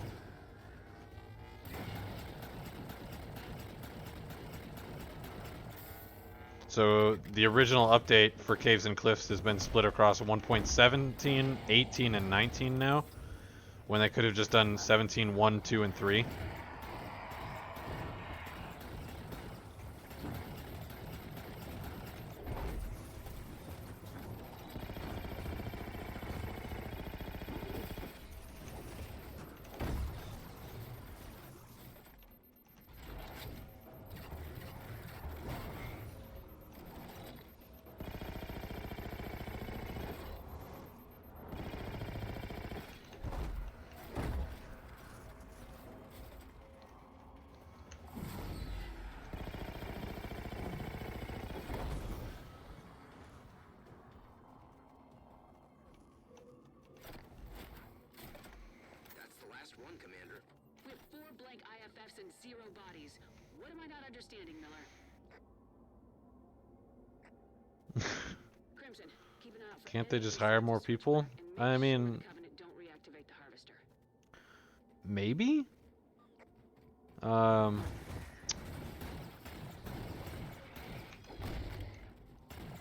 So the original update for Caves and Cliffs has been split across 1.17, 18, and 19 now, when they could have just done 17, 1, 2, and 3. That's the last one, Commander. We have 4 blank IFFs and 0 bodies. What am I not understanding, Miller? Crimson, keep an eye out for Can't they any just hire more people? I mean, Covenant don't reactivate the harvester. maybe?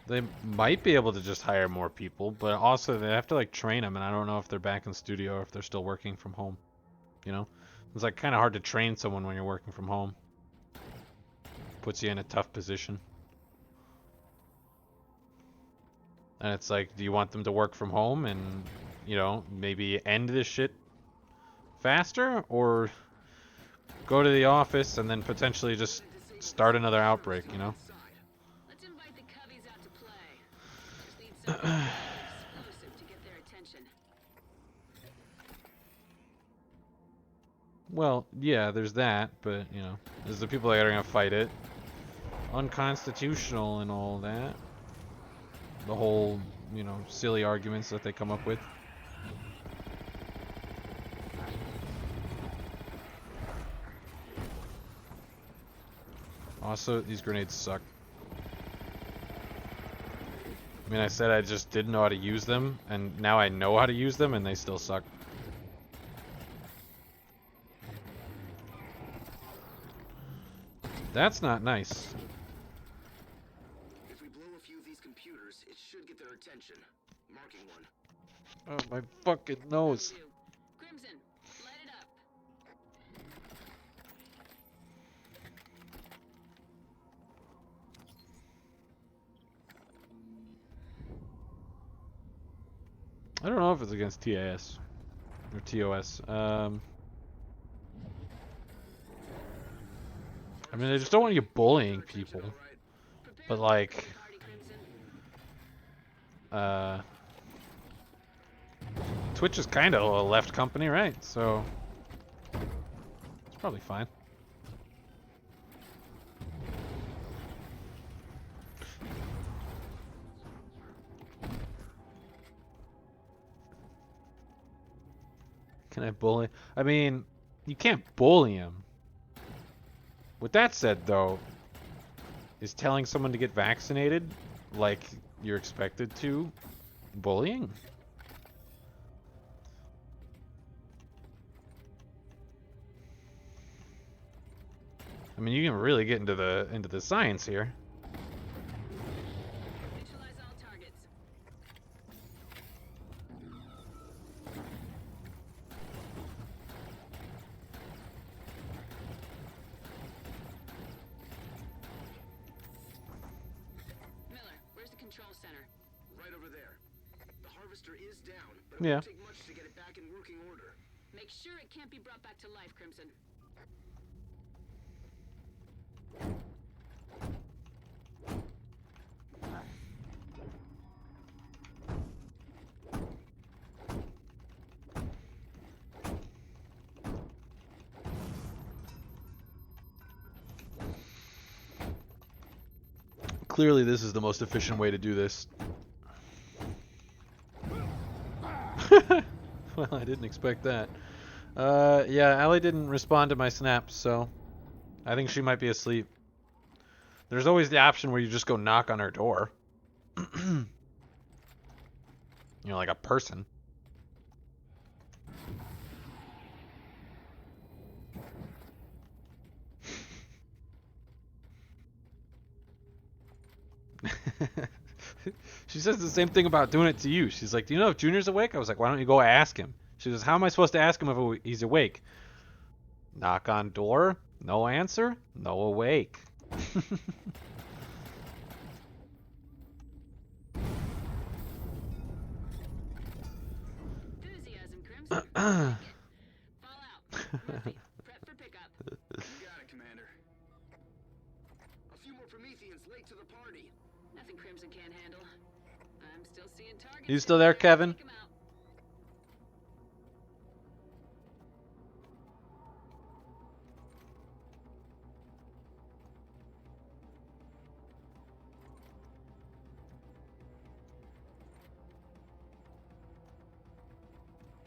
They might be able to just hire more people, but also they have to like train them, and I don't know if they're back in studio or if they're still working from home. You know? It's like kind of hard to train someone when you're working from home. Puts you in a tough position. And it's like, do you want them to work from home and, you know, maybe end this shit faster, or go to the office and then potentially just start another outbreak, you know? Let's invite the Coveys out to play. Just need something explosive to get their attention. Well, yeah, there's that, but, you know, there's the people that are gonna fight it. Unconstitutional and all that. The whole, you know, silly arguments that they come up with. Also, these grenades suck. I mean, I said I just didn't know how to use them, and now I know how to use them, and they still suck. That's not nice. If we blow a few of these computers, it should get their attention. Marking one. Oh, my fucking nose. Crimson, light it up. I don't know if it's against TAS or TOS. I mean, I just don't want you bullying people. But like, Twitch is kind of a left company, right? So it's probably fine. Can I bully? I mean, you can't bully him. With that said, though, is telling someone to get vaccinated like you're expected to bullying? I mean, you can really get into the science here. Neutralize all targets. Miller, where's the control center? Right over there. The harvester is down, but Yeah. it won't take much to get it back in working order. Make sure it can't be brought back to life, Crimson. Clearly, this is the most efficient way to do this. Well, I didn't expect that. Yeah, Allie didn't respond to my snaps, so I think she might be asleep. There's always the option where you just go knock on her door. You know, like a person. She says the same thing about doing it to you. She's like, do you know if Junior's awake? I was like, why don't you go ask him? She goes, how am I supposed to ask him if he's awake? Knock on door, no answer, no awake. Enthusiasm, Crimson. Fall out. Murphy, prep for pickup. Got it, Commander. A few more Prometheans late to the party. Nothing Crimson can't handle. I'm still seeing targets. You still there, Kevin? Take 'em out.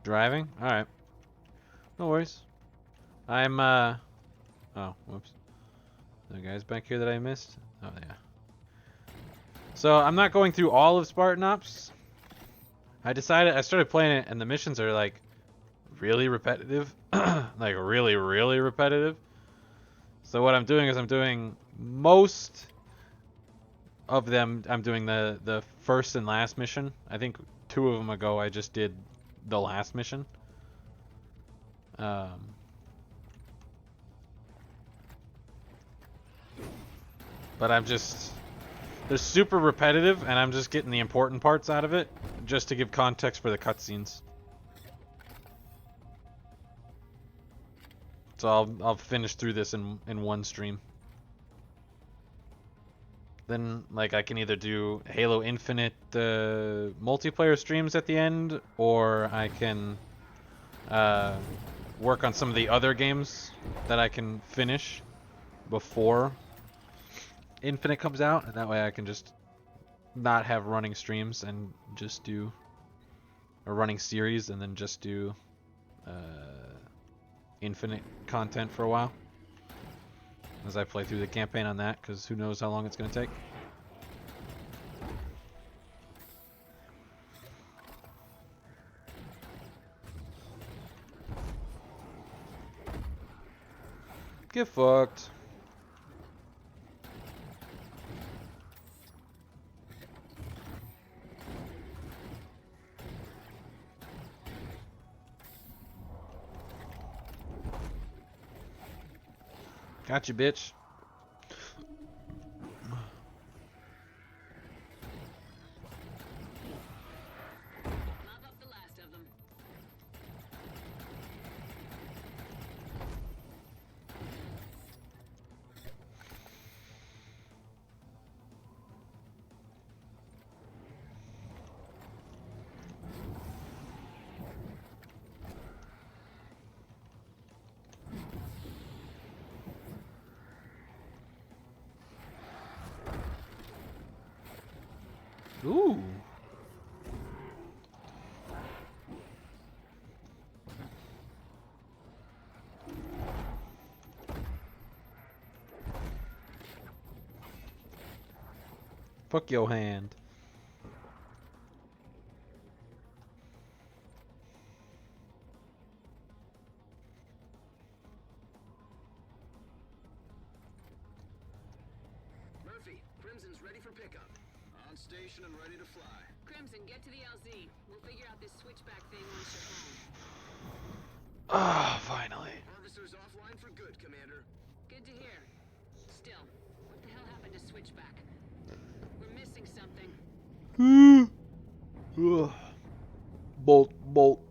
Driving? Alright. No worries. I'm, oh, whoops. The guys back here that I missed? Oh, yeah. So, I'm not going through all of Spartan Ops. I started playing it, and the missions are, like, really repetitive. Like, really, really repetitive. So what I'm doing is I'm doing most of them, I'm doing the first and last mission. I think 2 of them ago I just did the last mission. But I'm just... They're super repetitive, and I'm just getting the important parts out of it, just to give context for the cutscenes. So I'll finish through this in one stream. Then, like, I can either do Halo Infinite multiplayer streams at the end, or I can work on some of the other games that I can finish before Infinite comes out, and that way I can just not have running streams and just do a running series and then just do Infinite content for a while as I play through the campaign on that, because who knows how long it's going to take. Get fucked. Got you, bitch. Mop up the last of them. Ooh. Fuck your hand. Murphy, Crimson's ready for pickup. On station and ready to fly. Crimson, get to the LZ. We'll figure out this switchback thing once you're home. Ah, finally. Harvester's offline for good, Commander. Good to hear. Still, what the hell happened to switchback? We're missing something. Ugh. Bolt, bolt.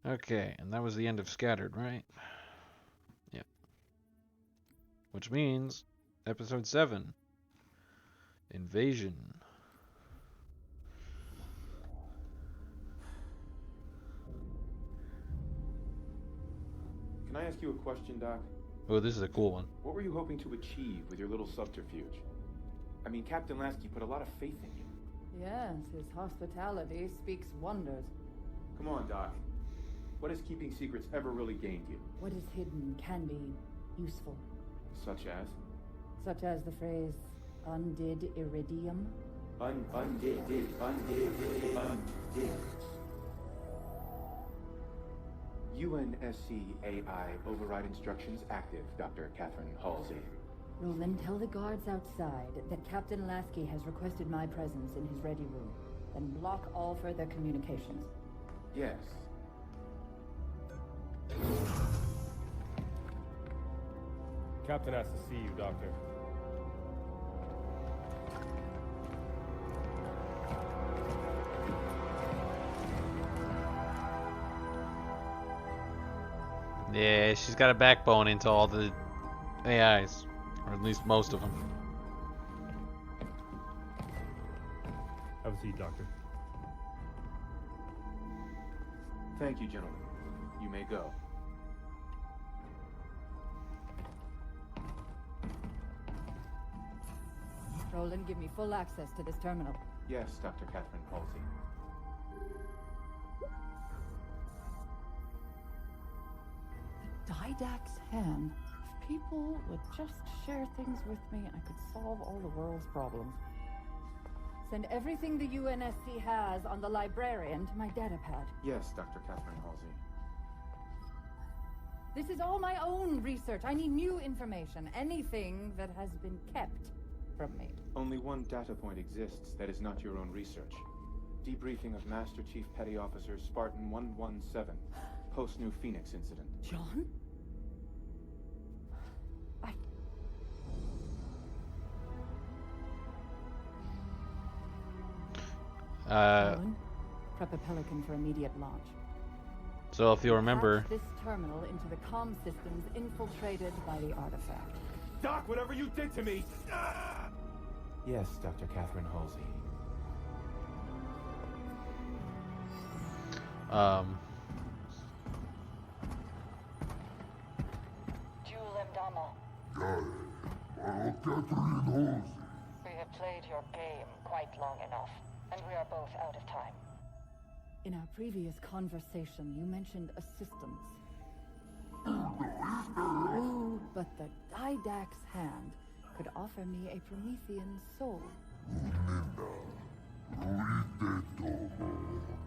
Okay, and that was the end of Scattered, right? Yep. Which means episode 7. Invasion. I ask you a question, Doc? Oh, this is a cool one. What were you hoping to achieve with your little subterfuge? I mean, Captain Lasky put a lot of faith in you. Yes, his hospitality speaks wonders. Come on, Doc. What has keeping secrets ever really gained you? What is hidden can be useful. Such as? Such as the phrase, undid iridium. Undid. UNSC AI override instructions active, Dr. Catherine Halsey. Roland, tell the guards outside that Captain Lasky has requested my presence in his ready room. Then block all further communications. Yes. Captain has to see you, Doctor. Yeah, she's got a backbone into all the AIs, or at least most of them. Have a seat, Doctor. Thank you, gentlemen. You may go. Roland, give me full access to this terminal. Yes, Dr. Catherine Halsey. Didac's hand. If people would just share things with me, I could solve all the world's problems. Send everything the UNSC has on the librarian to my datapad. Yes, Dr. Catherine Halsey. This is all my own research. I need new information. Anything that has been kept from me. Only one data point exists that is not your own research. Debriefing of Master Chief Petty Officer Spartan 117, post-New Phoenix incident. John? Roland, prep a Pelican for immediate launch. So if you remember, Patch this terminal into the comm systems infiltrated by the artifact. Doc, whatever you did to me! Yes, Dr. Catherine Halsey. Jewel Mdama. Catherine Halsey. We have played your game quite long enough, and we are both out of time. In our previous conversation, you mentioned assistance. Ooh, but the Didac's hand could offer me a Promethean soul.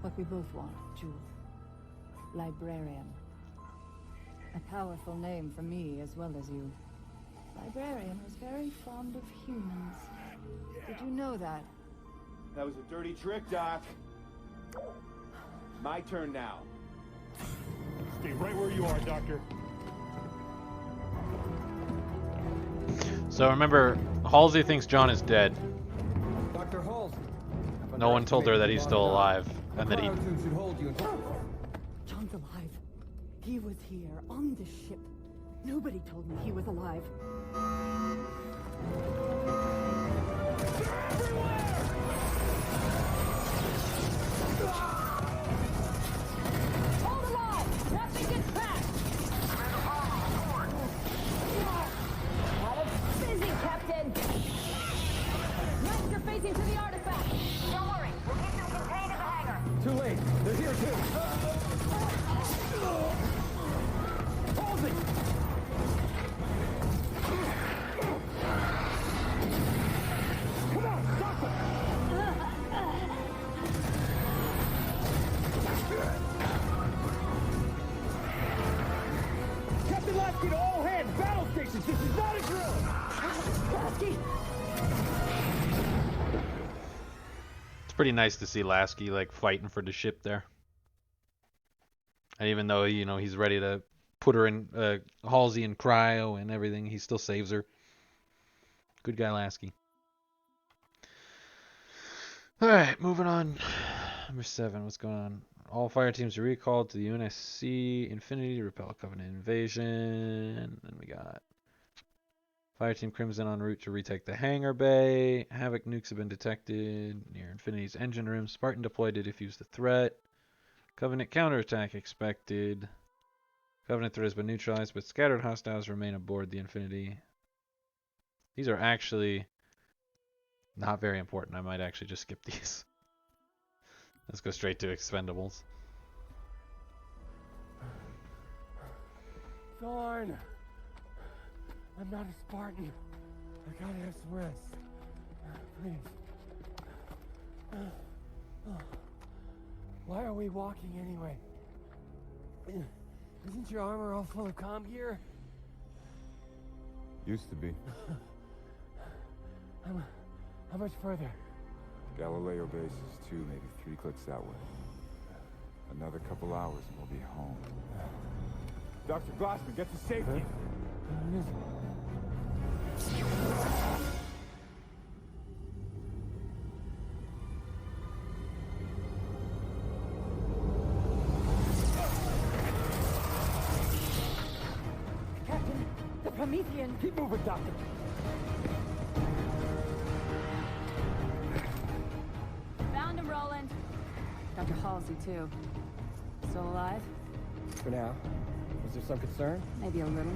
What we both want, Jewel. Librarian. A powerful name for me as well as you. Librarian was very fond of humans. Did you know that? That was a dirty trick, Doc. My turn now. Stay right where you are, Doctor. so remember, Halsey thinks John is dead. Dr. Halsey. No one told her that he's still alive, and that he. Should hold you until... John's alive. He was here on this ship. Nobody told me he was alive. Hold alive! Nothing gets past! Out of busy, Captain! Next, you're facing to the artifact! Don't worry, we'll keep them contained in the hangar. Too late. They're here too. Halsey! Come on, stop them! Captain Lasky to all hands! Battle stations! This is not a drill! Lasky! It's pretty nice to see Lasky like fighting for the ship there. And even though he's ready to put her in Halsey in cryo and everything, he still saves her. Good guy, Lasky. All right, moving on. Number 7. What's going on? All fire teams are recalled to the UNSC Infinity to repel Covenant invasion. Then we got Fire Team Crimson en route to retake the hangar bay. Havoc nukes have been detected near Infinity's engine room. Spartan deployed to defuse the threat. Covenant counterattack expected. Covenant threat has been neutralized, but scattered hostiles remain aboard the Infinity. These are actually not very important. I might actually just skip these. Let's go straight to Expendables. Thorn! I'm not a Spartan. I gotta have some rest. Please. Why are we walking anyway? Isn't your armor all full of comm gear? Used to be. How much further? Galileo base is 2, maybe 3 clicks that way. Another couple hours and we'll be home. Dr. Glassman, get to safety! Captain, the Promethean! Keep moving, Doctor! Found him, Roland. Dr. Halsey, too. Still alive? For now. Is there some concern? Maybe a little.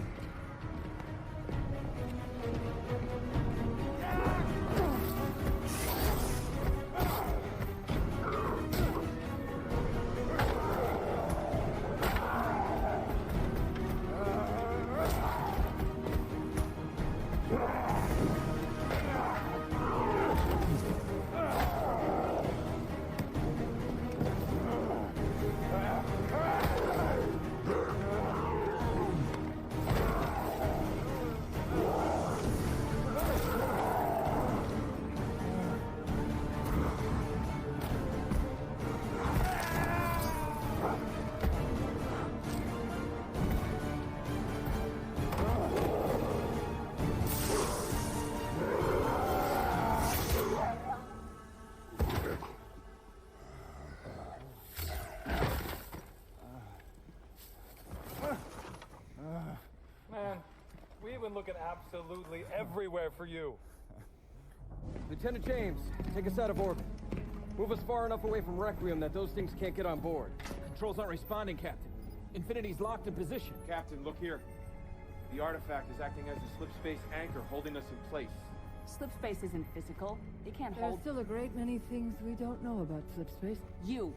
Man, we've been looking absolutely everywhere for you. Lieutenant James, take us out of orbit. Move us far enough away from Requiem that those things can't get on board. Controls aren't responding, Captain. Infinity's locked in position. Captain, look here. The artifact is acting as a slipspace anchor, holding us in place. Slipspace isn't physical. It can't There's hold... still a great many things we don't know about slipspace. You.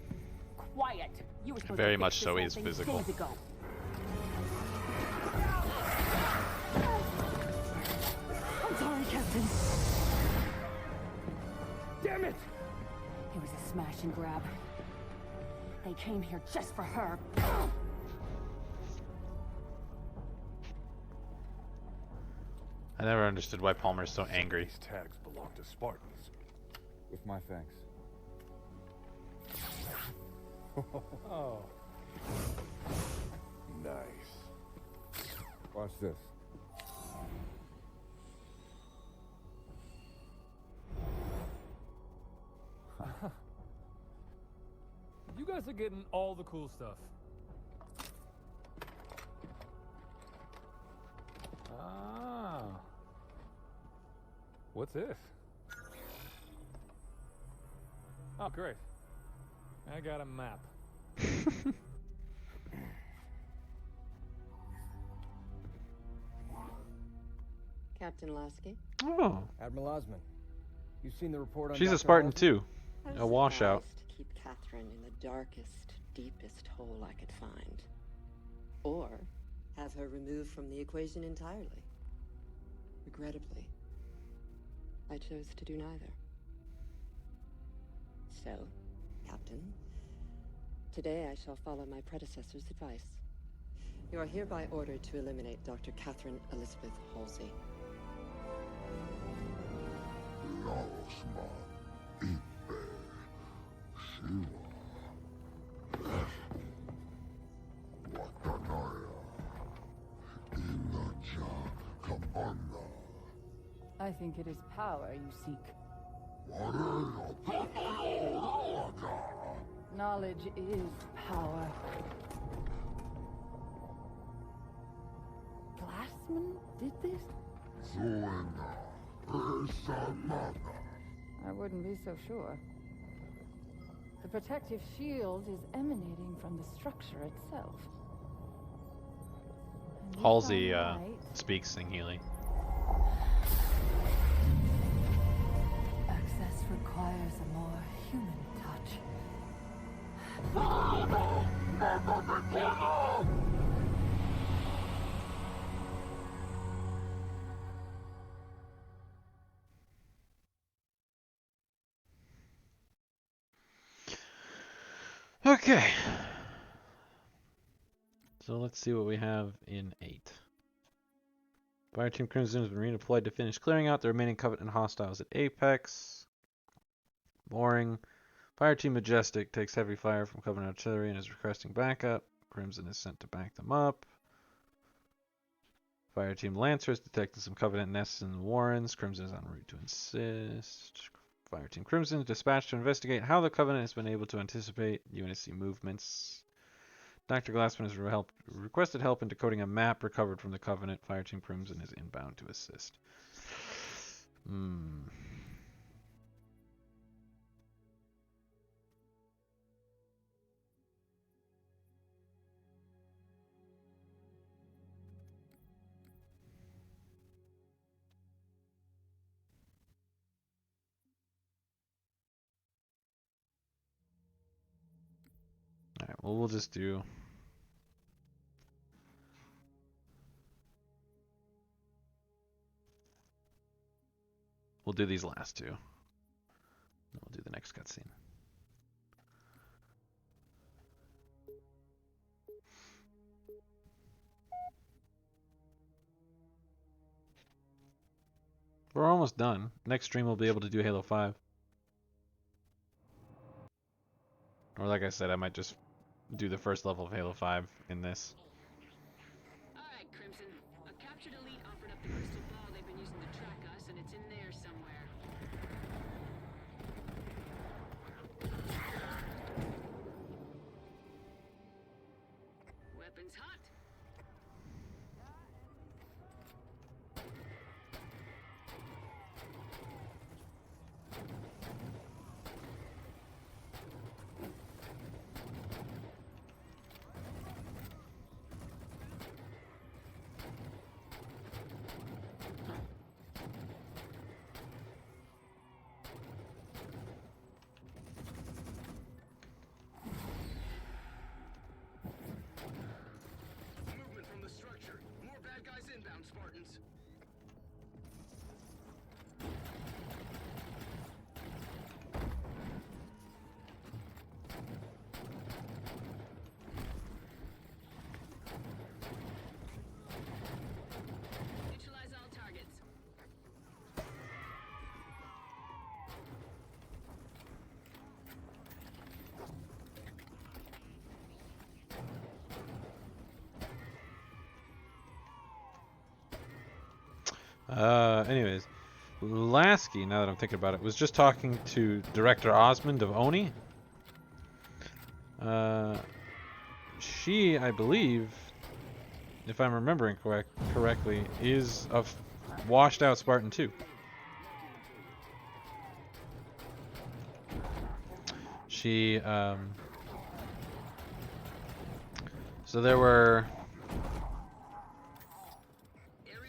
Quiet. You were supposed Very to fix much this so whole is thing physical. days ago. I'm sorry, Captain. Damn it! It was a smash and grab. They came here just for her. I never understood why Palmer's so angry. These tags belong to Spartans. With my thanks. Oh. Nice. Watch this. You guys are getting all the cool stuff. Ah. What's this? Oh, great. I got a map. Captain Lasky? Oh. Admiral Osman, you've seen the report on She's a Dr. Spartan Halsey? too. I was A washout. surprised to keep Catherine in the darkest, deepest hole I could find. Or have her removed from the equation entirely. Regrettably, I chose to do neither. So, Captain, today I shall follow my predecessor's advice. You are hereby ordered to eliminate Dr. Catherine Elizabeth Halsey. I think it is power you seek. Knowledge is power. Glassman did this? I wouldn't be so sure. The protective shield is emanating from the structure itself. Halsey speaks Singhili. Access requires a more human touch. Okay. So let's see what we have in 8. Fireteam Crimson has been redeployed to finish clearing out the remaining Covenant hostiles at Apex. Boring. Fireteam Majestic takes heavy fire from Covenant artillery and is requesting backup. Crimson is sent to back them up. Fireteam Lancer is detecting some Covenant nests in the Warrens. Crimson is en route to assist. Fireteam Crimson is dispatched to investigate how the Covenant has been able to anticipate UNSC movements. Dr. Glassman has requested help in decoding a map recovered from the Covenant. Fireteam Crimson is inbound to assist. Alright, well, we'll just do... We'll do these last two. Then we'll do the next cutscene. We're almost done. Next stream we'll be able to do Halo 5. Or like I said, I might just do the first level of Halo 5 in this. Alright, Crimson. A captured elite offered up the crystal ball they've been using to track us, and it's in there somewhere. Weapons hot. Inbound, Spartans. Neutralize all targets. Anyways, Lasky, now that I'm thinking about it, was just talking to Director Osmond of ONI. She, I believe, if I'm remembering correctly, is a washed out Spartan too. She, so there were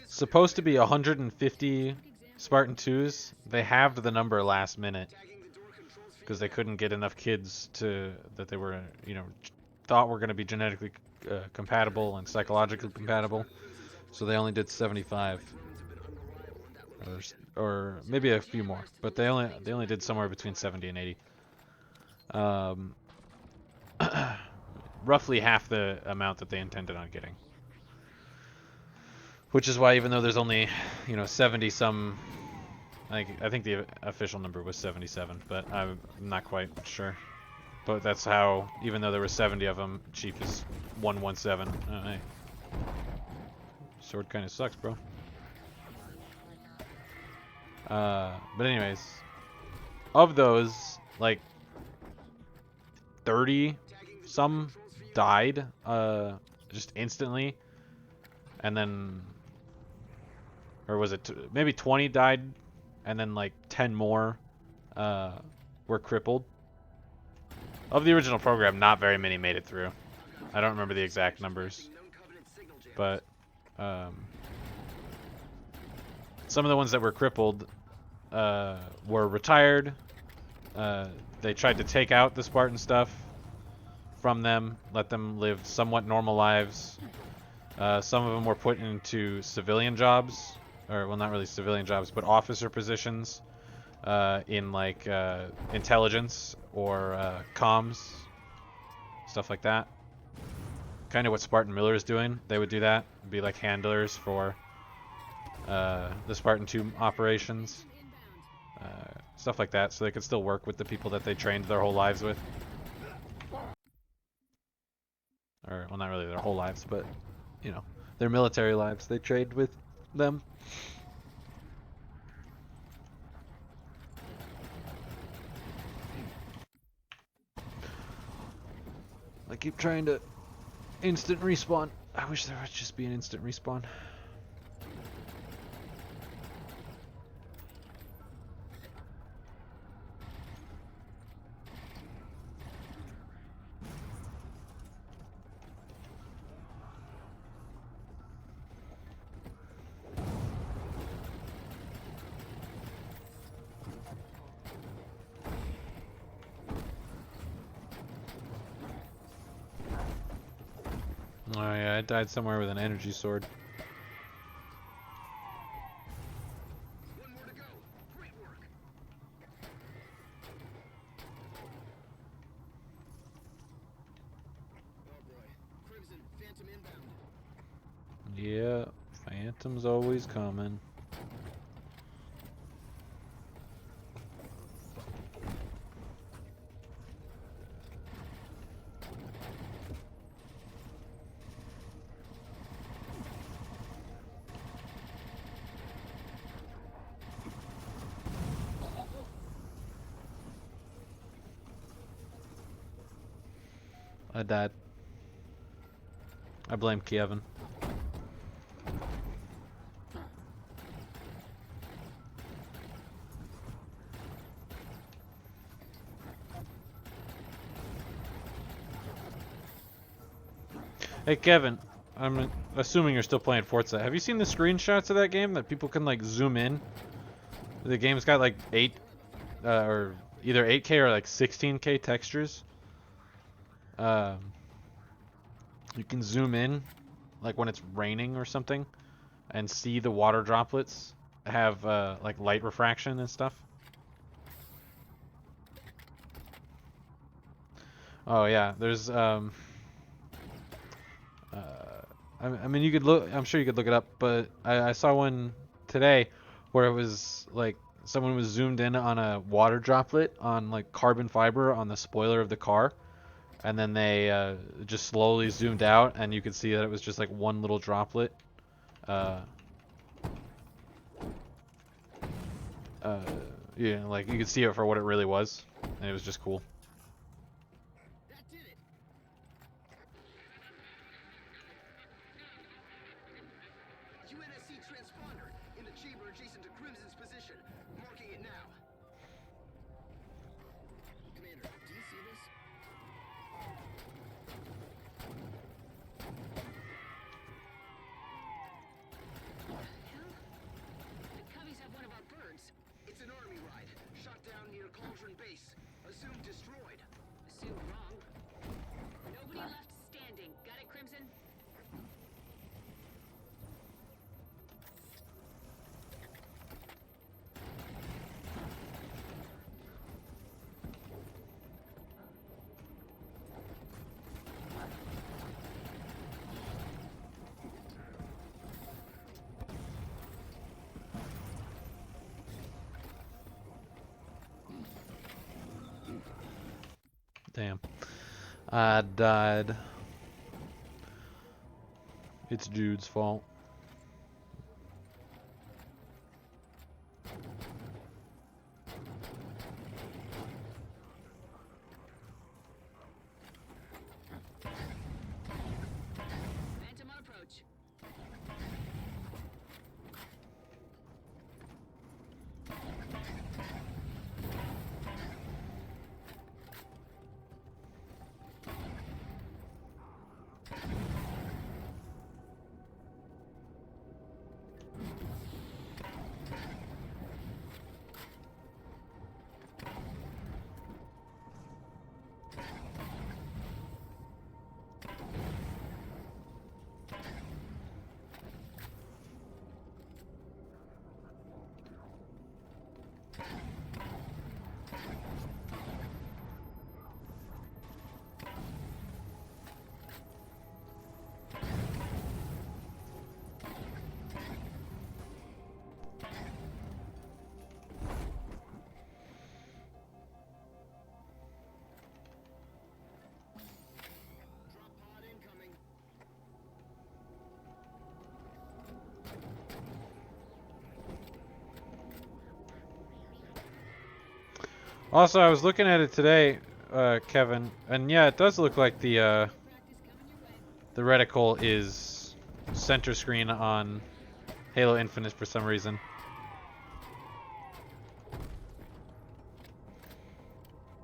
supposed to be 150 Spartan 2s. They halved the number last minute because they couldn't get enough kids that they were, thought were going to be genetically compatible and psychologically compatible. So they only did 75, or maybe a few more, but they only did somewhere between 70 and 80. Roughly half the amount that they intended on getting. Which is why, even though there's only, 70 some, I think the official number was 77, but I'm not quite sure. But that's how, even though there were 70 of them, Chief is 117. Hey. Sword kind of sucks, bro. But anyways, of those, like 30 some died just instantly, and then, or was it maybe 20 died, and then like 10 more were crippled. Of the original program, not very many made it through. I don't remember the exact numbers, but some of the ones that were crippled were retired. They tried to take out the Spartan stuff from them, let them live somewhat normal lives. Some of them were put into civilian jobs, or well, not really civilian jobs, but officer positions in like intelligence or comms, stuff like that. Kind of what Spartan Miller is doing. They would do that, be like handlers for the Spartan 2 operations, stuff like that, so they could still work with the people that they trained their whole lives with. Or, well, not really their whole lives, but, you know, their military lives. They trained with them. I keep trying to instant respawn. I wish there would just be an instant respawn. Oh yeah, I died somewhere with an energy sword. One more to go. Great work. Oh boy. Crimson, Phantom inbound. Yeah, Phantom's always coming. I died. I blame Kevin. Hey Kevin, I'm assuming you're still playing Forza. Have you seen the screenshots of that game that people can like zoom in? The game's got like 8 or either 8K or like 16K textures. You can zoom in like when it's raining or something and see the water droplets have like light refraction and stuff. Oh yeah, there's I mean you could look, I'm sure you could look it up, but I saw one today where it was like someone was zoomed in on a water droplet on like carbon fiber on the spoiler of the car, and then they just slowly zoomed out and you could see that it was just like one little droplet. Yeah, like you could see it for what it really was, and it was just cool. UNSC transponder in the chamber adjacent to Crimson's position. Marking it now. Commander, do you see this? What the hell? The Coveys have one of our birds. It's an army ride. Shot down near Cauldron Base. Assumed destroyed. Assumed wrong. Nobody left standing. Got it, Crimson? Damn. I died. It's Jude's fault. Phantom on approach. Also, I was looking at it today, Kevin, and yeah, it does look like the reticle is center screen on Halo Infinite for some reason.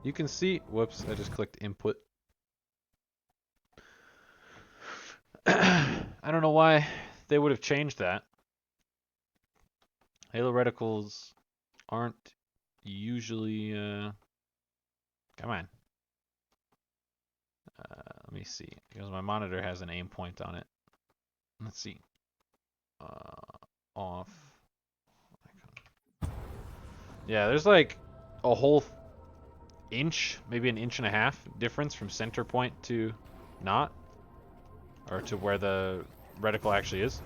You can see, whoops, I just clicked input. I don't know why they would have changed that. Halo reticles aren't usually, come on. Let me see, because my monitor has an aim point on it. Let's see. Off. Yeah, there's like a whole inch, maybe an inch and a half difference from center point to not, or to where the reticle actually is.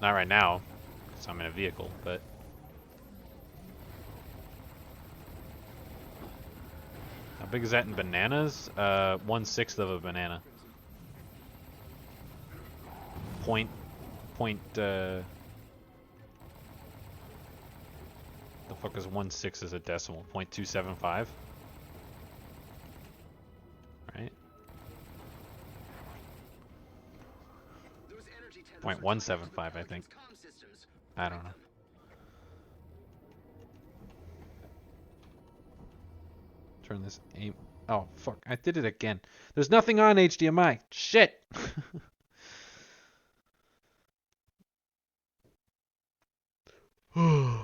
Not right now, because I'm in a vehicle, but... How big is that in bananas? 1/6 of a banana. The fuck is 1/6 as a decimal? 0.275? Right? 0.175, I think. I don't know. Turn this aim. Oh, fuck. I did it again. There's nothing on HDMI. Shit! Turn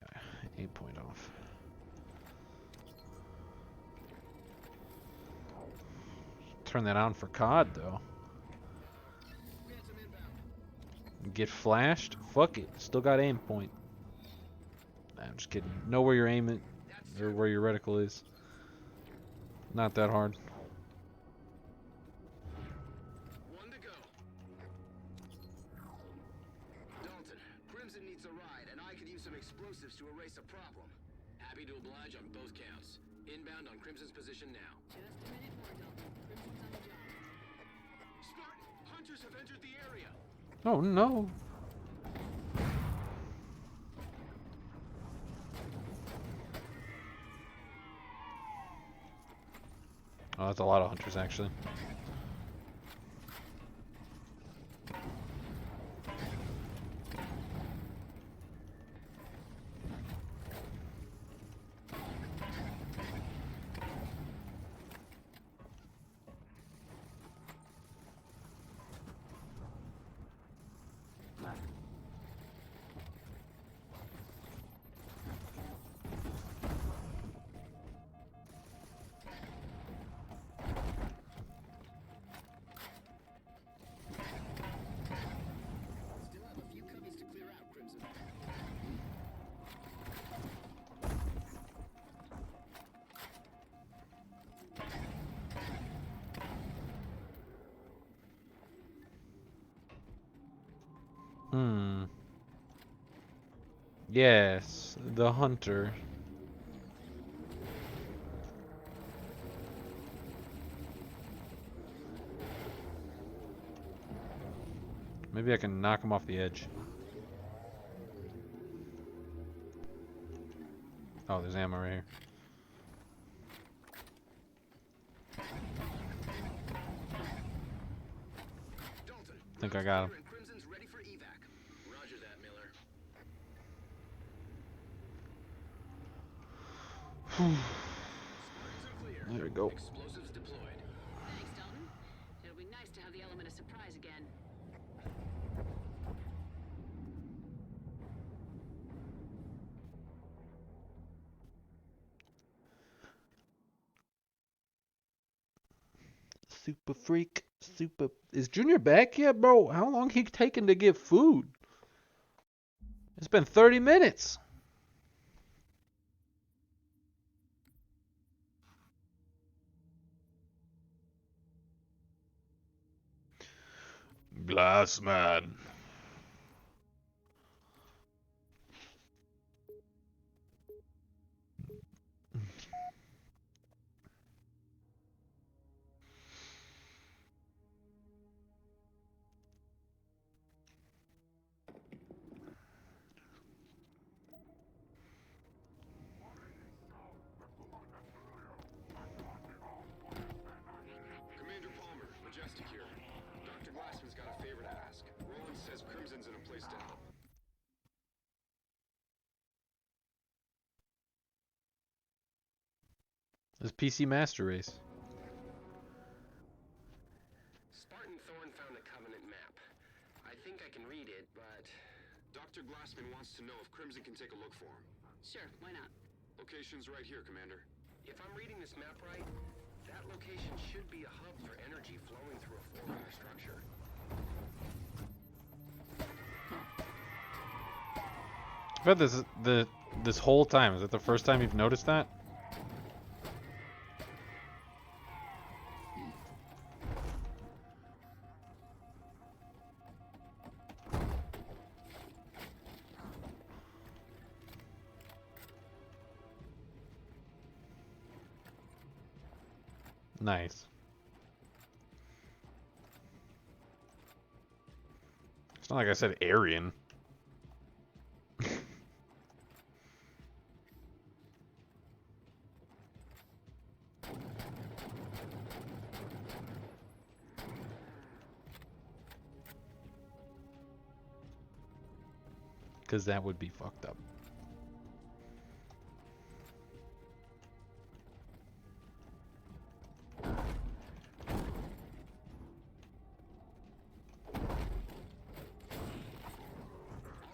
the aim point off. Turn that on for COD, though. Get flashed? Fuck it. Still got aim point. Nah, I'm just kidding. Know where your aim is, or where your reticle is. Not that hard. One to go. Dalton, Crimson needs a ride, and I could use some explosives to erase a problem. Happy to oblige on both counts. Inbound on Crimson's position now. Just a minute more, Dalton. Crimson's on the job. Spartan, hunters have entered the area. Oh no. Oh, that's a lot of hunters, actually. Still have a few coveys to clear out, Crimson. Yes, the hunter. Maybe I can knock him off the edge. Oh, there's ammo right here. I think I got him. Crimson's ready for evac. Roger that, Miller. There we go. Explosives deployed. Thanks, Dalton. It'll be nice to have the element of surprise again. Super freak. Super. Is Junior back yet, bro? How long he taking to get food? It's been 30 minutes. Glassman. Commander Palmer, Majestic here. Dr. Glassman's got a favor to ask. Roland says Crimson's in a place to help. This PC Master Race. Spartan Thorn found the Covenant map. I think I can read it, but Dr. Glassman wants to know if Crimson can take a look for him. Sure, why not? Location's right here, Commander. If I'm reading this map right, that location should be a hub for energy flowing through a four-layer structure. I bet this whole time. Is that the first time you've noticed that? Nice. It's not like I said Aryan. Because that would be fucked up. I'll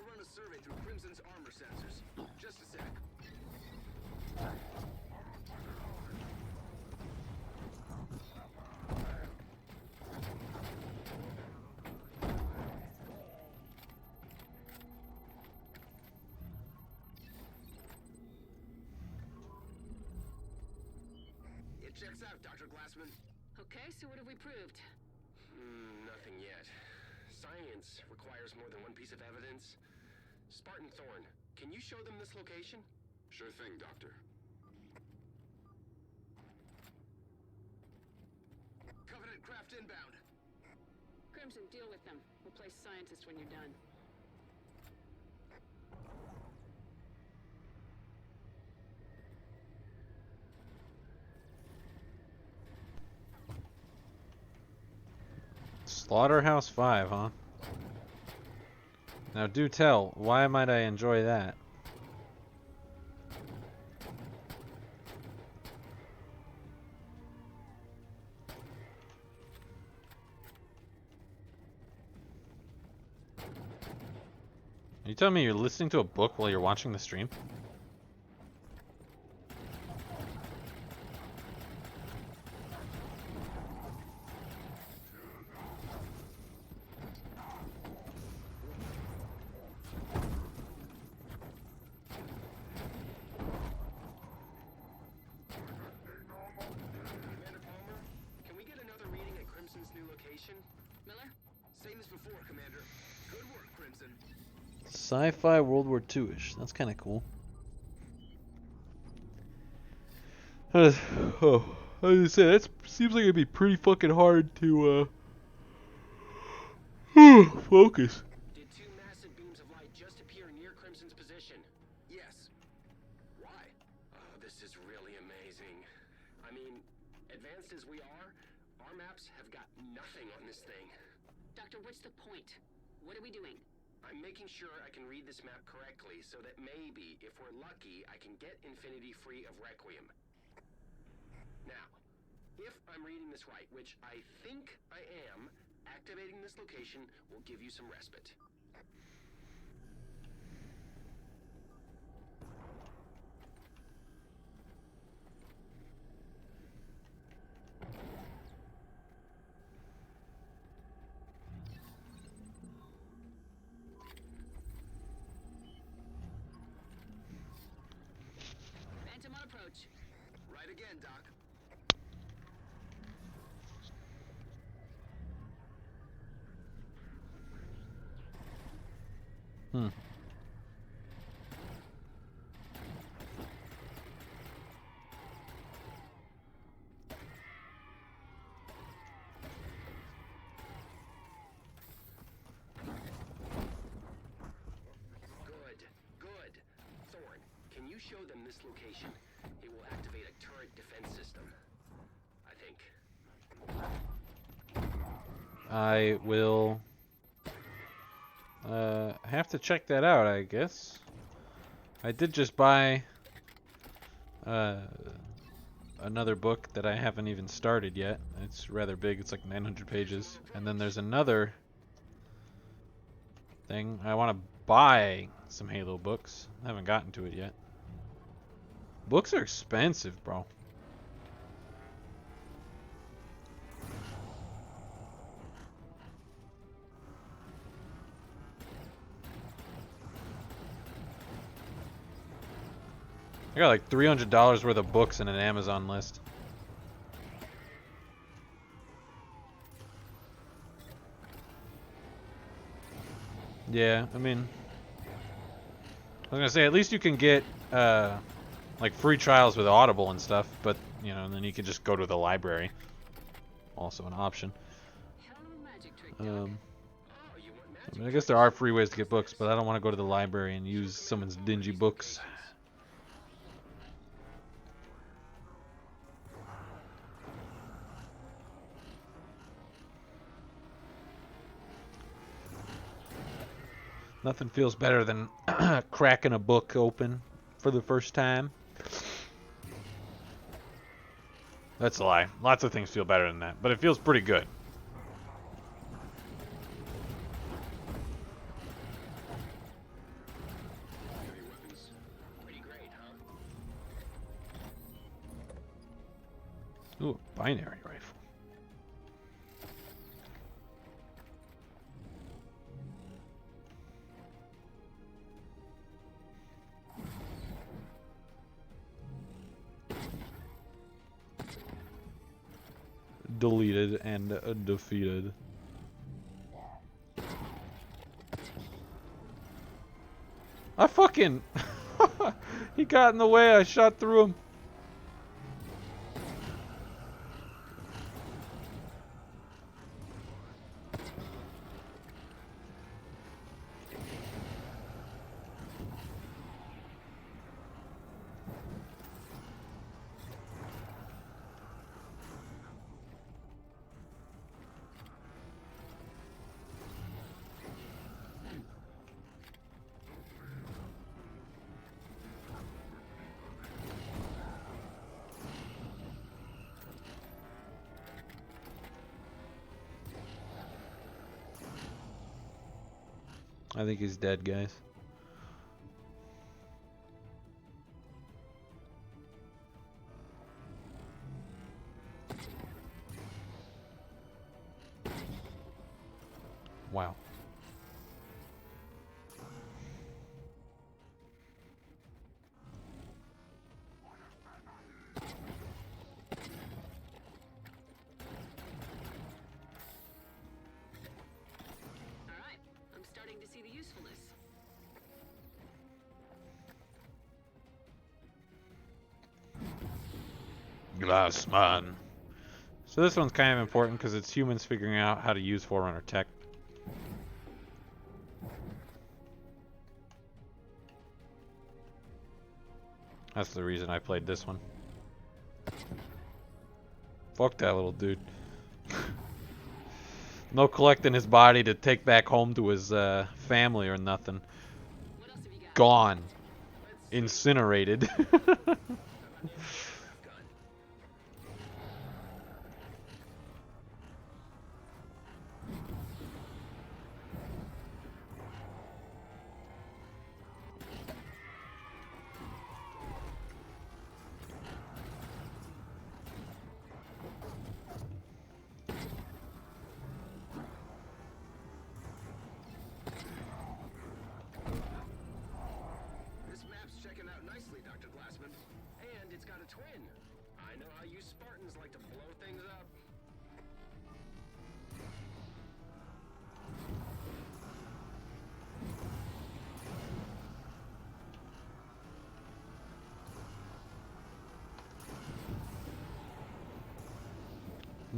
run a survey through Crimson's armor sensors. Just a sec. It checks out, Dr. Glassman. Okay, so what have we proved? Nothing yet. Science requires more than one piece of evidence. Spartan Thorn, can you show them this location? Sure thing, Doctor. Covenant craft inbound. Crimson, deal with them. We'll play scientist when you're done. Slaughterhouse 5, huh? Now do tell, why might I enjoy that? Are you telling me you're listening to a book while you're watching the stream? Commander Palmer, can we get another reading at Crimson's new location? Miller? Same as before, Commander. Good work, Crimson. Sci-fi World War II-ish. That's kind of cool. I was gonna say, that seems like it'd be pretty fucking hard to focus. Did two massive beams of light just appear near Crimson's position? Yes. Why? Oh, this is really amazing. I mean, advanced as we are, our maps have got nothing on this thing. Doctor, what's the point? What are we doing? I'm making sure I can read this map correctly so that maybe, if we're lucky, I can get Infinity free of Requiem. Now, if I'm reading this right, which I think I am, activating this location will give you some respite. Phantom on approach. Right again, Doc. Hmm. Good. Thorn, can you show them this location? It will activate a turret defense system. I think. I will have to check that out, I guess. I did just buy another book that I haven't even started yet. It's rather big. It's like 900 pages. And then there's another thing. I want to buy some Halo books. I haven't gotten to it yet. Books are expensive, bro. I got like $300 worth of books in an Amazon list. Yeah, I mean, I was gonna say at least you can get like free trials with Audible and stuff, but you know, and then you can just go to the library. Also an option. I mean, I guess there are free ways to get books, but I don't want to go to the library and use someone's dingy books. Nothing feels better than cracking a book open for the first time. That's a lie. Lots of things feel better than that, but it feels pretty good. Ooh, binary rifle. Deleted and defeated. I fucking... He got in the way, I shot through him. I think he's dead, guys. Wow. Glassman. So this one's kind of important because it's humans figuring out how to use Forerunner tech. That's the reason I played this one. Fuck that little dude. No collecting his body to take back home to his family or nothing. Gone. Incinerated.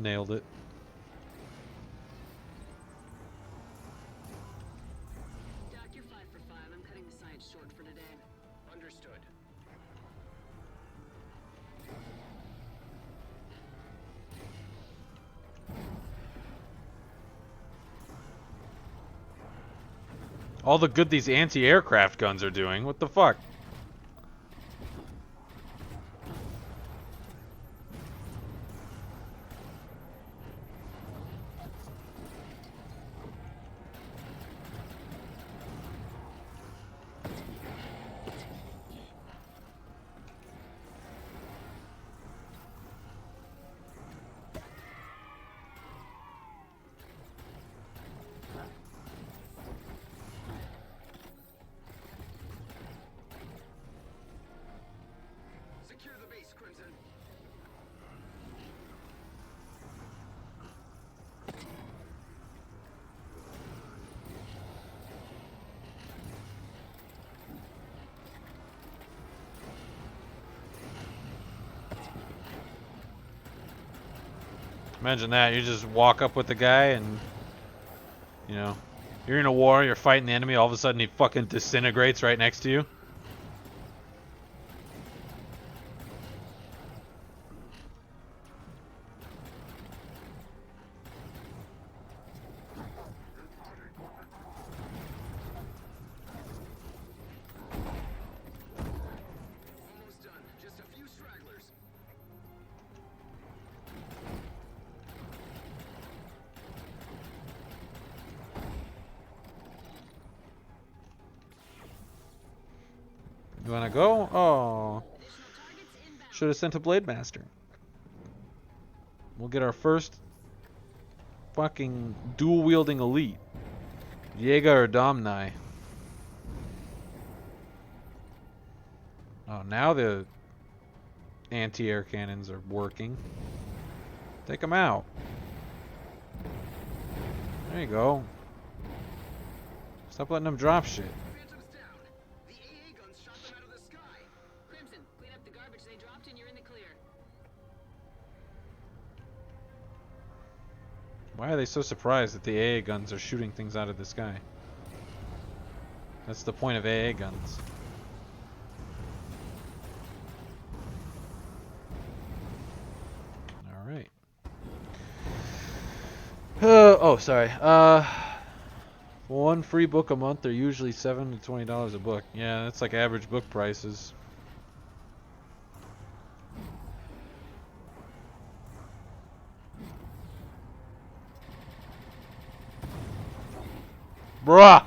Nailed it. Doc, you're 5 for 5. I'm cutting the science short for today. Understood. All the good these anti-aircraft guns are doing. What the fuck? Secure the base, Crimson. Imagine that. You just walk up with the guy and, you know, you're in a war, you're fighting the enemy, all of a sudden he fucking disintegrates right next to you. Almost done. Just a few stragglers. You wanna go? Oh. Should have sent a Blade Master. We'll get our first fucking dual-wielding elite. Jaeger or Domni. Oh, now the anti-air cannons are working. Take them out. There you go. Stop letting them drop shit. Crimson, clean up the garbage they dropped and you're in the clear. Why are they so surprised that the AA guns are shooting things out of the sky? That's the point of AA guns. Alright. Oh, sorry. One free book a month. They're usually $7 to $20 a book. Yeah, that's like average book prices. Bruh!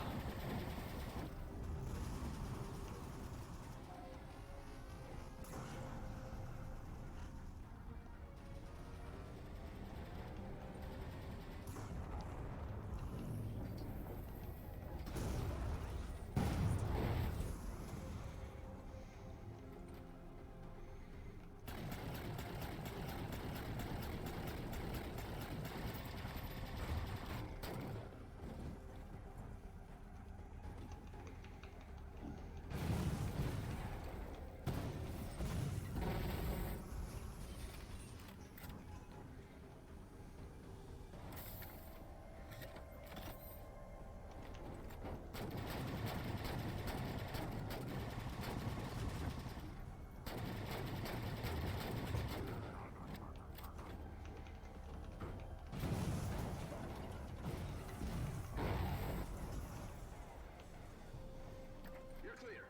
You're clear.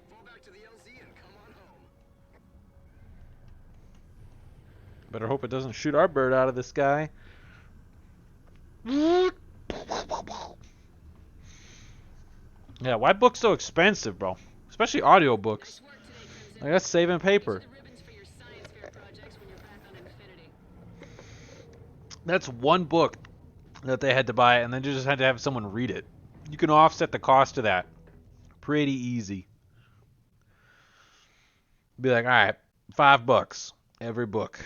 Fall back to the LZ and come on home. Better hope it doesn't shoot our bird out of the sky. Yeah, why books so expensive, bro? Especially audiobooks. Like, that's saving paper. That's one book that they had to buy, and then you just had to have someone read it. You can offset the cost of that pretty easy. Be like, all right, $5 every book.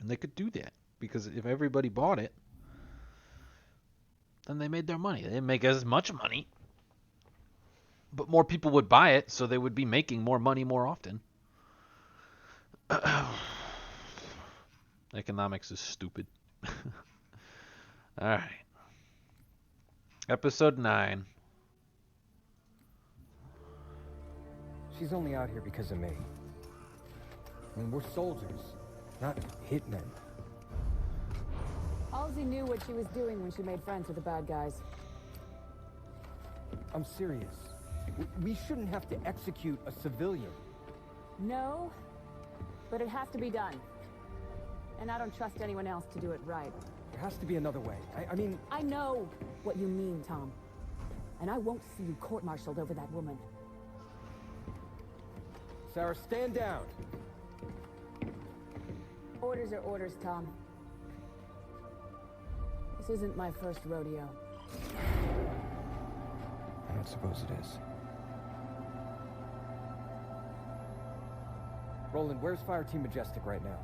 And they could do that because if everybody bought it, then they made their money. They didn't make as much money, but more people would buy it, so they would be making more money more often. Economics is stupid. Alright. Episode 9. She's only out here because of me. I mean, we're soldiers, not hitmen. Halsey knew what she was doing when she made friends with the bad guys. I'm serious. We shouldn't have to execute a civilian. No, but it has to be done. And I don't trust anyone else to do it right. There has to be another way. I mean... I know what you mean, Tom. And I won't see you court-martialed over that woman. Sarah, stand down. Orders are orders, Tom. This isn't my first rodeo. I don't suppose it is. Roland, where's Fire Team Majestic right now?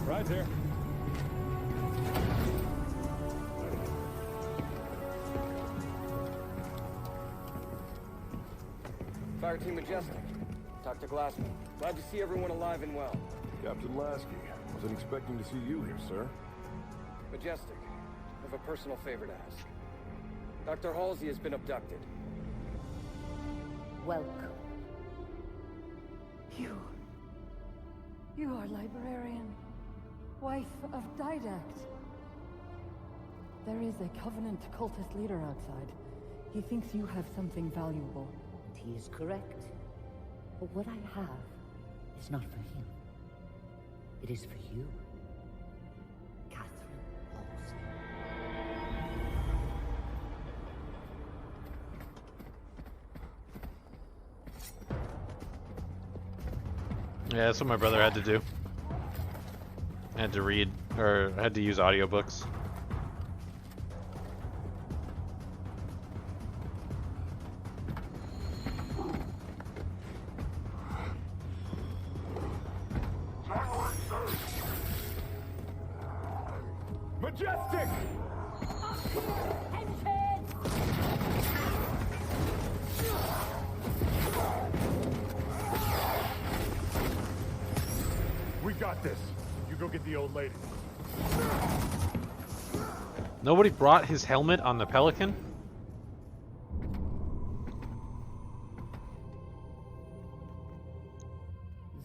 Right here. Fire Team Majestic. Dr. Glassman. Glad to see everyone alive and well. Captain Lasky, wasn't expecting to see you here, sir. Majestic, I have a personal favor to ask. Dr. Halsey has been abducted. Welcome. You are librarian, wife of Didact. There is a Covenant cultist leader outside. He thinks you have something valuable. He is correct. But what I have is not for him. It is for you. Catherine Halsey. Yeah, that's what my brother had to do. I had to read, or I had to use audiobooks. Majestic! We got this. You go get the old lady. Nobody brought his helmet on the Pelican?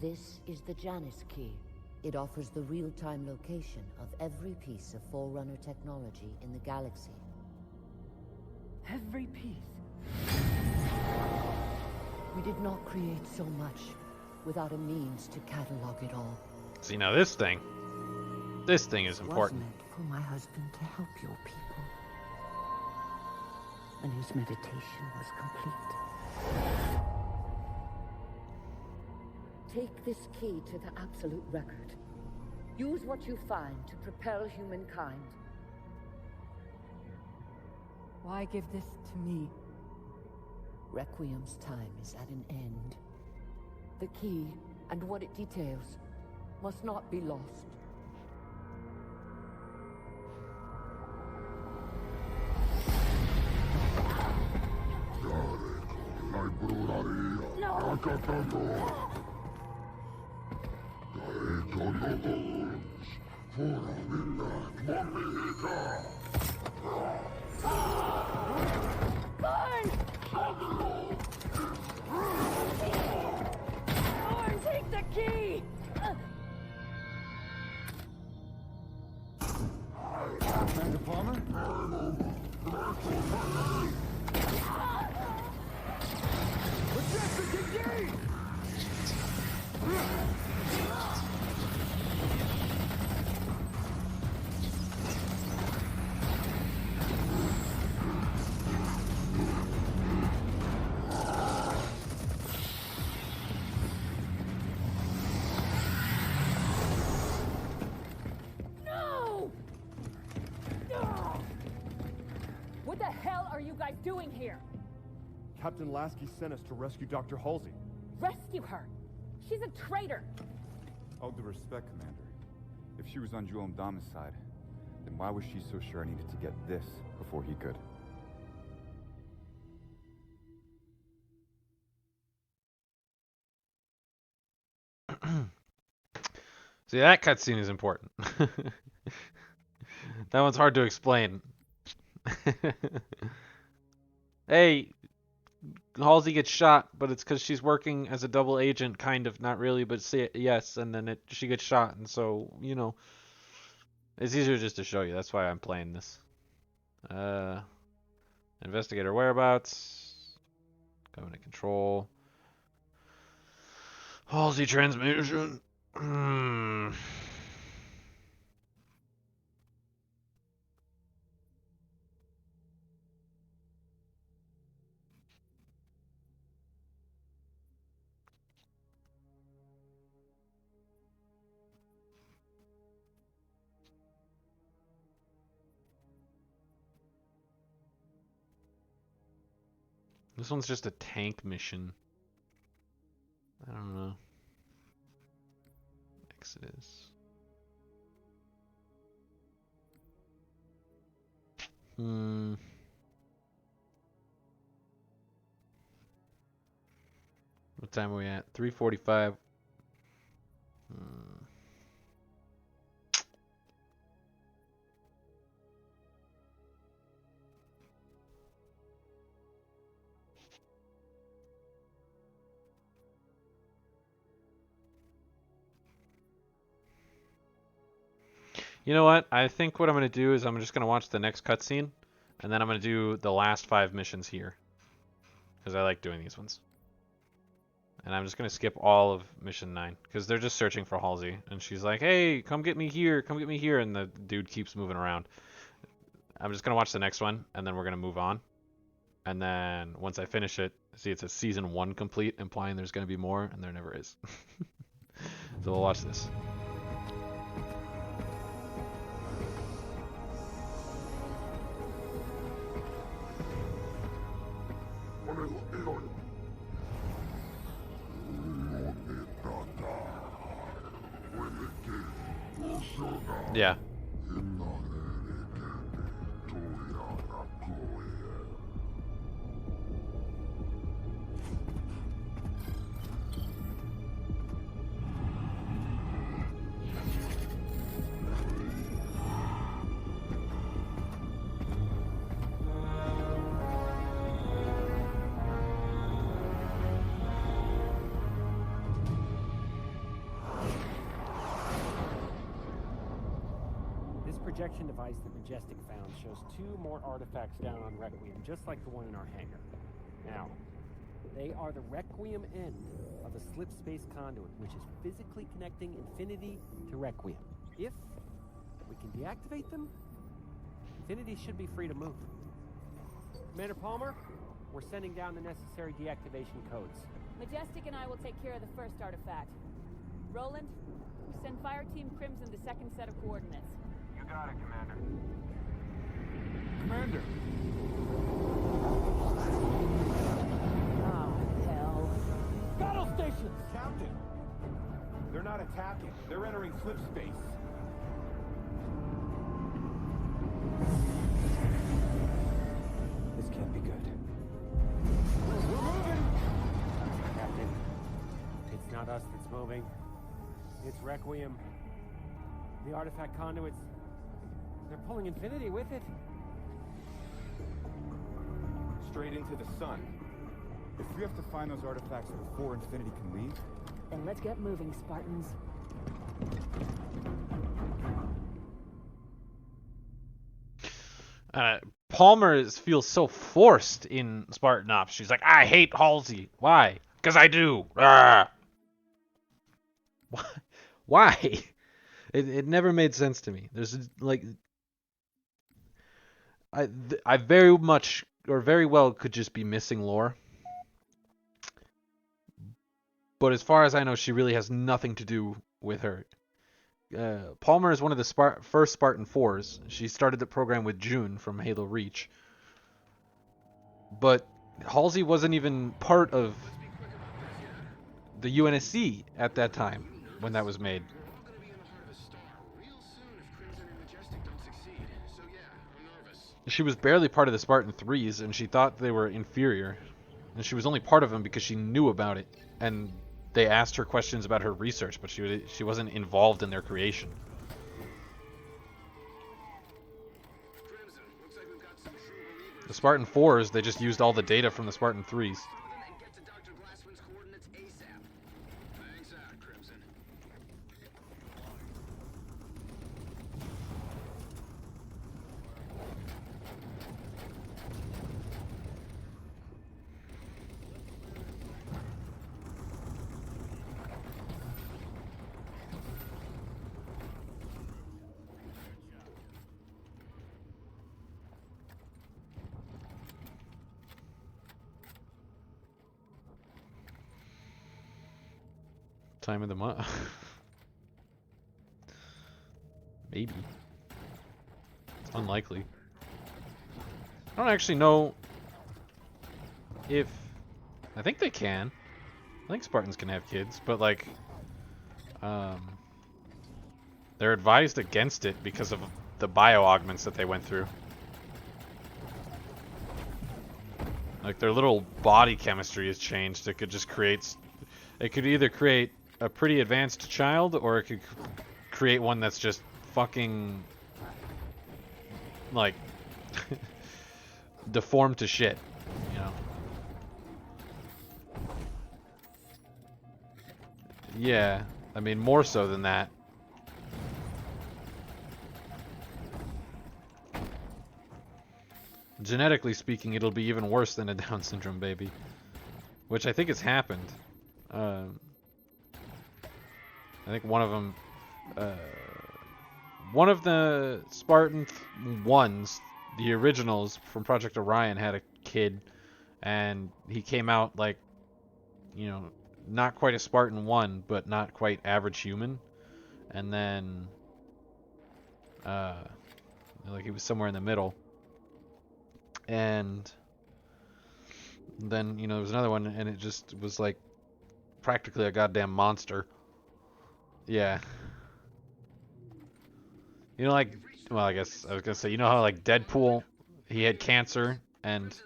This is the Janus key. It offers the real-time location of every piece of Forerunner technology in the galaxy. Every piece. We did not create so much without a means to catalog it all. See, now this thing is important. It was meant for my husband to help your people. And his meditation was complete. Take this key to the Absolute Record. Use what you find to propel humankind. Why give this to me? Requiem's time is at an end. The key and what it details must not be lost. Thorn, take the key! Commander Palmer? Majestic, engage! No! What the hell are you guys doing here? Captain Lasky sent us to rescue Dr. Halsey. Rescue her! She's a traitor! All due respect, Commander. If she was on Juom Dama's side, Then why was she so sure I needed to get this before he could? See, that cutscene is important. That one's hard to explain. Hey, Halsey gets shot, but it's because she's working as a double agent, kind of, not really, but yes, and then she gets shot, and so, you know, it's easier just to show you. That's why I'm playing this. Investigator whereabouts. Covenant control. Halsey transmission. This one's just a tank mission. I don't know. Exodus. What time are we at? 3:45. You know what? I think what I'm going to do is I'm just going to watch the next cutscene, and then I'm going to do the last 5 missions here. Because I like doing these ones. And I'm just going to skip all of Mission 9, because they're just searching for Halsey. And she's like, hey, come get me here, and the dude keeps moving around. I'm just going to watch the next one, and then we're going to move on. And then once I finish it, see it says Season 1 complete, implying there's going to be more, and there never is. So we'll watch this. Yeah. Projection device that Majestic found shows 2 more artifacts down on Requiem, just like the one in our hangar. Now, they are the Requiem end of a slip space conduit, which is physically connecting Infinity to Requiem. If we can deactivate them, Infinity should be free to move. Commander Palmer, we're sending down the necessary deactivation codes. Majestic and I will take care of the first artifact. Roland, send Fire Team Crimson the second set of coordinates. You got it, Commander. Commander! Oh, hell. Battle stations! Captain! They're not attacking. They're entering slip space. This can't be good. We're moving! Captain, it's not us that's moving. It's Requiem. The artifact conduits, they're pulling Infinity with it. Straight into the sun. If we have to find those artifacts before Infinity can leave... Then let's get moving, Spartans. Palmer feels so forced in Spartan Ops. She's like, I hate Halsey. Why? Because I do. Why? It never made sense to me. There's like, I very much or very well could just be missing lore. But as far as I know, she really has nothing to do with her. Palmer is one of the first Spartan 4s. She started the program with June from Halo Reach. But Halsey wasn't even part of the UNSC at that time when that was made. We're all gonna be in the heart of a star real soon if Crimson and Majestic don't succeed. She was barely part of the Spartan 3s, and she thought they were inferior. And she was only part of them because she knew about it. And they asked her questions about her research, but she wasn't involved in their creation. The Spartan 4s, they just used all the data from the Spartan 3s. Time of the month. Maybe. It's unlikely. I don't actually know if... I think they can. I think Spartans can have kids, but like... they're advised against it because of the bio-augments that they went through. Like, their little body chemistry has changed. It could just create... It could either create a pretty advanced child, or it could create one that's just fucking, like, deformed to shit, you know? Yeah, I mean, more so than that. Genetically speaking, it'll be even worse than a Down syndrome baby, which I think has happened. I think one of them, one of the Spartan 1s, the originals from Project Orion, had a kid, and he came out like, you know, not quite a Spartan 1, but not quite average human, and then, like he was somewhere in the middle, and then, you know, there was another one, and it just was like practically a goddamn monster. Yeah. You know, like, well, I guess I was gonna say, you know how like Deadpool, he had cancer, and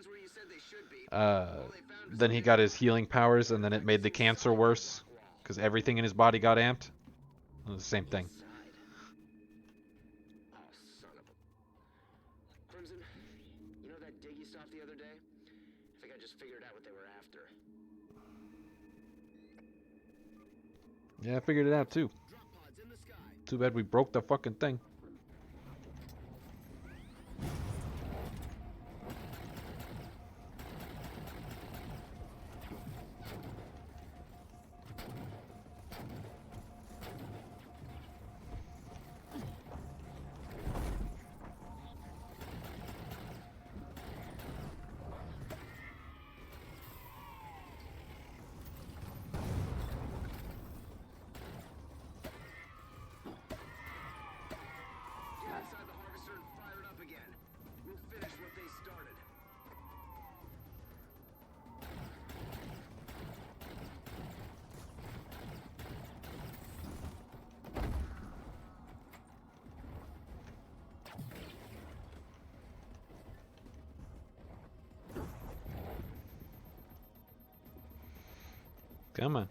then he got his healing powers, and then it made the cancer worse because everything in his body got amped. It was the same thing. Crimson, you know that dig you stopped the other day? I think I just figured out what they were after. Yeah, I figured it out too. Too bad we broke the fucking thing. Come on.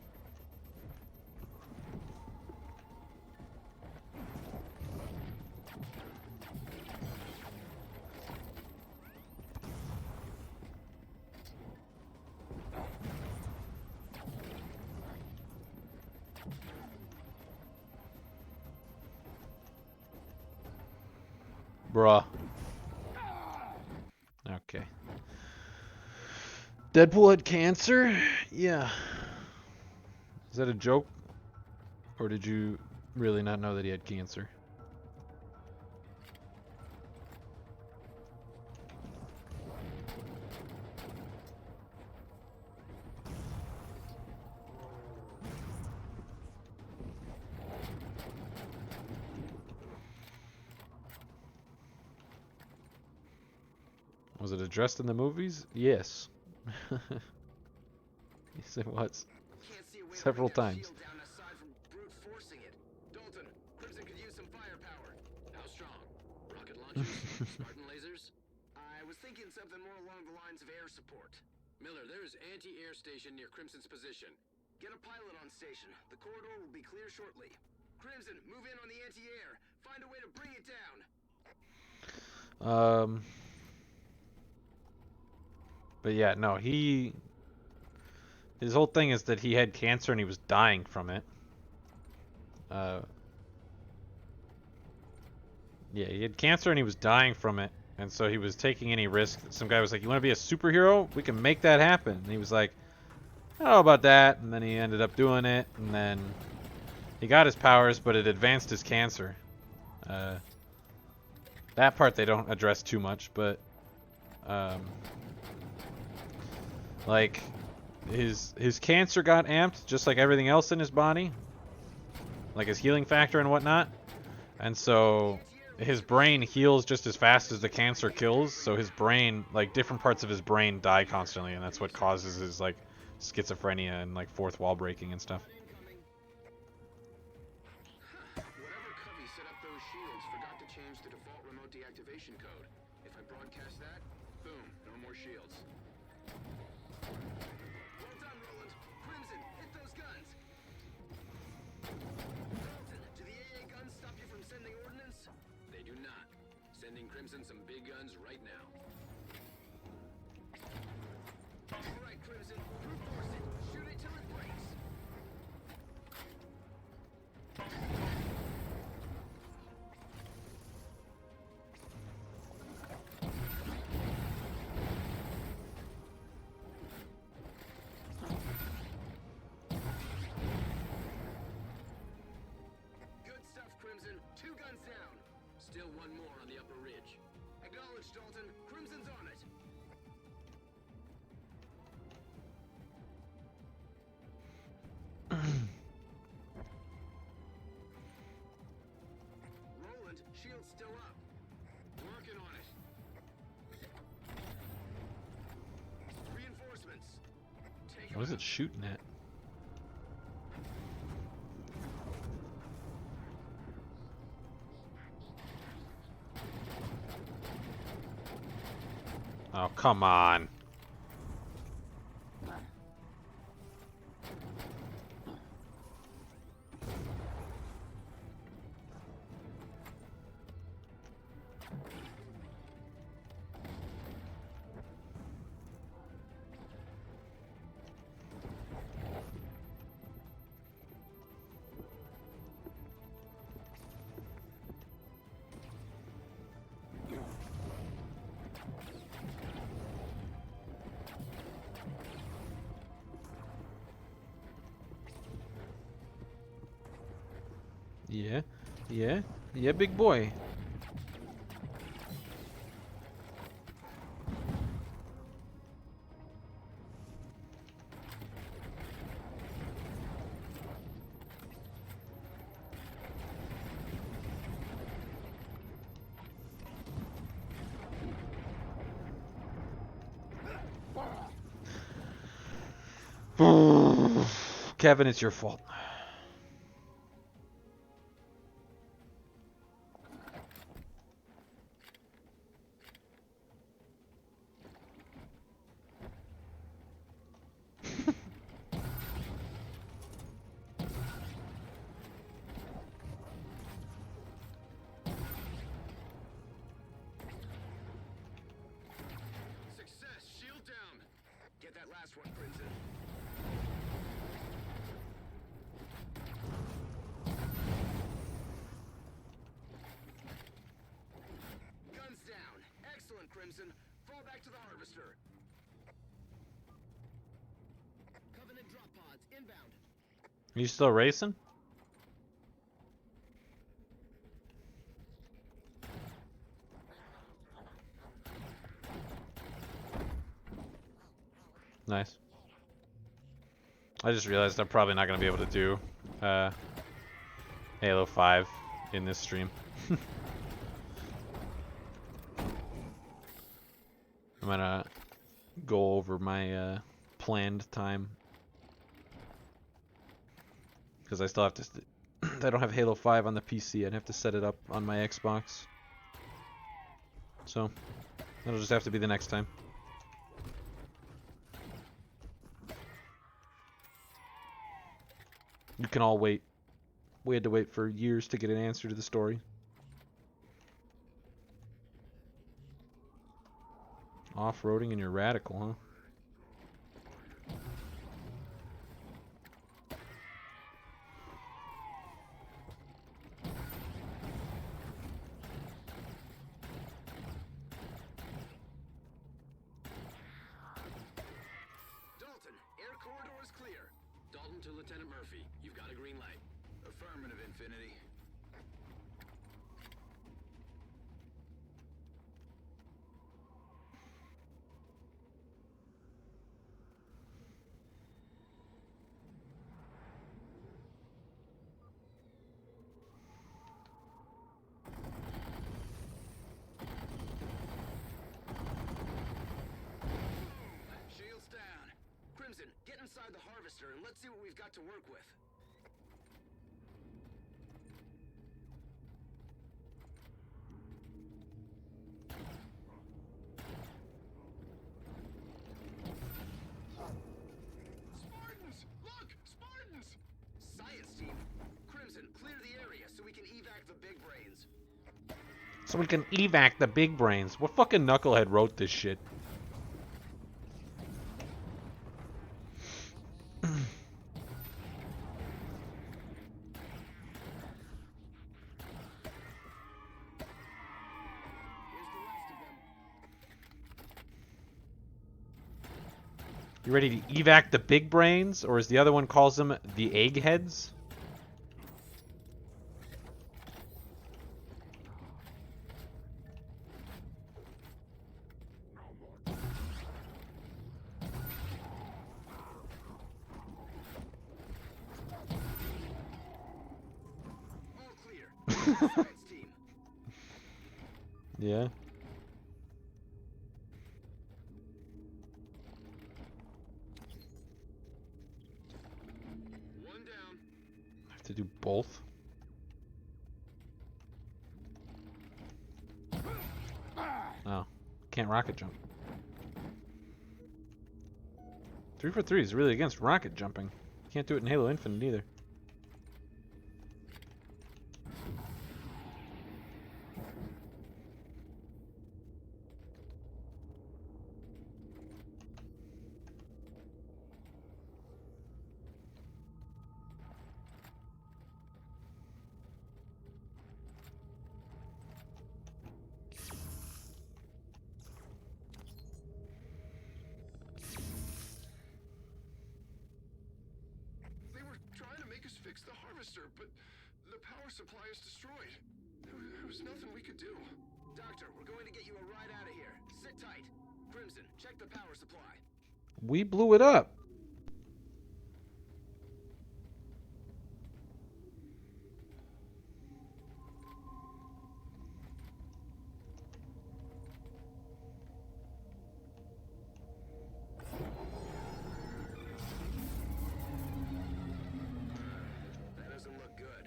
Bruh. Okay. Deadpool had cancer? Yeah. Is that a joke? Or did you really not know that he had cancer? Was it addressed in the movies? Yes. Yes, it was. Several times. Dalton, Crimson could use some firepower. How strong? Rocket launchers? Spartan lasers? something more along the lines of air support. Miller, there is anti-air station near Crimson's position. Get a pilot on station. The corridor will be clear shortly. Crimson, move in on the anti-air. Find a way to bring it down. But yeah, no, his whole thing is that he had cancer and he was dying from it. Yeah, he had cancer and he was dying from it, and so he was taking any risk. Some guy was like, "You want to be a superhero? We can make that happen." And he was like, "I don't know about that." And then he ended up doing it, and then he got his powers, but it advanced his cancer. That part they don't address too much, but like his cancer got amped just like everything else in his body, like his healing factor and whatnot, and so his brain heals just as fast as the cancer kills. So his brain, like different parts of his brain, die constantly, and that's what causes his like schizophrenia and like fourth wall breaking and stuff. Whatever Covey set up those shields forgot to change the default remote deactivation code. If I broadcast that, boom, no more shields. Well done, Roland. Crimson, hit those guns. Dalton, do the AA guns stop you from sending ordnance? They do not. Sending Crimson some big guns right now. All right, Crimson, brute force it. Shoot it till it breaks. Good stuff, Crimson. 2 guns down. Still one more on the upper ridge. Acknowledge, Dalton. Crimson's on it. Roland, shield's still up. Working on it. Reinforcements. Take What is it shooting at? Oh, come on. Yeah, big boy. Kevin, it's your fault. Success. Shield down. Get that last one, Crimson. Guns down. Excellent, Crimson. Fall back to the harvester. Covenant drop pods inbound. Are you still racing? Nice. I just realized I'm probably not going to be able to do Halo 5 in this stream. I'm going to go over my planned time. Because I still have to... I don't have Halo 5 on the PC. I'd have to set it up on my Xbox. So... That'll just have to be the next time. You can all wait. We had to wait for years to get an answer to the story. Off-roading and you're radical, huh? Dalton, air corridor is clear. Dalton to Lieutenant Murphy. You've got a green light. Affirmative, Infinity. Shields down. Crimson, get inside the harvester and let's see what we've got to work with. Spartans! Look! Spartans! Science team. Crimson, clear the area so we can evac the big brains. So we can evac the big brains. What fucking knucklehead wrote this shit? You ready to evac the big brains? Or as the other one calls them, the eggheads? All clear. Science team. Yeah. One down. I have to do both. Oh, can't rocket jump. 3 for 3 is really against rocket jumping. Can't do it in Halo Infinite either. They were trying to make us fix the harvester, but the power supply is destroyed. There was nothing we could do. Doctor, we're going to get you a ride out of here. Sit tight. Crimson, check the power supply. We blew it up. That doesn't look good.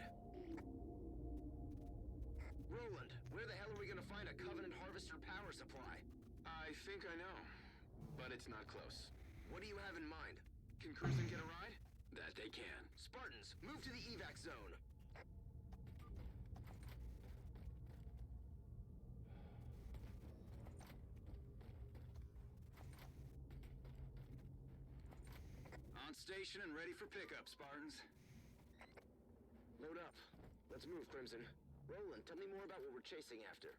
Roland, where the hell are we going to find a Covenant Harvester power supply? I think I know, but it's not close. What do you have in mind? Can Crimson get a ride? That they can. Spartans, move to the evac zone. On station and ready for pickup, Spartans. Load up. Let's move, Crimson. Roland, tell me more about what we're chasing after.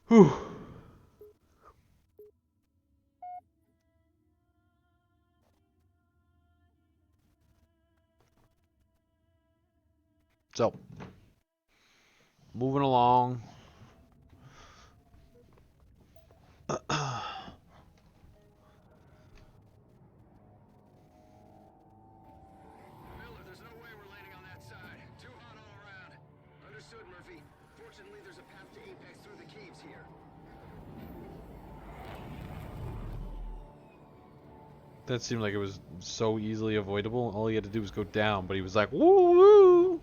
Whew. So, moving along. Miller, there's no way Fortunately, there's a path to Apex through the caves here. That seemed like it was so easily avoidable. All he had to do was go down, but he was like, woo woo!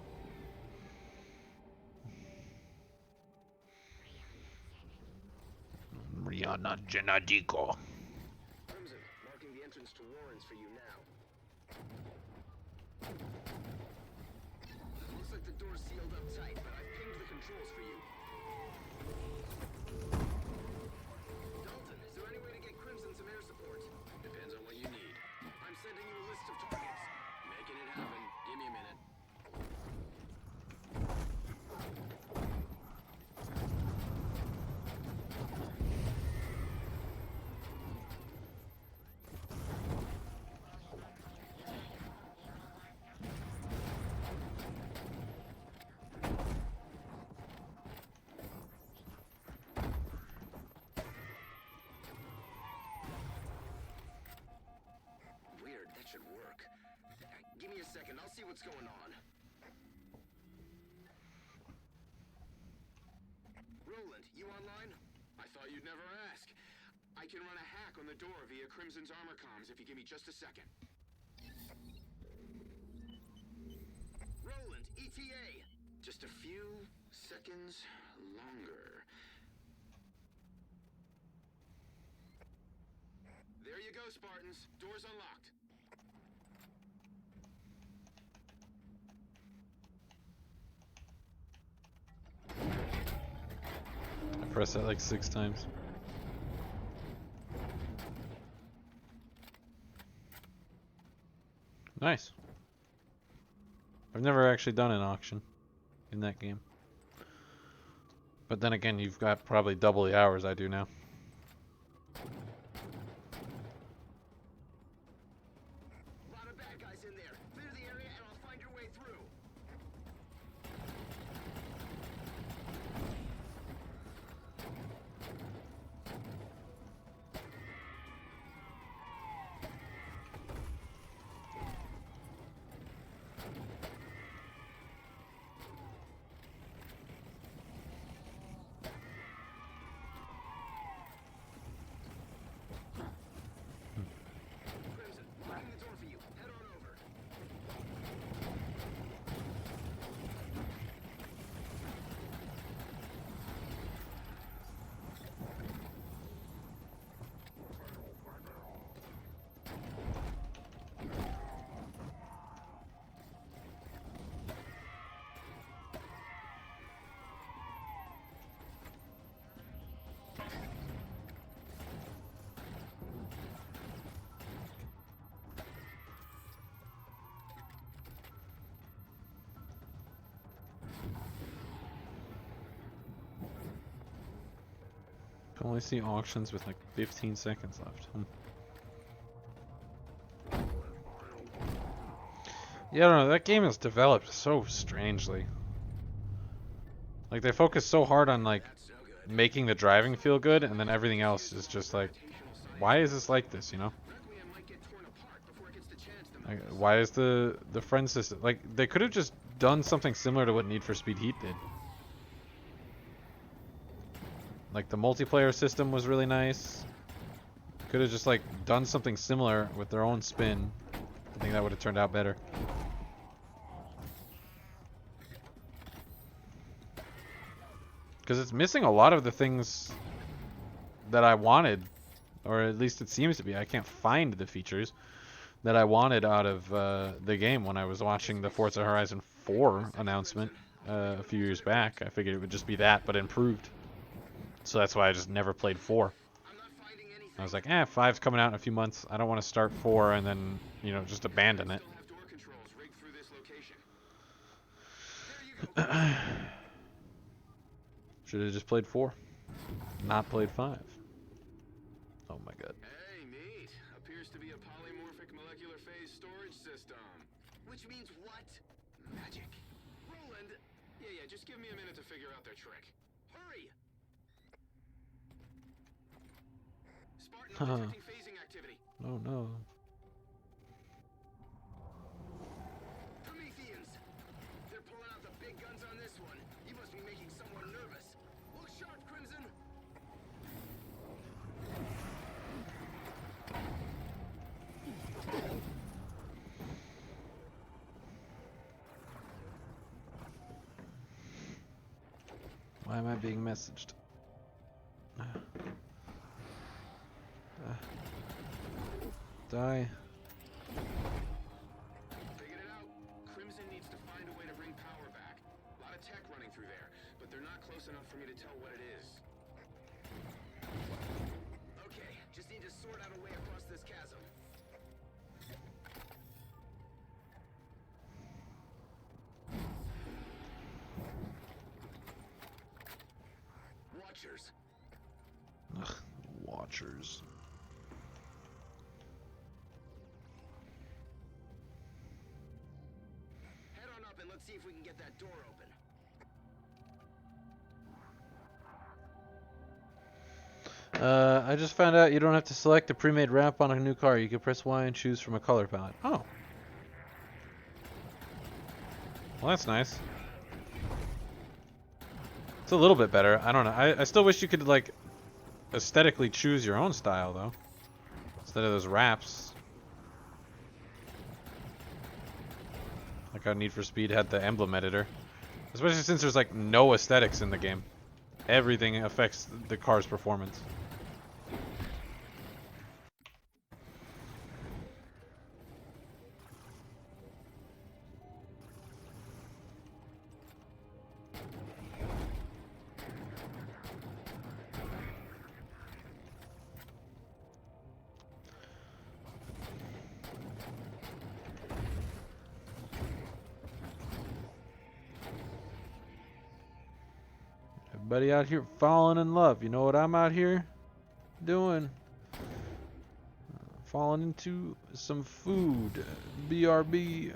Rihanna Genadiko. Crimson, marking the entrance to Warren's for you now. Looks like the door's sealed up tight, but I've pinged the controls for you. Dalton, is there any way to get Crimson some air support? Depends on what you need. I'm sending you a list of targets. Making it happen. Give me a minute. Weird, that should work. Give me a second, I'll see what's going on. Roland, you online? I thought you'd never ask. I can run a hack on the door via Crimson's armor comms if you give me just a second. Roland, ETA! Just a few seconds longer. There you go, Spartans. Door's unlocked. I pressed that like 6 times. Nice. I've never actually done an auction in that game. But then again, you've got probably double the hours I do now. A lot of bad guys in there. Clear the area and I'll find your way through. Crimson, locking the door for you. Head on over. Can only see auctions with like 15 seconds left. Yeah, I don't know, that game is developed so strangely. Like they focus so hard on like making the driving feel good, and then everything else is just like, why is this like this, you know? Like, why is the friend system, like they could have just done something similar to what Need for Speed Heat did. Like the multiplayer system was really nice. Could have just like done something similar with their own spin. I think that would have turned out better. Because it's missing a lot of the things that I wanted, or at least it seems to be. I can't find the features that I wanted out of the game when I was watching the Forza Horizon 4 announcement a few years back. I figured it would just be that, but improved. So that's why I just never played 4. I was like, 5's coming out in a few months. I don't want to start 4 and then, you know, just abandon it. Should have just played 4. Not played 5. Oh my god. Hey, neat. Appears to be a polymorphic molecular phase storage system. Which means what? Magic. Roland. Yeah, just give me a minute to figure out their trick. Hurry! Spartan detecting phasing activity. Oh no. Prometheans. They're pulling out the big guns on this one. You must be making someone nervous. Why am I being messaged? Die. Figured it out. Crimson needs to find a way to bring power back. A lot of tech running through there, but they're not close enough for me to tell what it is. Okay, just need to sort out a way across this chasm. Watchers. Ugh, Watchers. Head on up and let's see if we can get that door open. I just found out you don't have to select a pre-made ramp on a new car. You can press Y and choose from a color palette. Oh. Well, that's nice. It's a little bit better. I don't know. I still wish you could, like, aesthetically choose your own style, though. Instead of those wraps. Like how Need for Speed had the emblem editor. Especially since there's, like, no aesthetics in the game. Everything affects the car's performance. Everybody out here falling in love. You know what I'm out here doing? Falling into some food. BRB.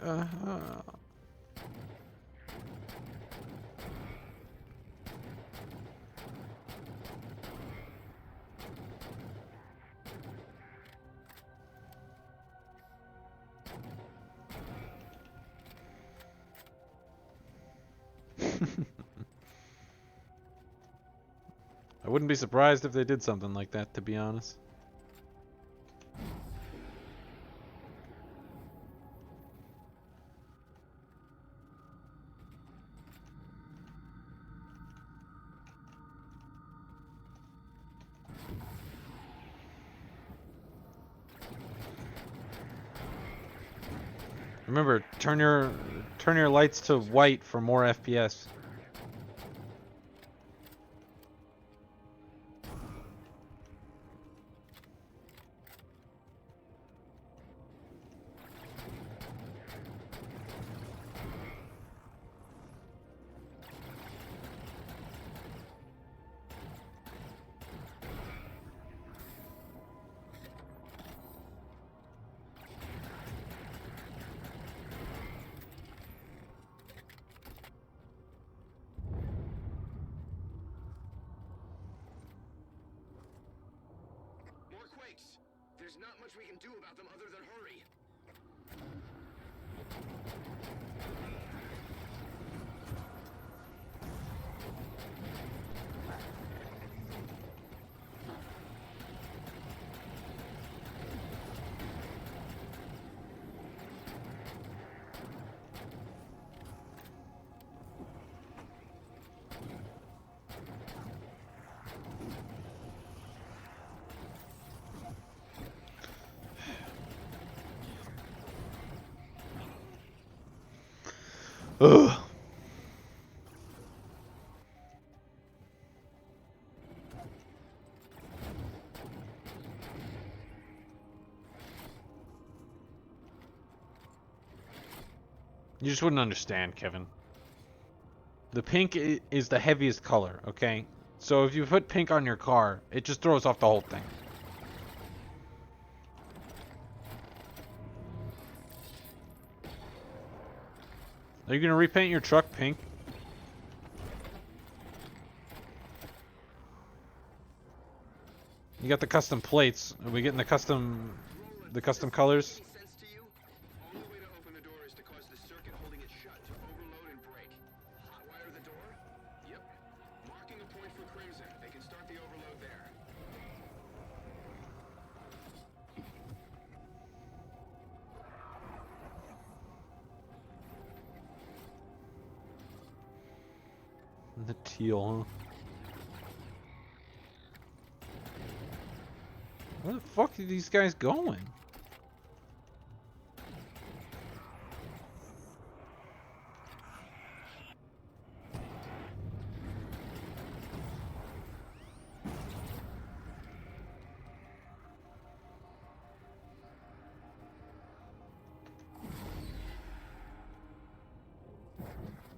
I wouldn't be surprised if they did something like that, to be honest. Remember, turn your lights to white for more FPS. There's not much we can do about them other than hurry. Ugh. You just wouldn't understand, Kevin. The pink is the heaviest color, okay? So if you put pink on your car, it just throws off the whole thing. Are you gonna repaint your truck pink? You got the custom plates. Are we getting the custom colors? The teal, huh? Where the fuck are these guys going?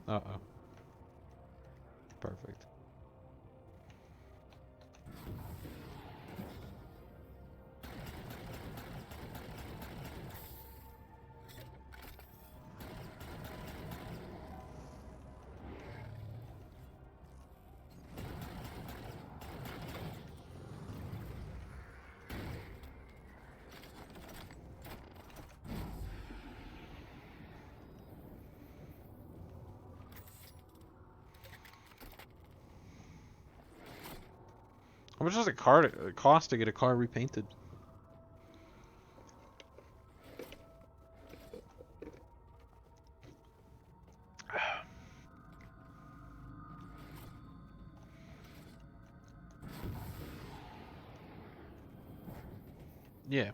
Uh-oh. Perfect. How much does a car cost to get a car repainted? Yeah.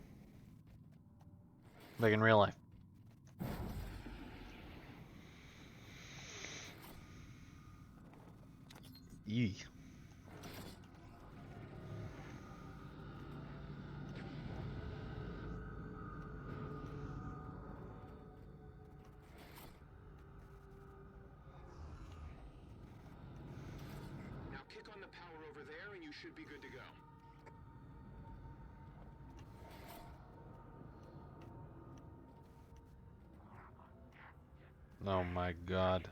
Like in real life. Yee. Now kick on the power over there and you should be good to go. Oh my god.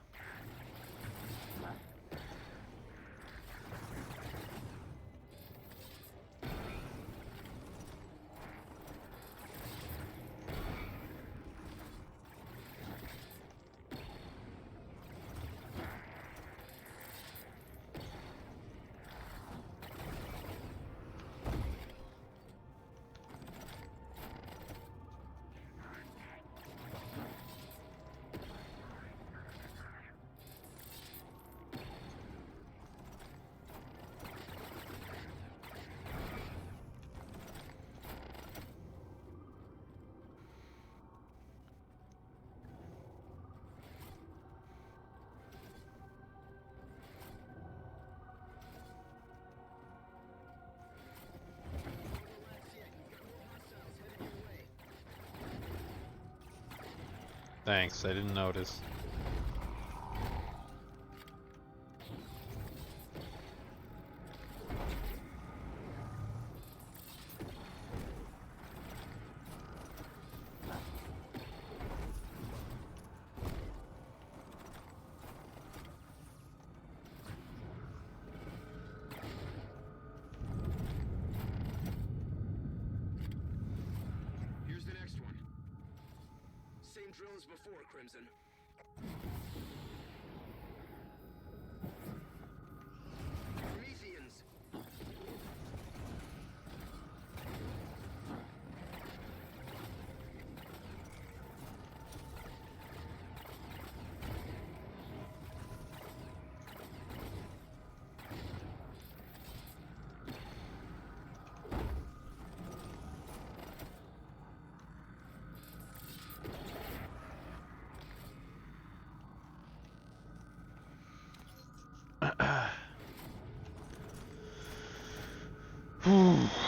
Thanks, I didn't notice. Here's the next one. Same drill as before, Crimson. Prometheans.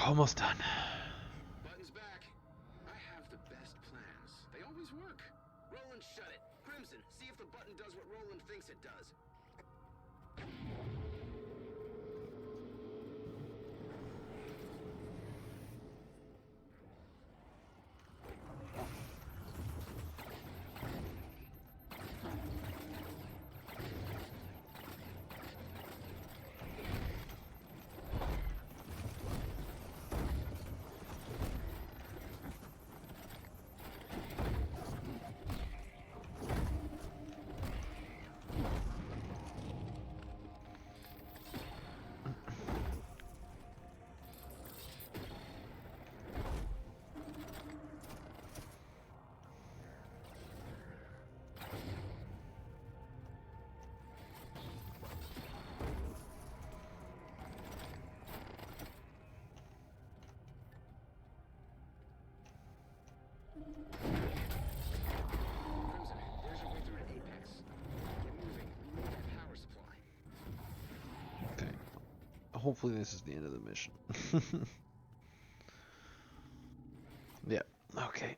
Almost done. Button's back. I have the best plans. They always work. Roland, shut it. Crimson, see if the button does what Roland thinks it does. Crimson, there's your way through to Apex. Get moving. We need that power supply. Okay. Hopefully this is the end of the mission. Yeah. Okay.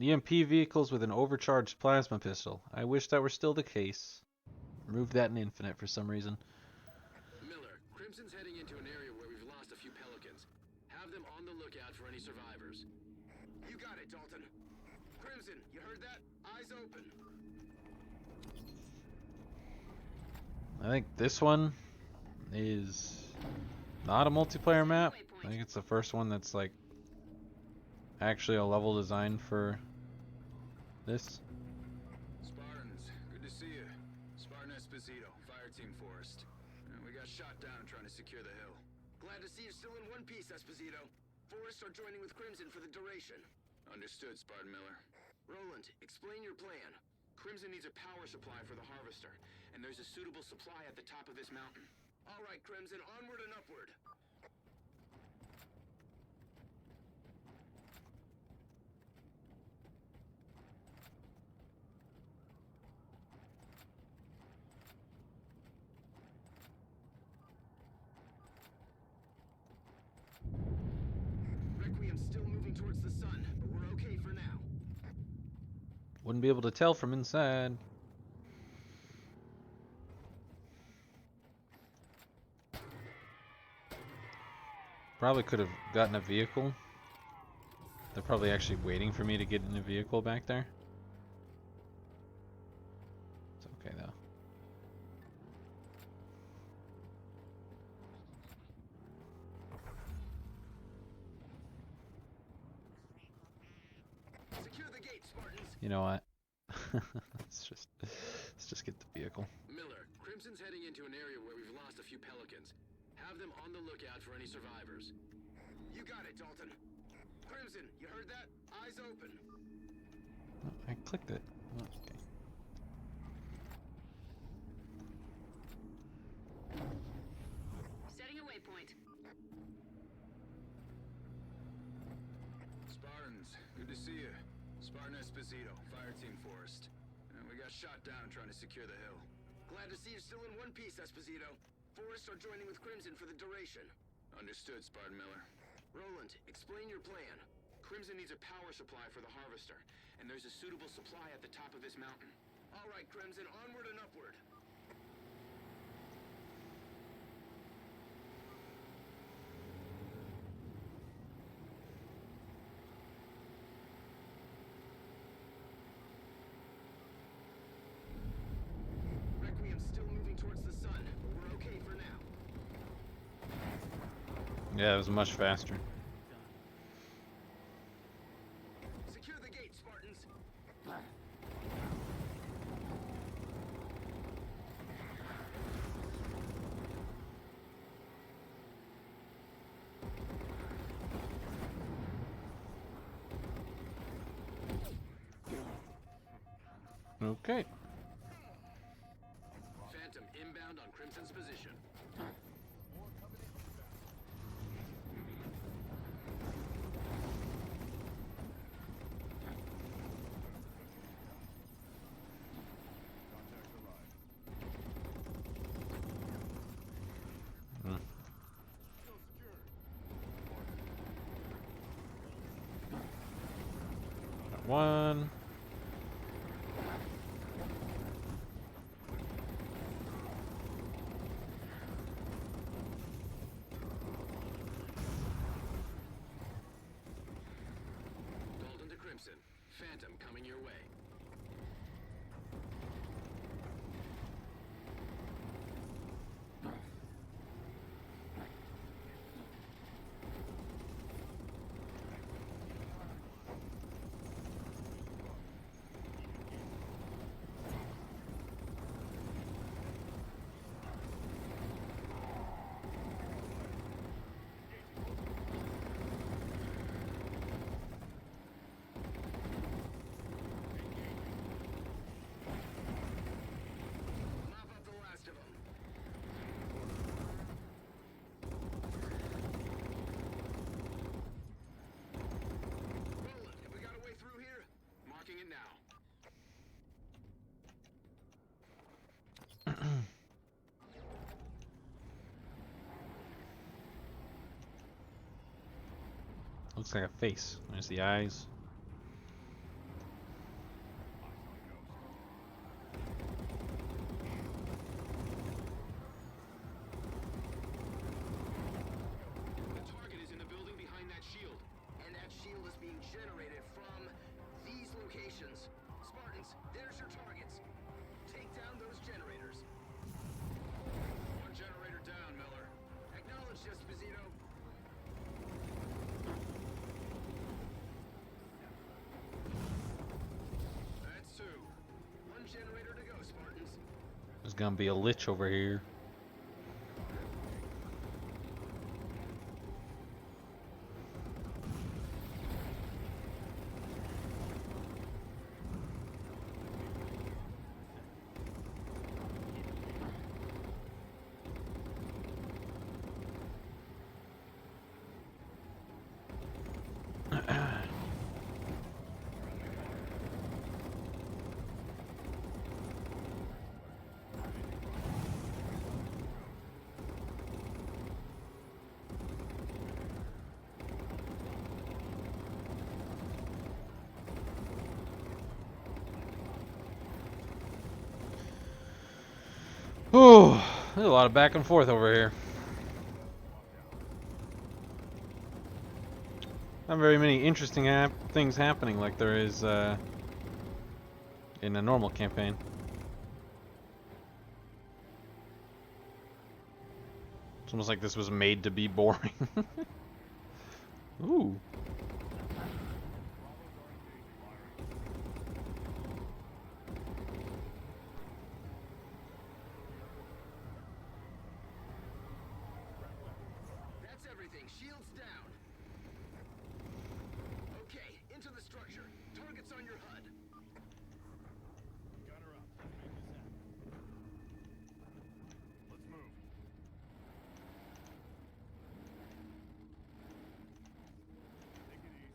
EMP vehicles with an overcharged plasma pistol. I wish that were still the case. Removed that in Infinite for some reason. Miller, Crimson's heading into an area where we've lost a few Pelicans. Have them on the lookout for any survivors. You got it, Dalton. Crimson, you heard that? Eyes open. I think this one is not a multiplayer map. I think it's the first one that's like actually a level designed for this. Spartans, good to see you. Spartan Esposito, Fire Team Forest. We got shot down trying to secure the hill. Glad to see you're still in one piece, Esposito. Forest are joining with Crimson for the duration. Understood, Spartan Miller. Roland, explain your plan. Crimson needs a power supply for the Harvester, and there's a suitable supply at the top of this mountain. All right, Crimson, onward and upward. Requiem's still moving towards the sun, but we're okay for now. Wouldn't be able to tell from inside. Probably could have gotten a vehicle. They're probably actually waiting for me to get in a vehicle back there. It's okay though. Secure the gate, Spartans. You know what? let's just get the vehicle. Miller, Crimson's heading into an area where we've lost a few Pelicans. Have them on the lookout for any survivors. You got it, Dalton. Crimson, you heard that? Eyes open. Oh, I clicked it. Oh, okay. Setting a waypoint. Spartans, good to see you. Spartan Esposito, Fire Team Forest. We got shot down trying to secure the hill. Glad to see you're still in one piece, Esposito. Forest are joining with Crimson for the duration. Understood, Spartan Miller. Roland, explain your plan. Crimson needs a power supply for the Harvester, and there's a suitable supply at the top of this mountain. All right, Crimson, onward and upward. Requiem's still moving towards the sun, but we're okay for now. Yeah, it was much faster. Secure the gate, Spartans. Okay. Phantom inbound on Crimson's position. Got one. Dalton to Crimson. Phantom coming your way. Looks like a face. There's the eyes. The target is in the building behind that shield, and that shield is being generated from these locations. Spartans, there's your targets. Take down those generators. One generator down, Miller. Acknowledge, Esposito. That's two. One generator to go, Spartans. There's gonna be a lich over here. Ooh, there's a lot of back and forth over here. Not very many interesting things happening like there is in a normal campaign. It's almost like this was made to be boring. Ooh. That's everything. Shields down. Okay, into the structure. Targets on your HUD. Gunner up. Let's move. Take it easy.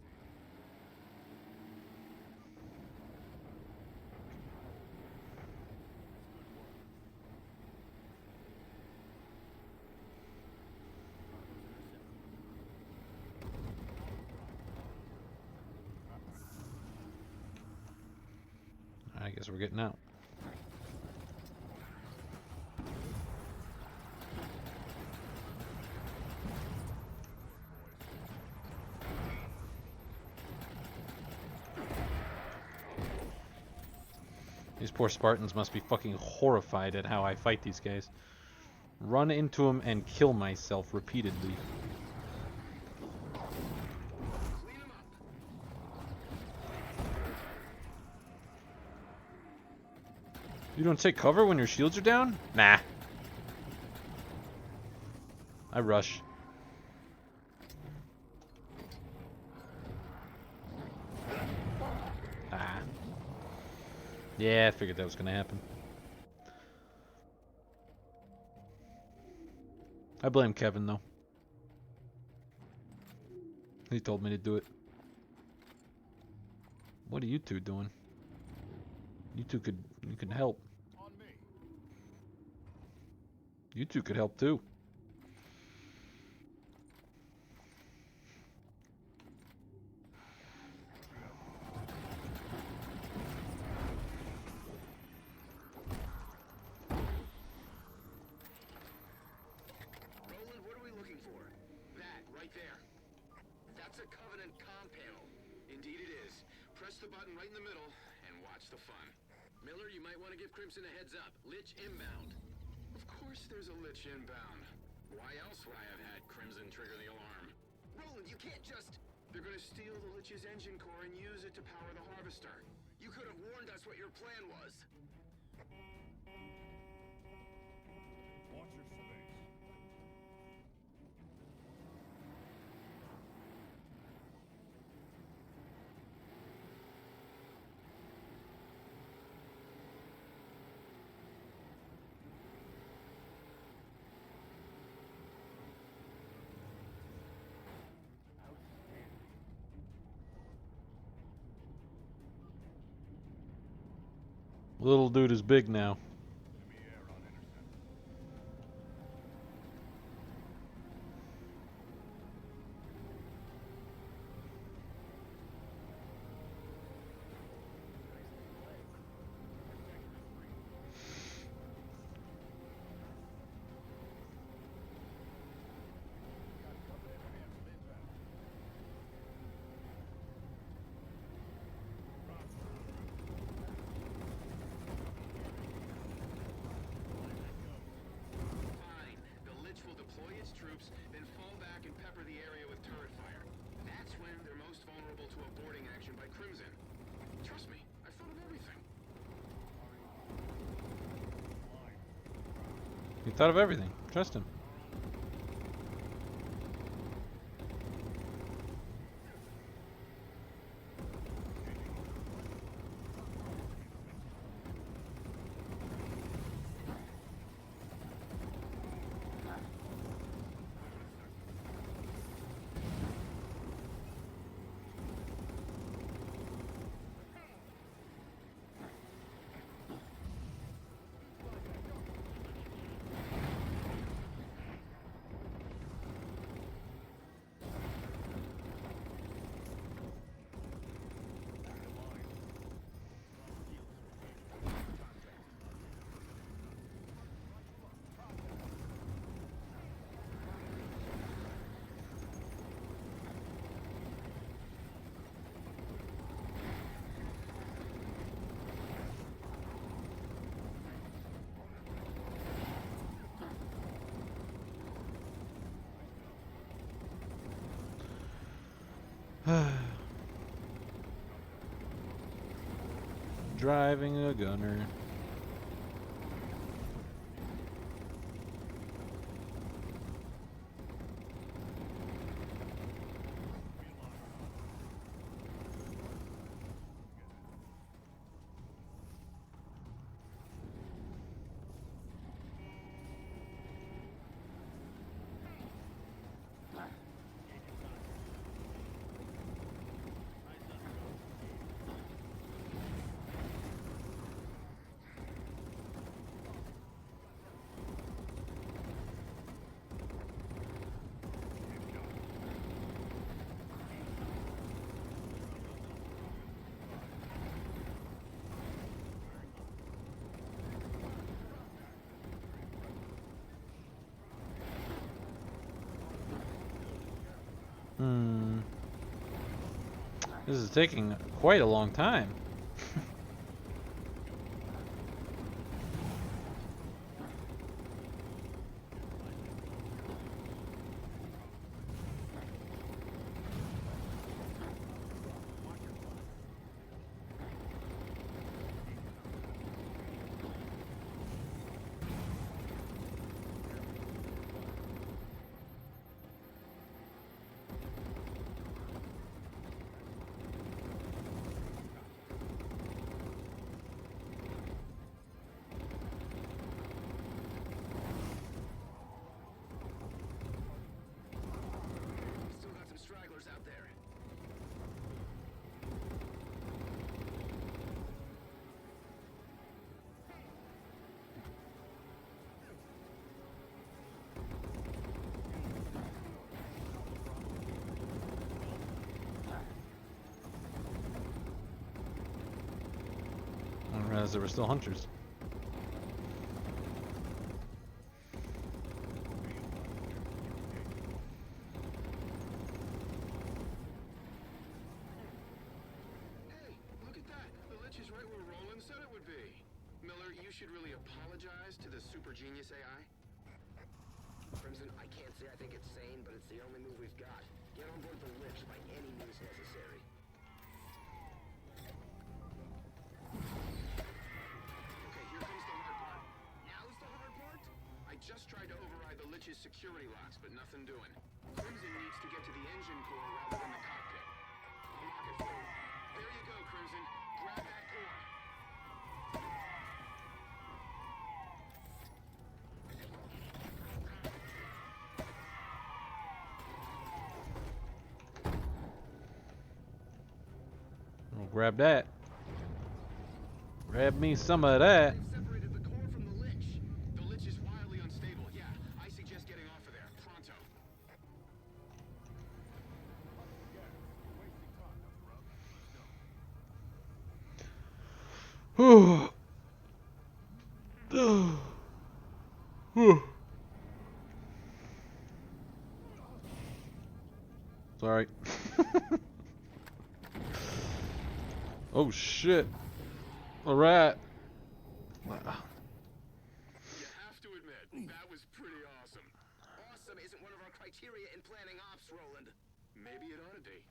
I guess we're getting out. These poor Spartans must be fucking horrified at how I fight these guys. Run into them and kill myself repeatedly. You don't take cover when your shields are down? Nah. I rush. Ah. Yeah, I figured that was gonna happen. I blame Kevin though. He told me to do it. What are you two doing? You two could help. You two could help too. Roland, what are we looking for? That, right there. That's a Covenant comm panel. Indeed it is. Press the button right in the middle and watch the fun. Miller, you might want to give Crimson a heads up. Lich inbound. Of course there's a Lich inbound. Why else would I have had Crimson trigger the alarm? Roland, you can't just... They're gonna steal the Lich's engine core and use it to power the Harvester. You could have warned us what your plan was. Watch your space. Little dude is big now. He thought of everything. Trust him. Driving a gunner. This is taking quite a long time. I didn't realize there were still hunters. Look at that. The lich is right where Roland said it would be. Miller, you should really apologize to the super genius AI. Crimson, I can't say I think it's sane, but it's the only move we've got. Get on board the lich by any means necessary. Okay, here comes the hard part. Now's the hard part? I just tried to override the lich's security locks, but nothing doing. Crimson needs to get to the engine core rather than the cockpit. I'll knock it through. There you go, Crimson. Grab that core. I'll grab that. Grab me some of that. Separated the core from the lich. The lich is wildly unstable. Yeah, I suggest getting off of there. Pronto. Whew. Whew. Sorry. Oh shit. Alright. You have to admit, that was pretty awesome. Awesome isn't one of our criteria in planning ops, Roland. Maybe it ought to be.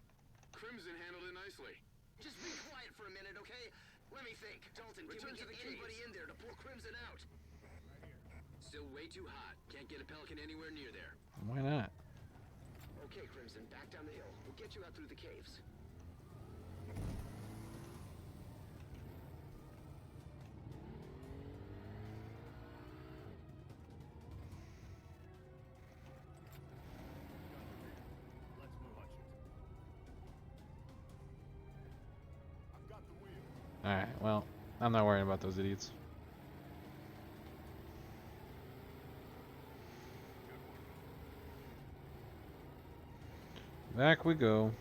Crimson handled it nicely. Just be quiet for a minute, okay? Let me think. Dalton, can we get anybody in there to pull Crimson out? Still waiting. way too hot. Can't get a Pelican anywhere near there. Why not? Okay, Crimson, back down the hill. We'll get you out through the caves. Alright, well, I'm not worrying about those idiots. Back we go.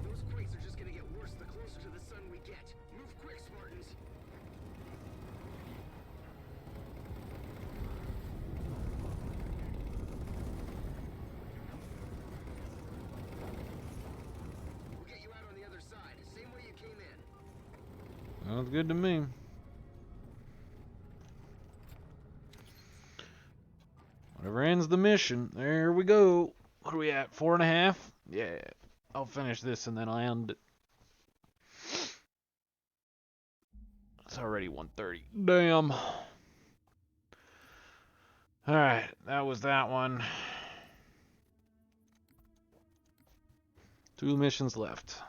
Those quakes are just gonna get worse the closer to the sun we get. Move quick, Spartans. We'll get you out on the other side, same way you came in. Sounds good to me. Whatever ends the mission. There we go. What are we at? 4.5? Yeah. I'll finish this and then I'll end it. It's already 1:30. Damn. Alright, that was that one. 2 missions left.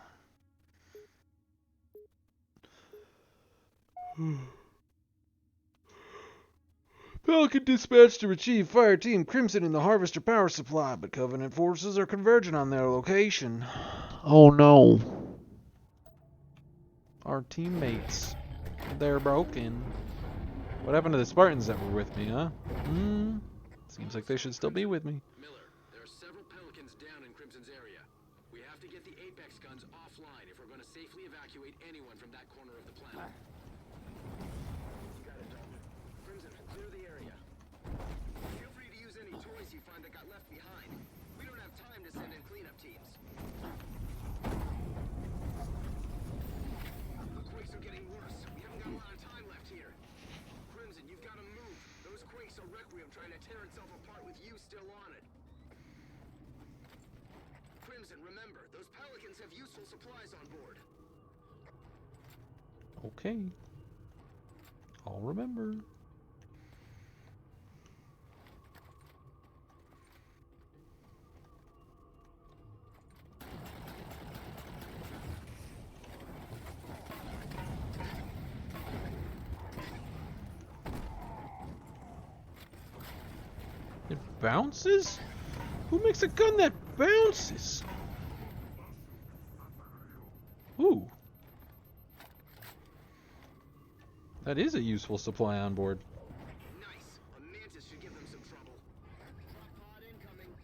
Pelican dispatched to retrieve Fire Team Crimson in the Harvester power supply, but Covenant forces are converging on their location. Oh no. Our teammates. They're broken. What happened to the Spartans that were with me, huh? Seems like they should still be with me. Miller, there are several Pelicans down in Crimson's area. We have to get the Apex guns offline if we're going to safely evacuate anyone from that corner of the planet. You got it, Dalton. Crimson, clear the area. Feel free to use any toys you find that got left behind. We don't have time to send in cleanup teams. The quakes are getting worse. We haven't got a lot of time left here. Crimson, you've got to move. Those quakes are Requiem trying to tear itself apart with you still on it. Crimson, remember, those Pelicans have useful supplies on board. Okay. I'll remember. It bounces? Who makes a gun that bounces? Ooh. That is a useful supply on board. Nice. A Mantis should give them some trouble. Drop pod incoming.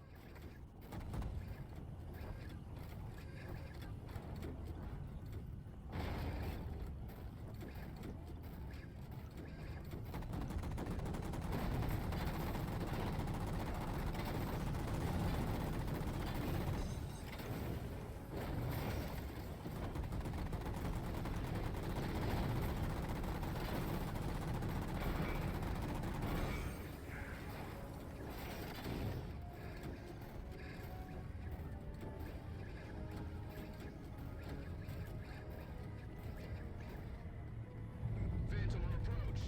Phantom on approach.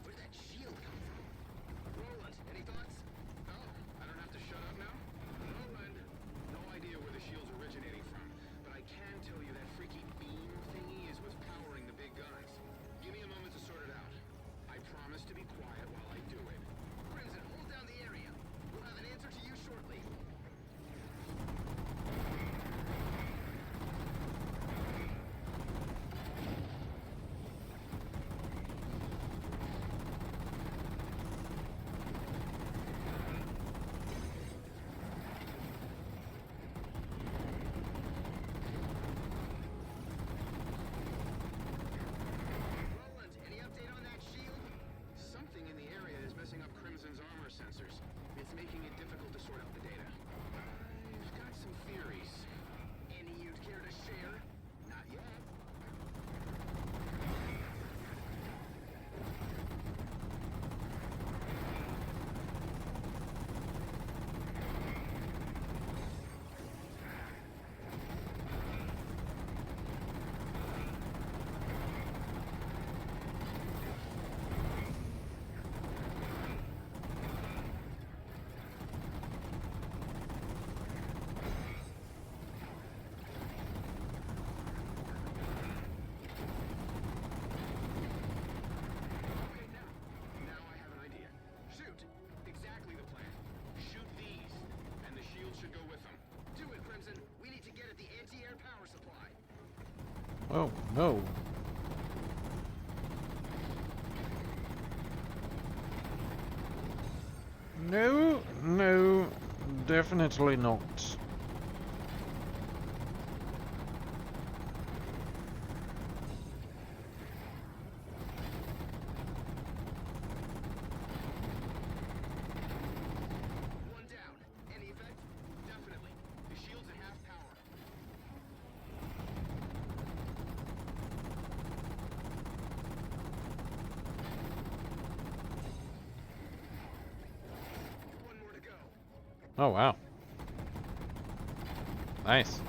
Where'd that shield come from? Roland, any thoughts? Oh, I don't have to shut up now? Roland. No idea where the shield's originating from, but I can tell you that freaky beam thingy is what's powering Oh, no. No, no, definitely not. One down. Any effect? Definitely. The shield's at half power. One more to go. Oh, wow. Nice.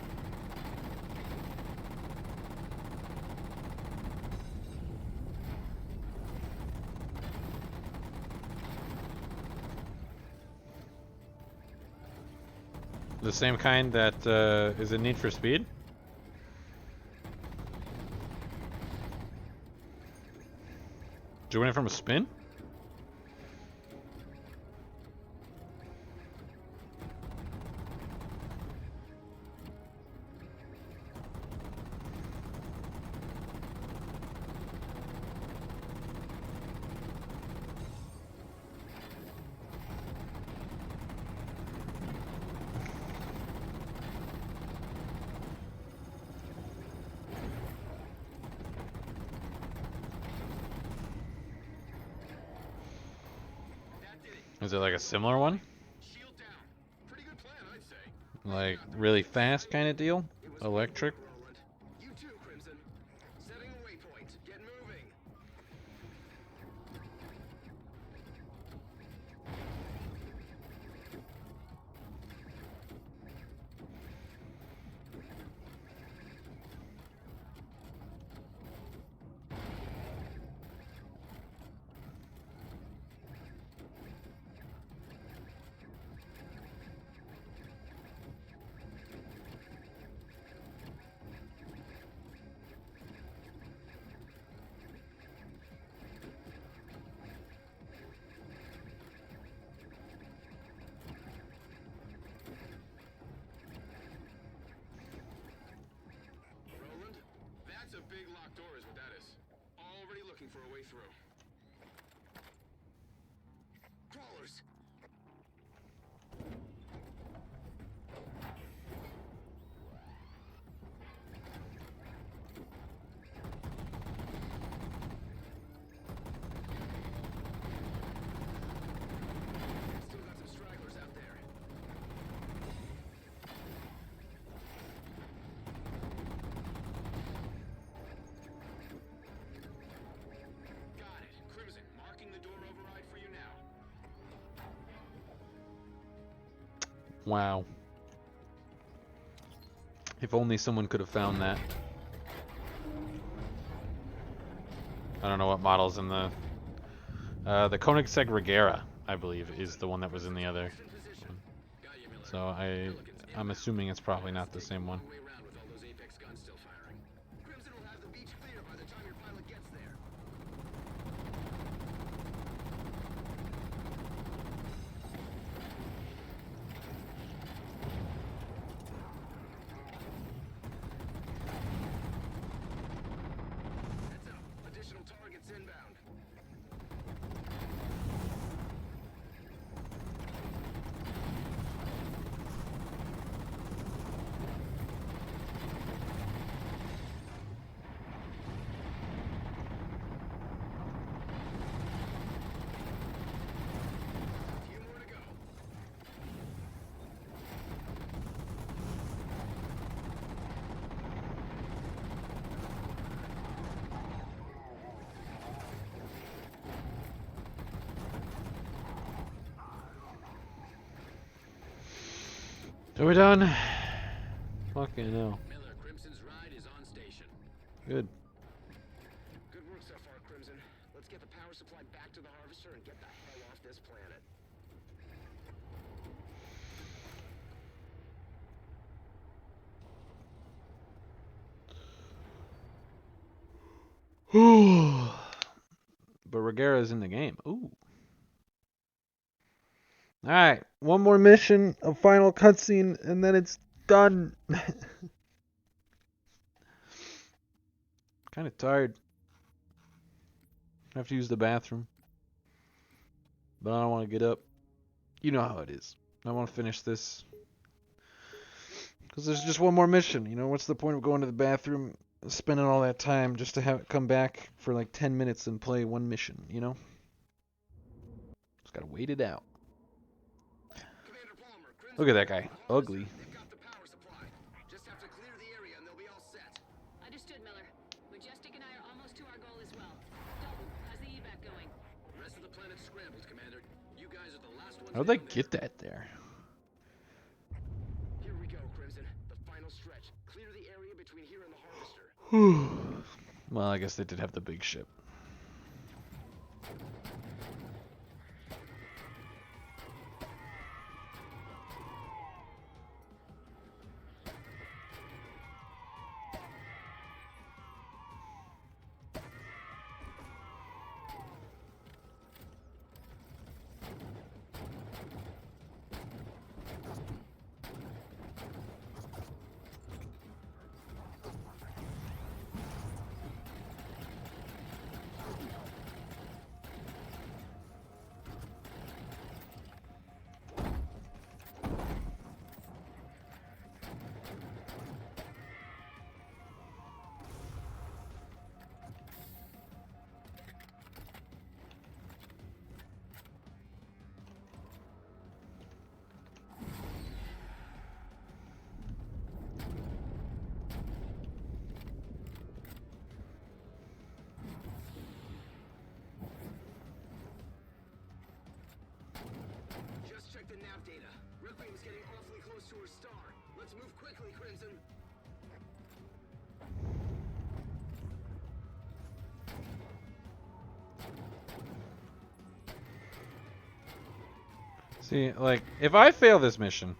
The same kind that is in Need for Speed? Did you win it from a spin? Is it like a similar one? Like really fast kind of deal? Electric? You too, Crimson. Setting a waypoint. Get moving. Roland, that's a big locked door is what that is. Already looking for a way through. Crawlers! Still got some stragglers out there. Got it. Crimson, marking the door override for you now. Wow. If only someone could have found that. I don't know what model's in the Koenigsegg Regera, I believe, is the one that was in the other. So I'm assuming it's probably not the same one. Crimson will have the beach clear by the time your pilot gets there. Heads up. Additional targets inbound. Few more to go. Are we done? Fucking hell. Miller, Crimson's ride is on station. Good. Good work so far, Crimson. Let's get the power supply back to the harvester and get the hell off this planet. But Regera's in the game. Ooh. Alright, one more mission, a final cutscene, and then it's done. Kind of tired. I have to use the bathroom. But I don't want to get up. You know how it is. I want to finish this. Because there's just one more mission. You know, what's the point of going to the bathroom, spending all that time just to have it come back for like 10 minutes and play one mission, you know? Just gotta wait it out. Look at that guy. Ugly. Understood, Miller. Majestic and I are almost to our goal as well. Dalton, how's the evac going? The rest of the planet scrambled, Commander. You guys are the last ones. How'd they get that there? Here we go, Crimson. The final stretch. Clear the area between here and the Harvester. Well, I guess they did have the big ship. Just check the nav data. Requiem's getting awfully close to her star. Let's move quickly, Crimson. See, like, if I fail this mission,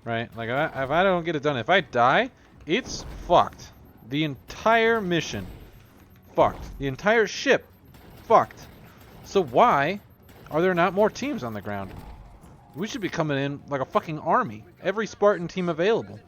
right? Like, if I don't get it done, if I die, it's fucked. The entire mission, fucked. The entire ship, fucked. So why are there not more teams on the ground? We should be coming in like a fucking army. Every Spartan team available.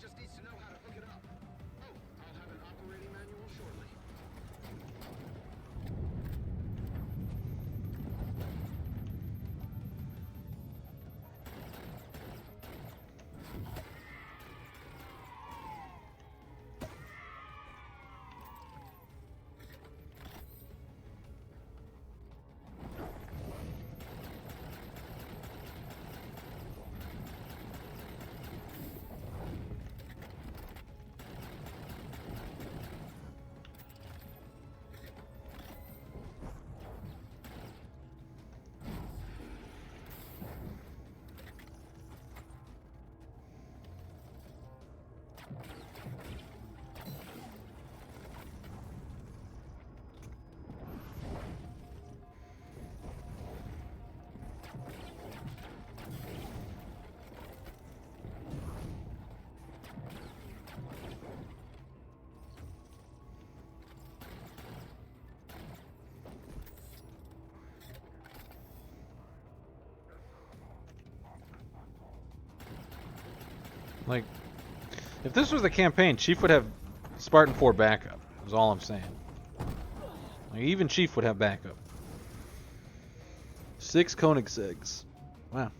Like, if this was the campaign, Chief would have Spartan 4 backup, is all I'm saying. Like, even Chief would have backup. 6 Koenigsegg's. Wow.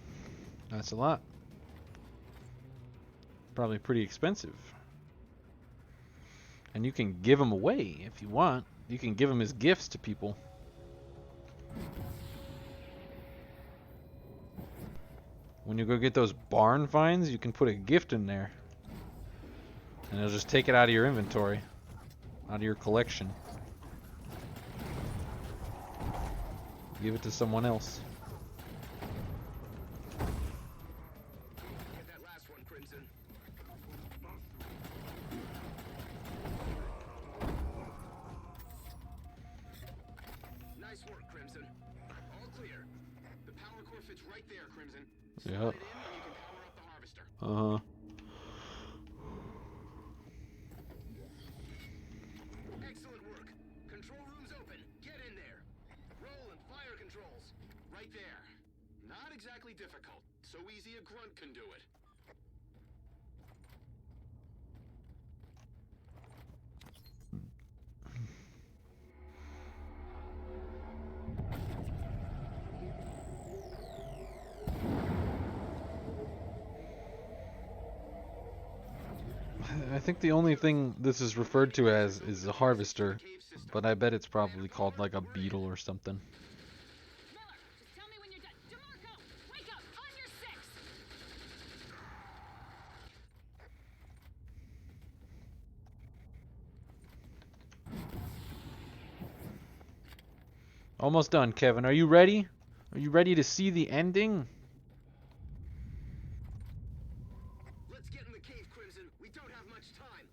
That's a lot. Probably pretty expensive. And you can give them away if you want. You can give them as gifts to people. When you go get those barn finds, you can put a gift in there. And it'll just take it out of your inventory. Out of your collection. Give it to someone else. Get that last one, Crimson. Nice work, Crimson. All clear. The power core fits right there, Crimson. Yep. Uh-huh. Excellent work. Control room's open. Get in there. Roll and fire controls. Right there. Not exactly difficult. So easy a grunt can do it. think the only thing this is referred to as is a harvester, but I bet it's probably called like a beetle or something. Tell me when you're done. DeMarco, wake up! On your six! Almost done, Kevin. Are you ready? Are you ready to see the ending? Let's get in the cave, Crimson. We don't have much time.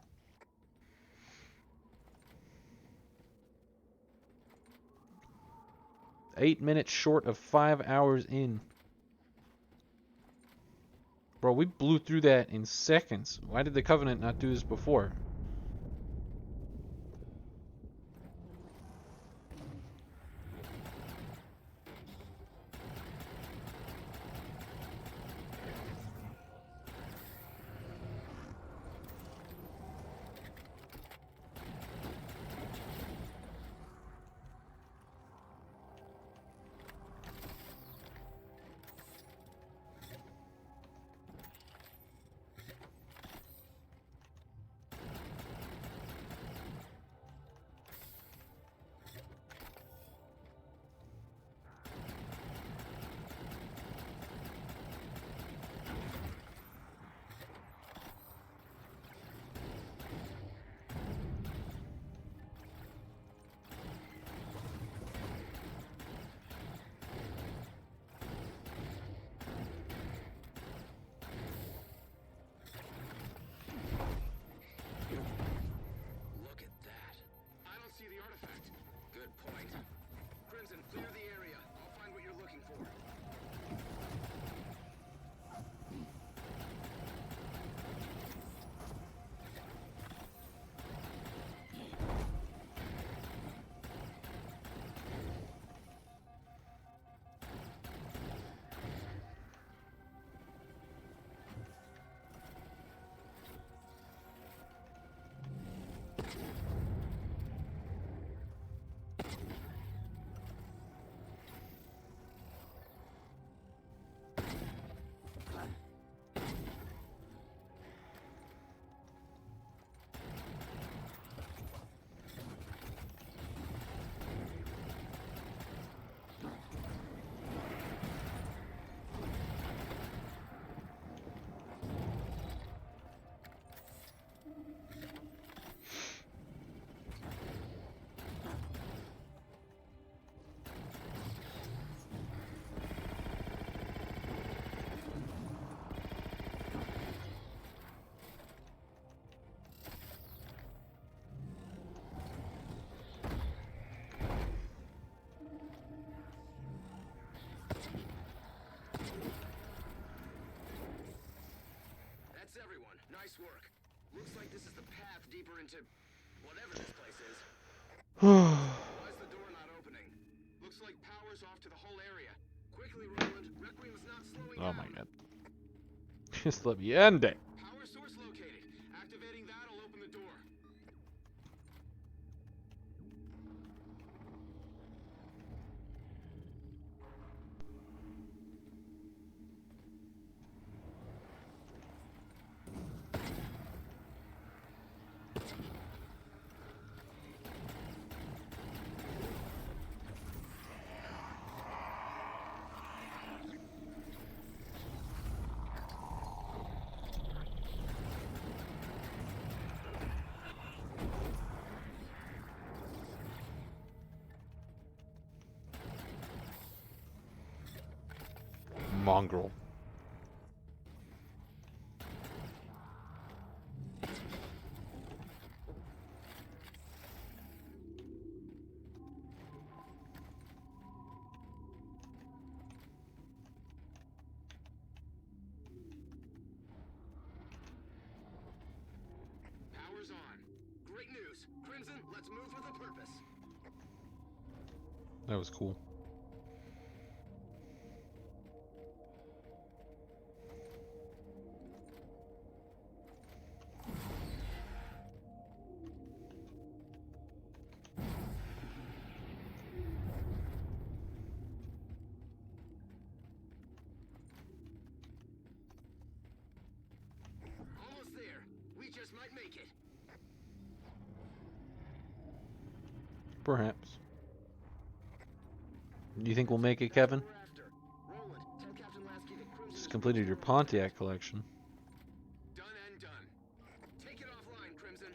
8 minutes short of 5 hours in. Bro, we blew through that in seconds. Why did the Covenant not do this before? Look at that. I don't see the artifact. Good point. Crimson, clear the area. I'll find what you're looking for. That's everyone. Nice work. Looks like this is the path deeper into whatever this place is. Why is the door not opening? Looks like power's off to the whole area. Quickly, Roland. Requiem's not slowing Oh down. my god. Just let me end it. Power source located. Activating that'll open the door. Mongrel. Power's on. Great news. Crimson, let's move with a purpose. That was cool. Almost there. We just might make it. Perhaps. Do you think we'll make it, Kevin? Just completed your Pontiac collection. Done and done. Take it offline, Crimson.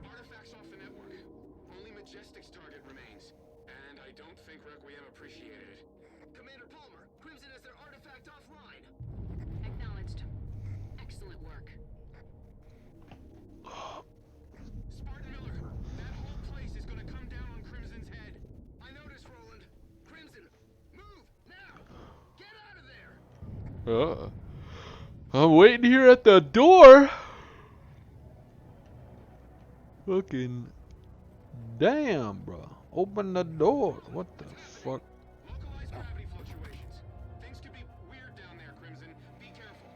Artifacts off the network. Only Majestic's target remains. And I don't think Requiem appreciated it. Commander Palmer, Crimson has their artifact offline. Acknowledged. Excellent work. Spartan Miller, that whole place is gonna come down on Crimson's head. I noticed, Roland. Crimson, move now. Get out of there. I'm waiting here at the door. Fucking damn, bro. Open the door. What the fuck? Localized gravity fluctuations. Things could be weird down there, Crimson. Be careful.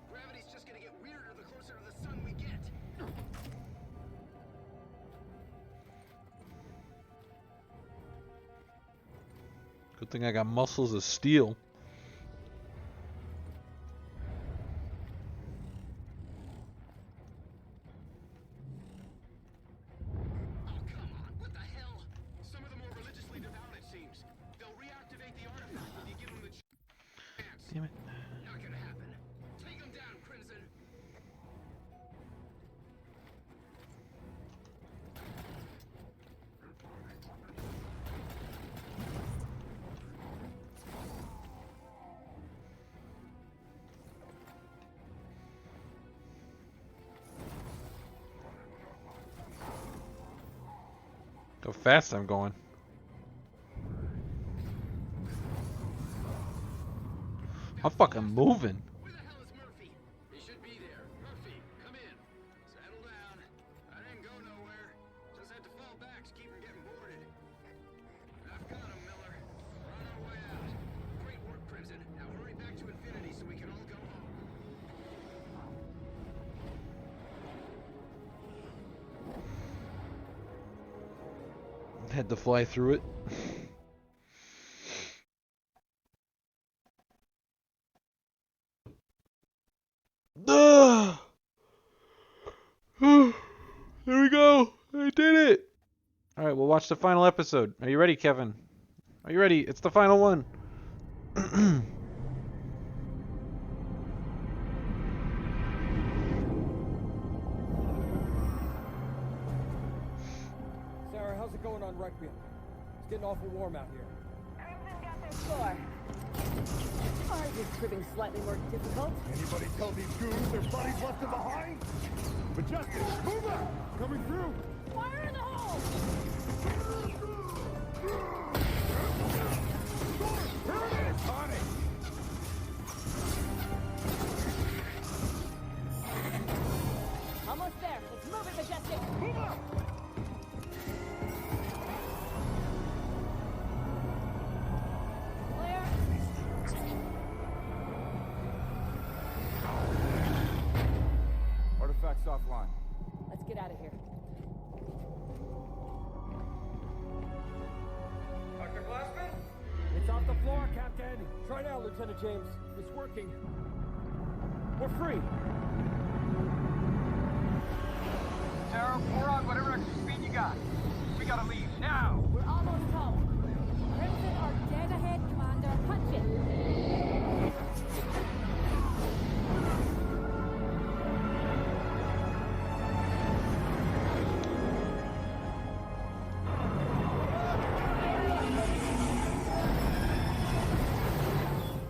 Gravity's just gonna get weirder the closer to the sun we get. Good thing I got muscles of steel. What the hell? Some of the more religiously devout, it seems. They'll reactivate the artifact if you give them the chance. Damn it. Not gonna happen. Take them down, Crimson. How fast I'm going. I'm fucking moving. Where the hell is Murphy? He should be there. Murphy, come in. Settle down. I didn't go nowhere. Just had to fall back to keep from getting boarded. I've got him, Miller. We're on our way out. Great work, Crimson. Now hurry back to Infinity so we can all go home. Had to fly through it. There we go. I did it. All right, we'll watch the final episode. Are you ready, Kevin? Are you ready? It's the final one. Sarah, how's it going on Requiem? It's getting awful warm out here. Crimson got their score. Ours is proving slightly more difficult. Anybody tell these goons their buddies left them behind? Majestic, move up! Coming through! Fire in the hole! Here it is, honey! Almost there. Let's move it, Majestic. Move up! Clear. Artifacts offline. Let's get out of here. Dr. Glassman? It's off the floor, Captain. Try now, Lieutenant James. It's working. We're free. Sarah, pour on whatever extra speed you got. We gotta leave now. We're almost home. Crimson are dead ahead, Commander. Punch it.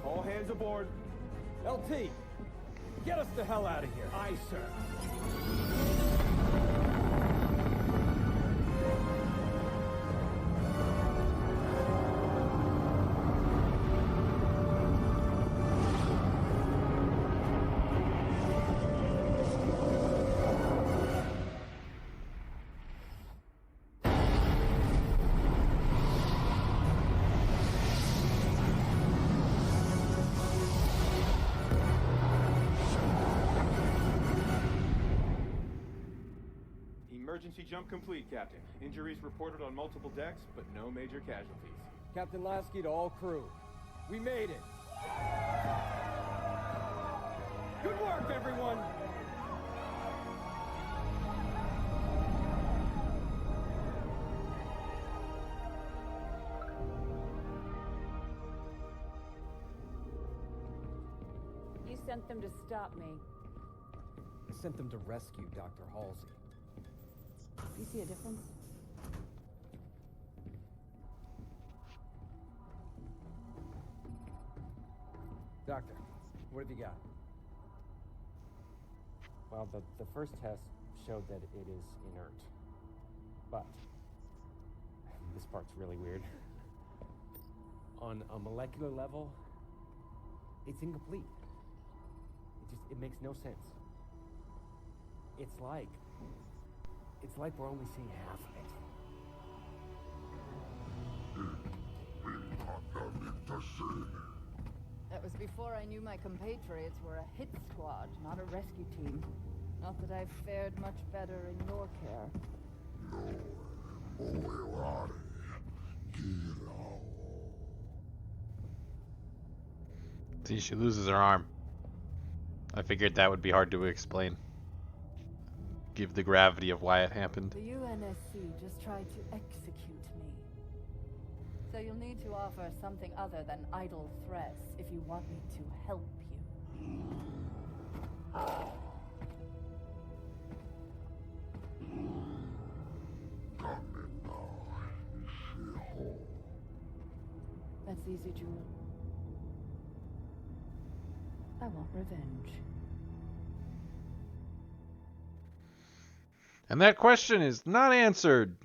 All hands aboard. LT, get us the hell out of here. Aye, sir. Emergency jump complete, Captain. Injuries reported on multiple decks, but no major casualties. Captain Lasky to all crew. We made it. Good work, everyone. sent them to stop me. I sent them to rescue Dr. Halsey. Do you see a difference? Doctor, what have you got? Well, the first test showed that it is inert. But this part's really weird. On a molecular level, it's incomplete. It makes no sense. It's like we're only seeing half of it. That was before I knew my compatriots were a hit squad, not a rescue team. Not that I've fared much better in your care. See, she loses her arm. I figured that would be hard to explain. Give the gravity of why it happened. The UNSC just tried to execute me. So you'll need to offer something other than idle threats if you want me to help you. That's easy, Jewel. I want revenge. And that question is not answered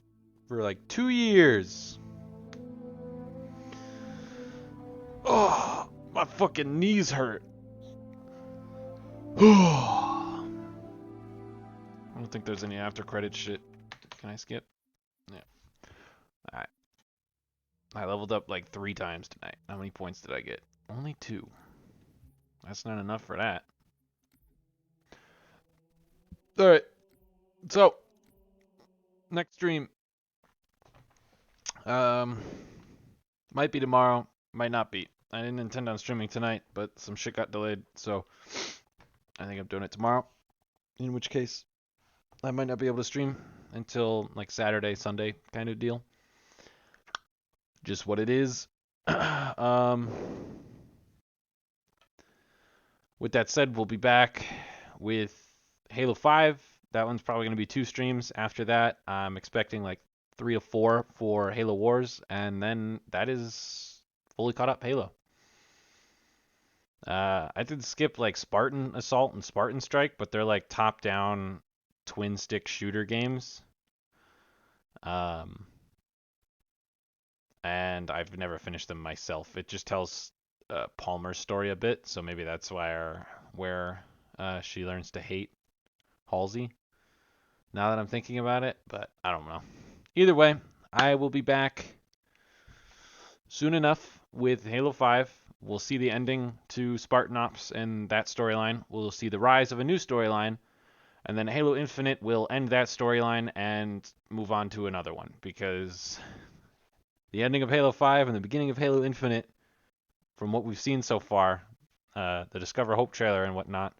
for like 2 years. Oh, my fucking knees hurt. I don't think there's any after credit shit. Can I skip? Yeah. Alright. I leveled up like 3 times tonight. How many points did I get? Only 2. That's not enough for that. Alright. So, next stream. Might be tomorrow, might not be. I didn't intend on streaming tonight, but some shit got delayed, so I think I'm doing it tomorrow. In which case, I might not be able to stream until like Saturday, Sunday kind of deal. Just what it is. With that said, we'll be back with Halo 5. That one's probably going to be 2 streams. After that, I'm expecting like 3 or 4 for Halo Wars, and then that is fully caught up Halo. I did skip like Spartan Assault and Spartan Strike, but they're like top-down twin stick shooter games. And I've never finished them myself. It just tells Palmer's story a bit, so maybe that's where she learns to hate Halsey. Now that I'm thinking about it, but I don't know. Either way, I will be back soon enough with Halo 5. We'll see the ending to Spartan Ops and that storyline. We'll see the rise of a new storyline. And then Halo Infinite will end that storyline and move on to another one. Because the ending of Halo 5 and the beginning of Halo Infinite, from what we've seen so far, the Discover Hope trailer and whatnot,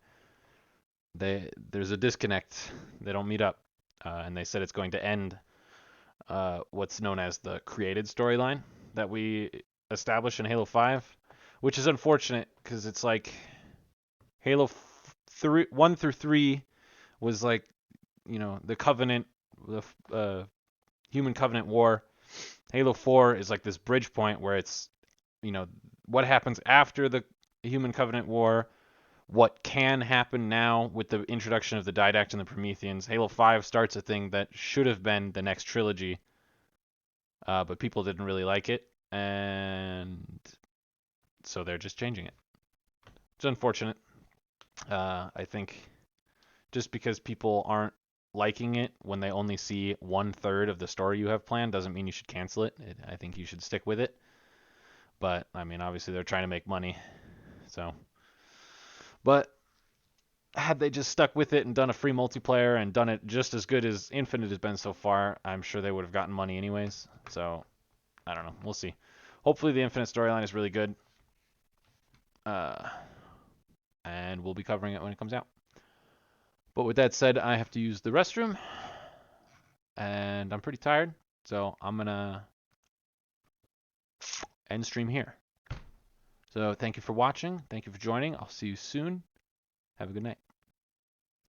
there's a disconnect. They don't meet up. And they said it's going to end what's known as the created storyline that we established in Halo 5, which is unfortunate because it's like Halo 1 through 3 was like, you know, the Covenant, the Human Covenant War. Halo 4 is like this bridge point where it's, you know, what happens after the Human Covenant War, what can happen now with the introduction of the Didact and the Prometheans. Halo 5 starts a thing that should have been the next trilogy, but people didn't really like it, and so they're just changing it. It's unfortunate. I think just because people aren't liking it when they only see 1/3 of the story you have planned doesn't mean you should cancel it. I think you should stick with it. But, I mean, obviously they're trying to make money, so... But had they just stuck with it and done a free multiplayer and done it just as good as Infinite has been so far, I'm sure they would have gotten money anyways. So, I don't know. We'll see. Hopefully the Infinite storyline is really good. And we'll be covering it when it comes out. But with that said, I have to use the restroom. And I'm pretty tired. So, I'm going to end stream here. So thank you for watching. Thank you for joining. I'll see you soon. Have a good night.